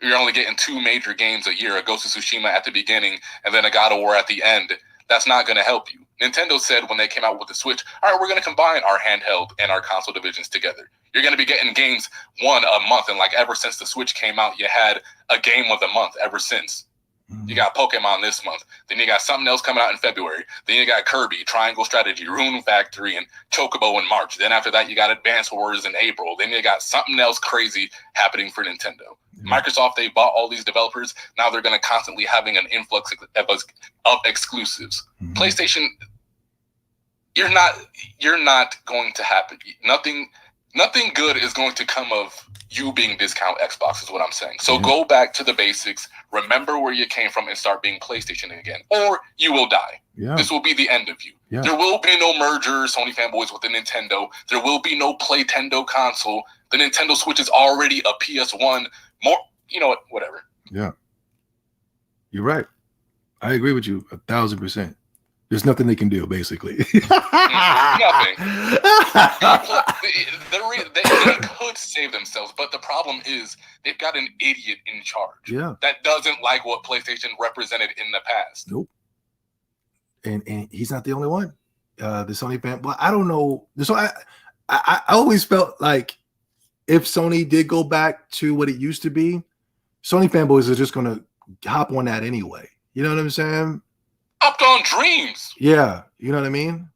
you're only getting 2 major games a year, a Ghost of Tsushima at the beginning and then a God of War at the end. That's not going to help you. Nintendo said when they came out with the Switch, all right, we're going to combine our handheld and our console divisions together. You're going to be getting games one a month. And like ever since the Switch came out, you had a game of the month ever since. You got Pokemon this month. Then you got something else coming out in February. Then you got Kirby, Triangle Strategy, Rune Factory, and Chocobo in March. Then after that, you got Advance Wars in April. Then you got something else crazy happening for Nintendo. Microsoft, they bought all these developers. Now they're going to constantly having an influx of exclusives. PlayStation, you're not going to happen. Nothing good is going to come of you being discount Xbox is what I'm saying. So go back to the basics, remember where you came from, and start being PlayStation again, or you will die. This will be the end of you. There will be no merger, Sony fanboys, with the Nintendo. There will be no Playtendo console. The Nintendo Switch is already a PS1. More, you know what? Whatever. Yeah, you're right. I agree with you 1,000%. There's nothing they can do, basically. Nothing. They could save themselves, but the problem is they've got an idiot in charge. That doesn't like what PlayStation represented in the past. Nope. And he's not the only one. The Sony fan. Well, I don't know. So I always felt like if Sony did go back to what it used to be, Sony fanboys are just going to hop on that anyway. You know what I'm saying? Hopped on Dreams. Yeah, you know what I mean?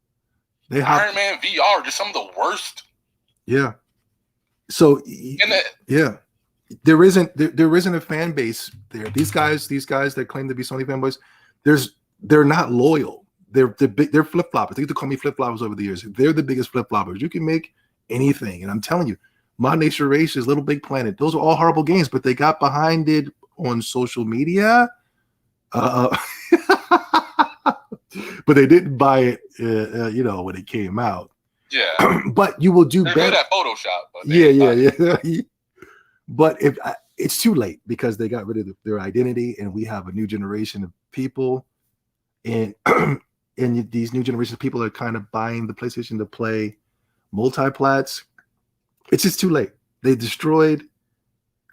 Iron Man VR, just some of the worst. Yeah. So there isn't a fan base there. These guys that claim to be Sony fanboys, they're not loyal. They're flip floppers. They used to call me flip floppers over the years. They're the biggest flip floppers. You can make anything, and I'm telling you, Mod Nature Races, Little Big Planet, those are all horrible games, but they got behind it on social media. But they didn't buy it, when it came out. Yeah, but you will do They're better. Good at Photoshop. But yeah. But if it's too late because they got rid of their identity, and we have a new generation of people, and these new generation of people are kind of buying the PlayStation to play multi-plats. It's just too late. They destroyed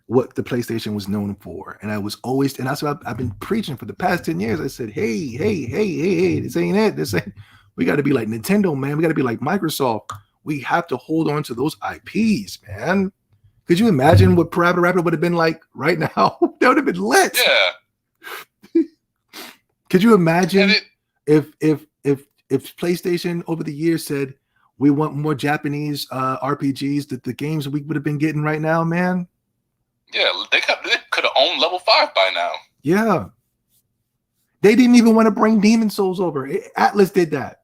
what the PlayStation was known for. And that's what I've been preaching for the past 10 years. I said, hey, this ain't it. We got to be like Nintendo, man. We got to be like Microsoft. We have to hold on to those IPs, man. Could you imagine what Parappa Rapper would have been like right now? That would have been lit. Yeah. Could you imagine if PlayStation over the years said, we want more Japanese RPGs, that the games we would have been getting right now, man? Yeah, they could have owned Level 5 by now. Yeah. They didn't even want to bring Demon Souls over. Atlas did that.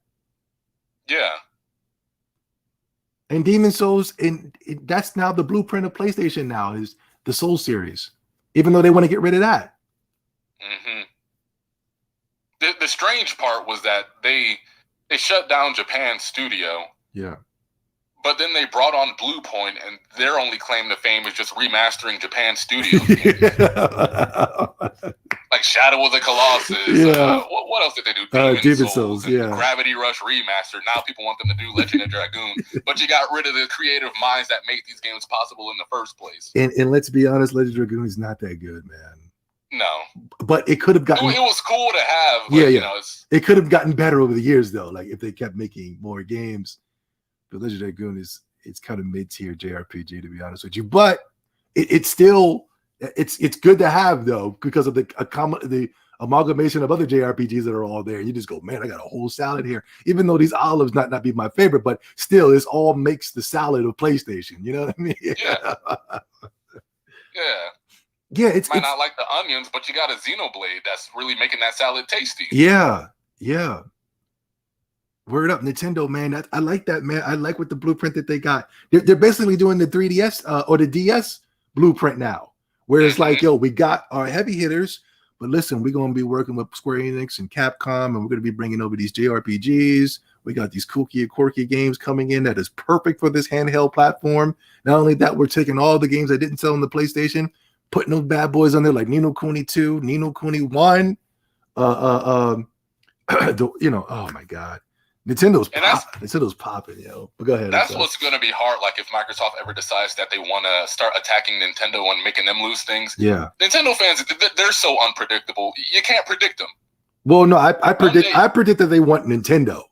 Yeah. And Demon Souls, that's now the blueprint of PlayStation now, is the Soul series. Even though they want to get rid of that. The strange part was that they shut down Japan's studio. Yeah. But then they brought on Bluepoint, and their only claim to fame is just remastering Japan's studio. Like Shadow of the Colossus. Yeah. What else did they do? Demon Souls, yeah. Gravity Rush Remaster. Now people want them to do Legend of Dragoon. But you got rid of the creative minds that made these games possible in the first place. And let's be honest, Legend of Dragoon is not that good, man. No. But it could have gotten... It was cool to have. But, it could have gotten better over the years, though. Like, if they kept making more games. But Legend of Dragoon it's kind of mid-tier JRPG, to be honest with you. But it's still it's good to have, though, because of the amalgamation of other JRPGs that are all there. You just go, man, I got a whole salad here. Even though these olives not be my favorite, but still, this all makes the salad of PlayStation. You know what I mean? Yeah. Yeah, it's not like the onions, but you got a Xenoblade that's really making that salad tasty. Yeah. Word up, Nintendo, man. I like that, man. I like what the blueprint that they got. They're basically doing the 3DS or the DS blueprint now, where it's like, yo, we got our heavy hitters, but listen, we're going to be working with Square Enix and Capcom, and we're going to be bringing over these JRPGs. We got these quirky games coming in that is perfect for this handheld platform. Not only that, we're taking all the games that didn't sell on the PlayStation, putting those bad boys on there like Ni no Kuni 2, Ni no Kuni 1. Oh my God, Nintendo's popping, yo. But go ahead. That's what's going to be hard. Like if Microsoft ever decides that they want to start attacking Nintendo and making them lose things. Yeah. Nintendo fans, they're so unpredictable. You can't predict them. Well, no, I predict that they want Nintendo.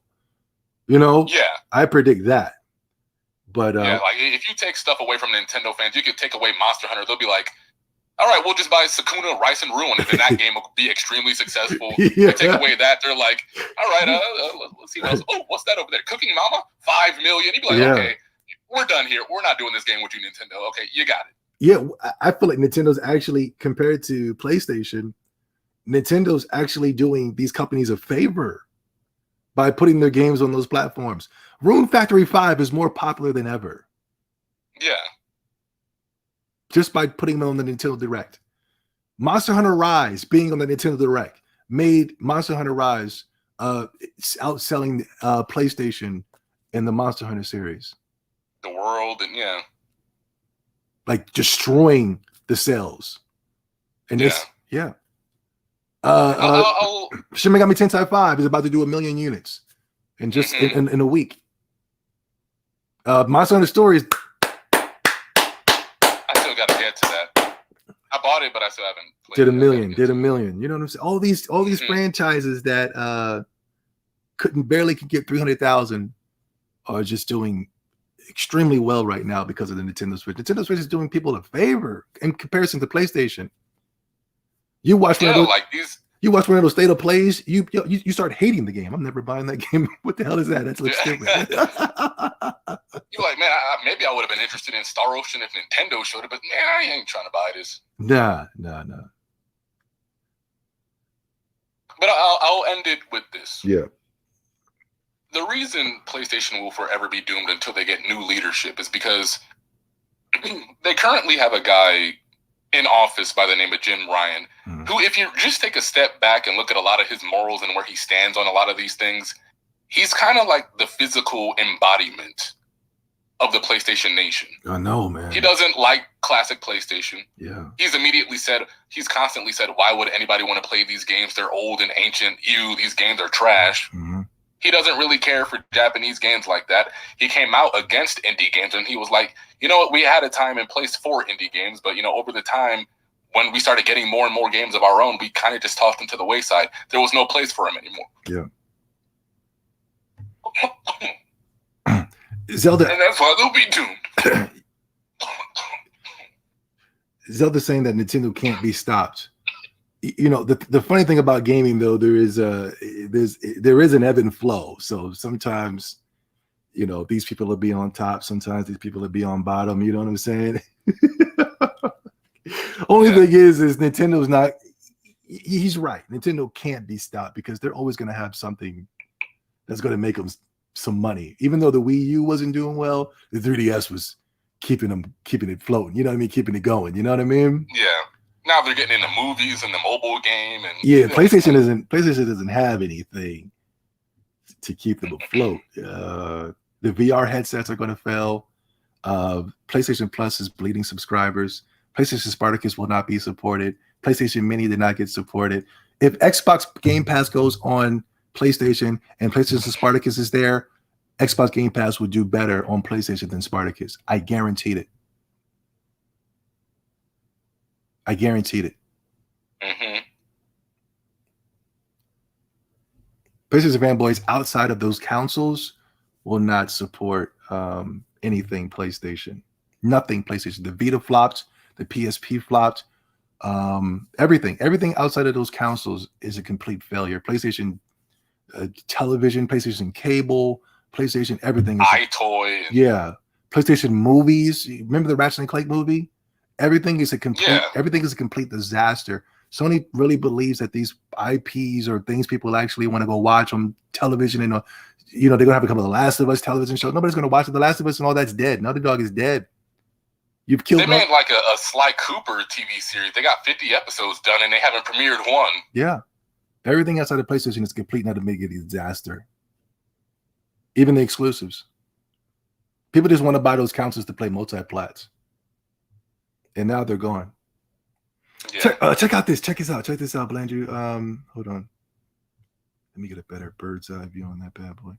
Yeah, I predict that. But like if you take stuff away from Nintendo fans, you could take away Monster Hunter. They'll be like, all right, we'll just buy Sakuna, Rice, and Ruin, and then that game will be extremely successful. Yeah. Take away that, they're like, all right, let's see what else. Oh, what's that over there? Cooking Mama? 5 million. You'd be like, okay, we're done here. We're not doing this game with you, Nintendo. Okay, you got it. Yeah, I feel like Nintendo's actually, compared to PlayStation, Nintendo's actually doing these companies a favor by putting their games on those platforms. Rune Factory 5 is more popular than ever. Yeah. Just by putting them on the Nintendo Direct. Monster Hunter Rise being on the Nintendo Direct made Monster Hunter Rise outselling PlayStation in the Monster Hunter series. The world, and like destroying the sales. And Shin Megami Tensei 5 is about to do 1 million units in just in a week. Monster Hunter Stories. I still got to get to that. I bought it, but I still haven't played Did it. a million. You know what I'm saying? All these franchises that barely could get 300,000 are just doing extremely well right now because of the Nintendo Switch. Nintendo Switch is doing people a favor in comparison to PlayStation. You watch one of those State of Plays, you start hating the game. I'm never buying that game. What the hell is that? That's like stupid. You're like, man, maybe I would have been interested in Star Ocean if Nintendo showed it, but man, I ain't trying to buy this. Nah. But I'll end it with this. Yeah. The reason PlayStation will forever be doomed until they get new leadership is because they currently have a guy in office by the name of Jim Ryan, who, if you just take a step back and look at a lot of his morals and where he stands on a lot of these things, he's kind of like the physical embodiment of the PlayStation Nation. I know, man. He doesn't like classic PlayStation. Yeah. He's constantly said, why would anybody want to play these games? They're old and ancient. These games are trash. Mm-hmm. He doesn't really care for Japanese games like that. He came out against indie games and he was like, you know what, we had a time and place for indie games, but over the time when we started getting more and more games of our own, we kind of just tossed them to the wayside. There was no place for them anymore. Yeah. Zelda. And that's why they'll be doomed. Zelda's saying that Nintendo can't be stopped. The funny thing about gaming, though, there is an ebb and flow. So sometimes, these people will be on top. Sometimes these people will be on bottom. You know what I'm saying? Only thing is Nintendo's not. He's right. Nintendo can't be stopped because they're always going to have something that's going to make them some money. Even though the Wii U wasn't doing well, the 3DS was keeping it floating. You know what I mean? Keeping it going. You know what I mean? Yeah. Now they're getting into movies and the mobile game, and PlayStation doesn't have anything to keep them afloat. The VR headsets are going to fail. PlayStation Plus is bleeding subscribers. PlayStation Spartacus will not be supported. PlayStation Mini did not get supported. If Xbox Game Pass goes on PlayStation and PlayStation Spartacus is there, Xbox Game Pass would do better on PlayStation than Spartacus. I guaranteed it. Mm-hmm. PlayStation fanboys outside of those consoles will not support anything PlayStation. Nothing PlayStation. The Vita flopped. The PSP flopped. Everything outside of those consoles is a complete failure. PlayStation television, PlayStation cable, PlayStation everything. iToy. Yeah. PlayStation movies. Remember the Ratchet and Clank movie? Everything is a complete disaster. Sony really believes that these IPs or things people actually want to go watch on television, and they're gonna have become The Last of Us television show. Nobody's gonna watch The Last of Us, and all that's dead. Naughty Dog is dead. You've killed. They made like a Sly Cooper TV series. They got 50 episodes done, and they haven't premiered one. Yeah, everything outside of PlayStation is complete now to make it a disaster. Even the exclusives. People just want to buy those consoles to play multi-plats. And now they're gone. Yeah. Check out this. Check this out, Blandrew. Hold on. Let me get a better bird's eye view on that bad boy.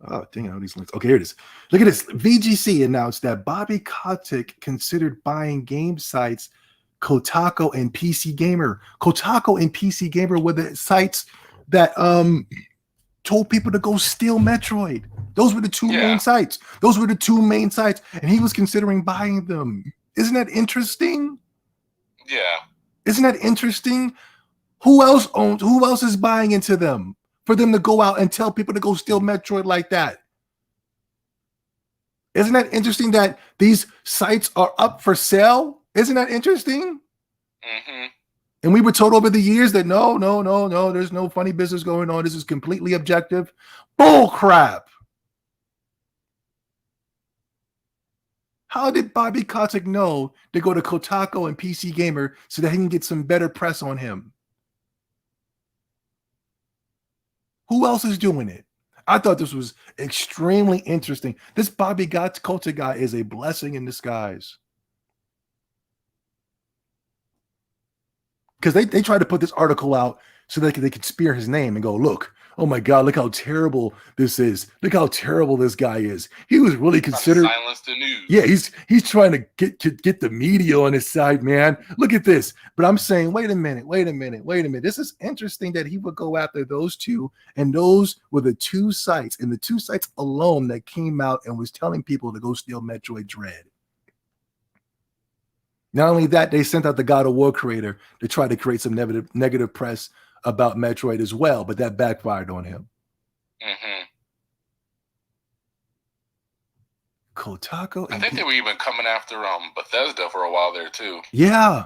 Oh, dang, all these links. Okay, here it is. Look at this. VGC announced that Bobby Kotick considered buying game sites Kotaku and PC Gamer. Kotaku and PC Gamer were the sites that told people to go steal Metroid. Those were the two main sites. Those were the two main sites, and he was considering buying them. Isn't that interesting? Yeah. Isn't that interesting? Who else is buying into them for them to go out and tell people to go steal Metroid like that? Isn't that interesting that these sites are up for sale? Isn't that interesting? Mm-hmm. And we were told over the years that no, there's no funny business going on. This is completely objective. Bull crap. How did Bobby Kotick know to go to Kotaku and PC Gamer so that he can get some better press on him? Who else is doing it? I thought this was extremely interesting. This Bobby Kotick guy is a blessing in disguise. Because they tried to put this article out so that they could spear his name and go, look, oh my God, look how terrible this is. Look how terrible this guy is. He was really considered. Silence the news. Yeah, he's trying to get the media on his side, man. Look at this. But I'm saying, wait a minute. This is interesting that he would go after those two, and those were the two sites, and the two sites alone that came out and was telling people to go steal Metroid Dread. Not only that, they sent out the God of War creator to try to create some negative press about Metroid as well, but that backfired on him. Mm-hmm. Kotaku. I think they were even coming after Bethesda for a while there too. Yeah.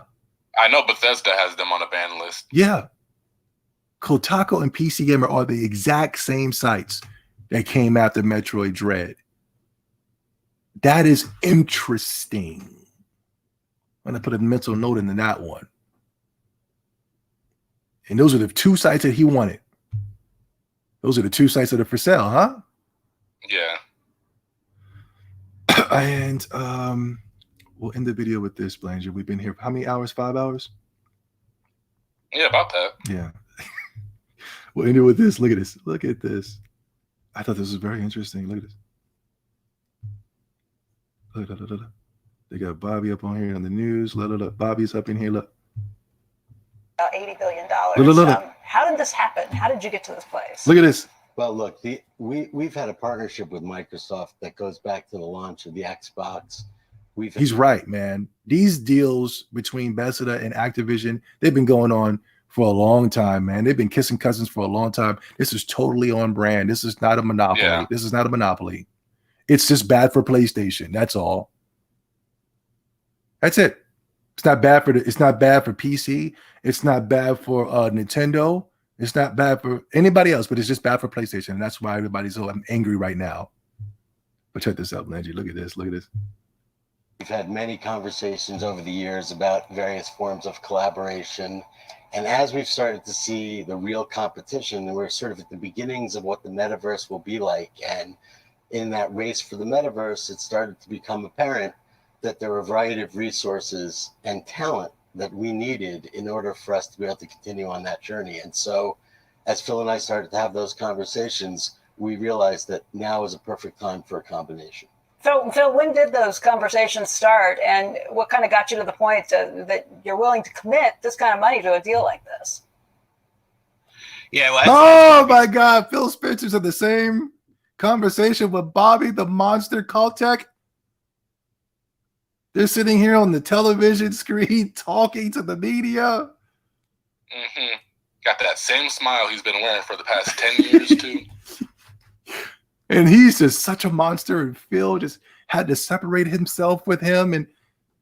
I know Bethesda has them on a ban list. Yeah. Kotaku and PC Gamer are the exact same sites that came after Metroid Dread. That is interesting. I'm going to put a mental note into that one. And those are the two sites that he wanted. Those are the two sites that are for sale, huh? Yeah. And we'll end the video with this, Blanchard. We've been here for how many hours? 5 hours? Yeah, about that. Yeah. We'll end it with this. Look at this. Look at this. I thought this was very interesting. Look at this. Look. They got Bobby up on here on the news. Look. Bobby's up in here. Look. About $80 billion. Look. How did this happen? How did you get to this place? Look at this. Well, look, we've had a partnership with Microsoft that goes back to the launch of the Xbox. He's right, man. These deals between Bethesda and Activision, they've been going on for a long time, man. They've been kissing cousins for a long time. This is totally on brand. This is not a monopoly. Yeah. This is not a monopoly. It's just bad for PlayStation. That's all. That's it. It's not bad for PC. It's not bad for Nintendo. It's not bad for anybody else, but it's just bad for PlayStation. And that's why everybody's so angry right now. But check this out, Langy. Look at this. Look at this. We've had many conversations over the years about various forms of collaboration. And as we've started to see the real competition, and we're sort of at the beginnings of what the metaverse will be like. And in that race for the metaverse, it started to become apparent that there were a variety of resources and talent that we needed in order for us to be able to continue on that journey. And so as Phil and I started to have those conversations, we realized that now is a perfect time for a combination. So Phil, when did those conversations start, and what kind of got you to the point that you're willing to commit this kind of money to a deal like this? Yeah. Well, oh my God. Phil Spencer's in the same conversation with Bobby the Monster Kotick. They're sitting here on the television screen talking to the media. Mm-hmm. Got that same smile he's been wearing for the past 10 years, too. And he's just such a monster, and Phil just had to separate himself with him, and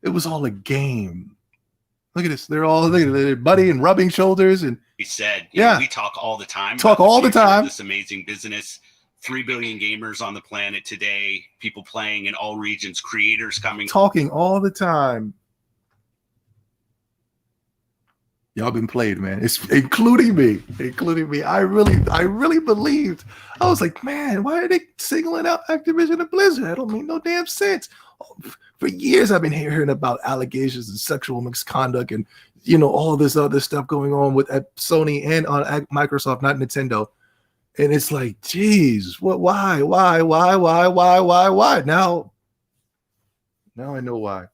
it was all a game. Look at this. They're buddy and rubbing shoulders. And we said, yeah, we talk all the time. Talk all the time. This amazing business. 3 billion gamers on the planet today, people playing in all regions, creators coming. Talking all the time. Y'all been played, man. It's including me. I really believed. I was like, man, why are they singling out Activision and Blizzard? That don't make no damn sense. For years, I've been hearing about allegations of sexual misconduct and, all this other stuff going on with at Sony and on Microsoft, not Nintendo. And it's like, geez, what? Why? Now I know why.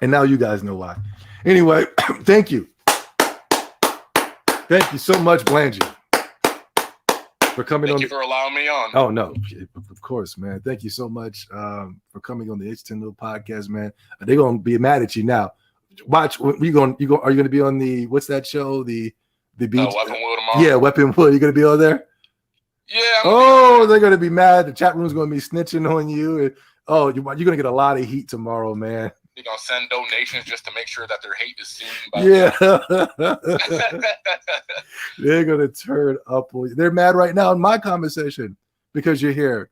And now you guys know why. Anyway, thank you. Thank you so much, Blangy, for coming on. Thank you for allowing me on. Oh, no, of course, man. Thank you so much for coming on the X-Tendo podcast, man. They're going to be mad at you now. Watch, are you going to be on the, what's that show? The beach? Weapon Wheel tomorrow? Yeah, Weapon Wheel. You going to be on there? Yeah. They're going to be mad. The chat room's going to be snitching on you. And, you're going to get a lot of heat tomorrow, man. They're going to send donations just to make sure that their hate is seen by They're going to turn up. They're mad right now in my conversation because you're here.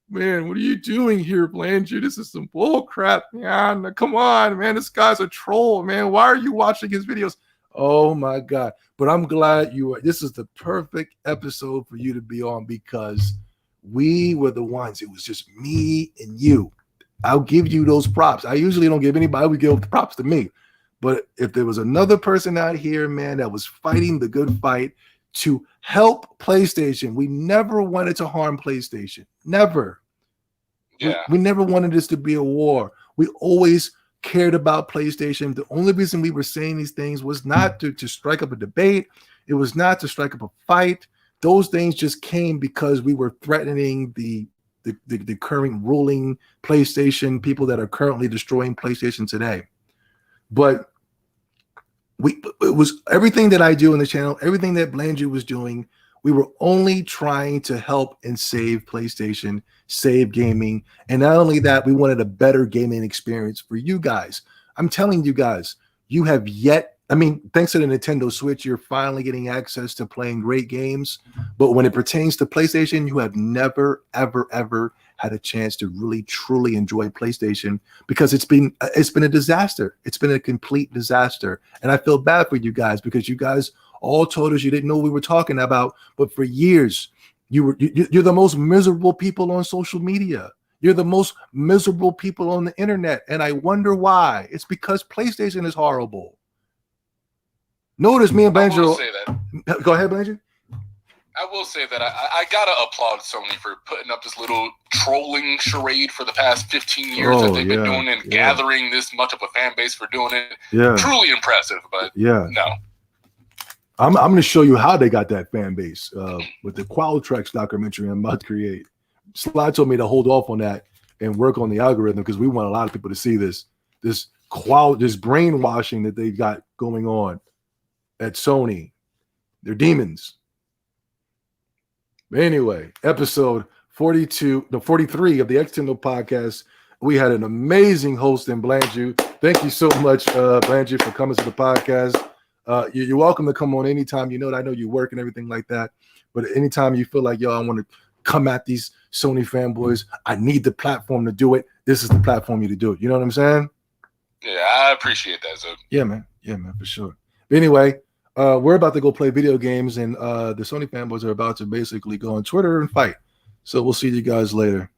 Man, what are you doing here, Blanchard? This is some bull crap, man. Come on, man. This guy's a troll, man. Why are you watching his videos? Oh, my God. But I'm glad you are. This is the perfect episode for you to be on because we were the ones. It was just me and you. I'll give you those props. I usually don't give anybody. We give the props to me. But if there was another person out here, man, that was fighting the good fight to help PlayStation, we never wanted to harm PlayStation. Never. Yeah. We never wanted this to be a war. We always cared about PlayStation. The only reason we were saying these things was not to strike up a debate. It was not to strike up a fight. Those things just came because we were threatening the current ruling PlayStation, people that are currently destroying PlayStation today. But it was everything that I do in the channel, everything that Blangy was doing, we were only trying to help and save PlayStation, save gaming. And not only that, we wanted a better gaming experience for you guys. I'm telling you guys, you have yet, thanks to the Nintendo Switch, you're finally getting access to playing great games. But when it pertains to PlayStation, you have never, ever, ever had a chance to really, truly enjoy PlayStation because it's been a disaster. It's been a complete disaster. And I feel bad for you guys because you guys all told us you didn't know what we were talking about. But for years, you're the most miserable people on social media. You're the most miserable people on the internet. And I wonder why. It's because PlayStation is horrible. Notice me and Blanchard. Go ahead, Blanchard. I will say that I gotta applaud Sony for putting up this little trolling charade for the past 15 years that they've been doing and gathering this much of a fan base for doing it. Yeah. Truly impressive, but no. I'm going to show you how they got that fan base with the Qualtrics documentary I'm about to create. Sly told me to hold off on that and work on the algorithm because we want a lot of people to see this brainwashing that they've got going on at Sony. They're demons. But anyway, episode 43 of the X-Tendo podcast. We had an amazing host in Blanchard. Thank you so much, Blanchard, for coming to the podcast. You're welcome to come on anytime. You know that I know you work and everything like that. But anytime you feel like, I want to come at these Sony fanboys, I need the platform to do it. This is the platform you to do it. You know what I'm saying? Yeah, I appreciate that, Zoe. Yeah, man, for sure. But anyway, we're about to go play video games, and the Sony fanboys are about to basically go on Twitter and fight. So we'll see you guys later.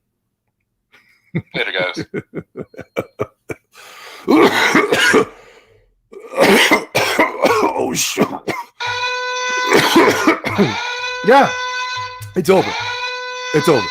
Later, guys. Oh, shit. Yeah, it's over. It's over.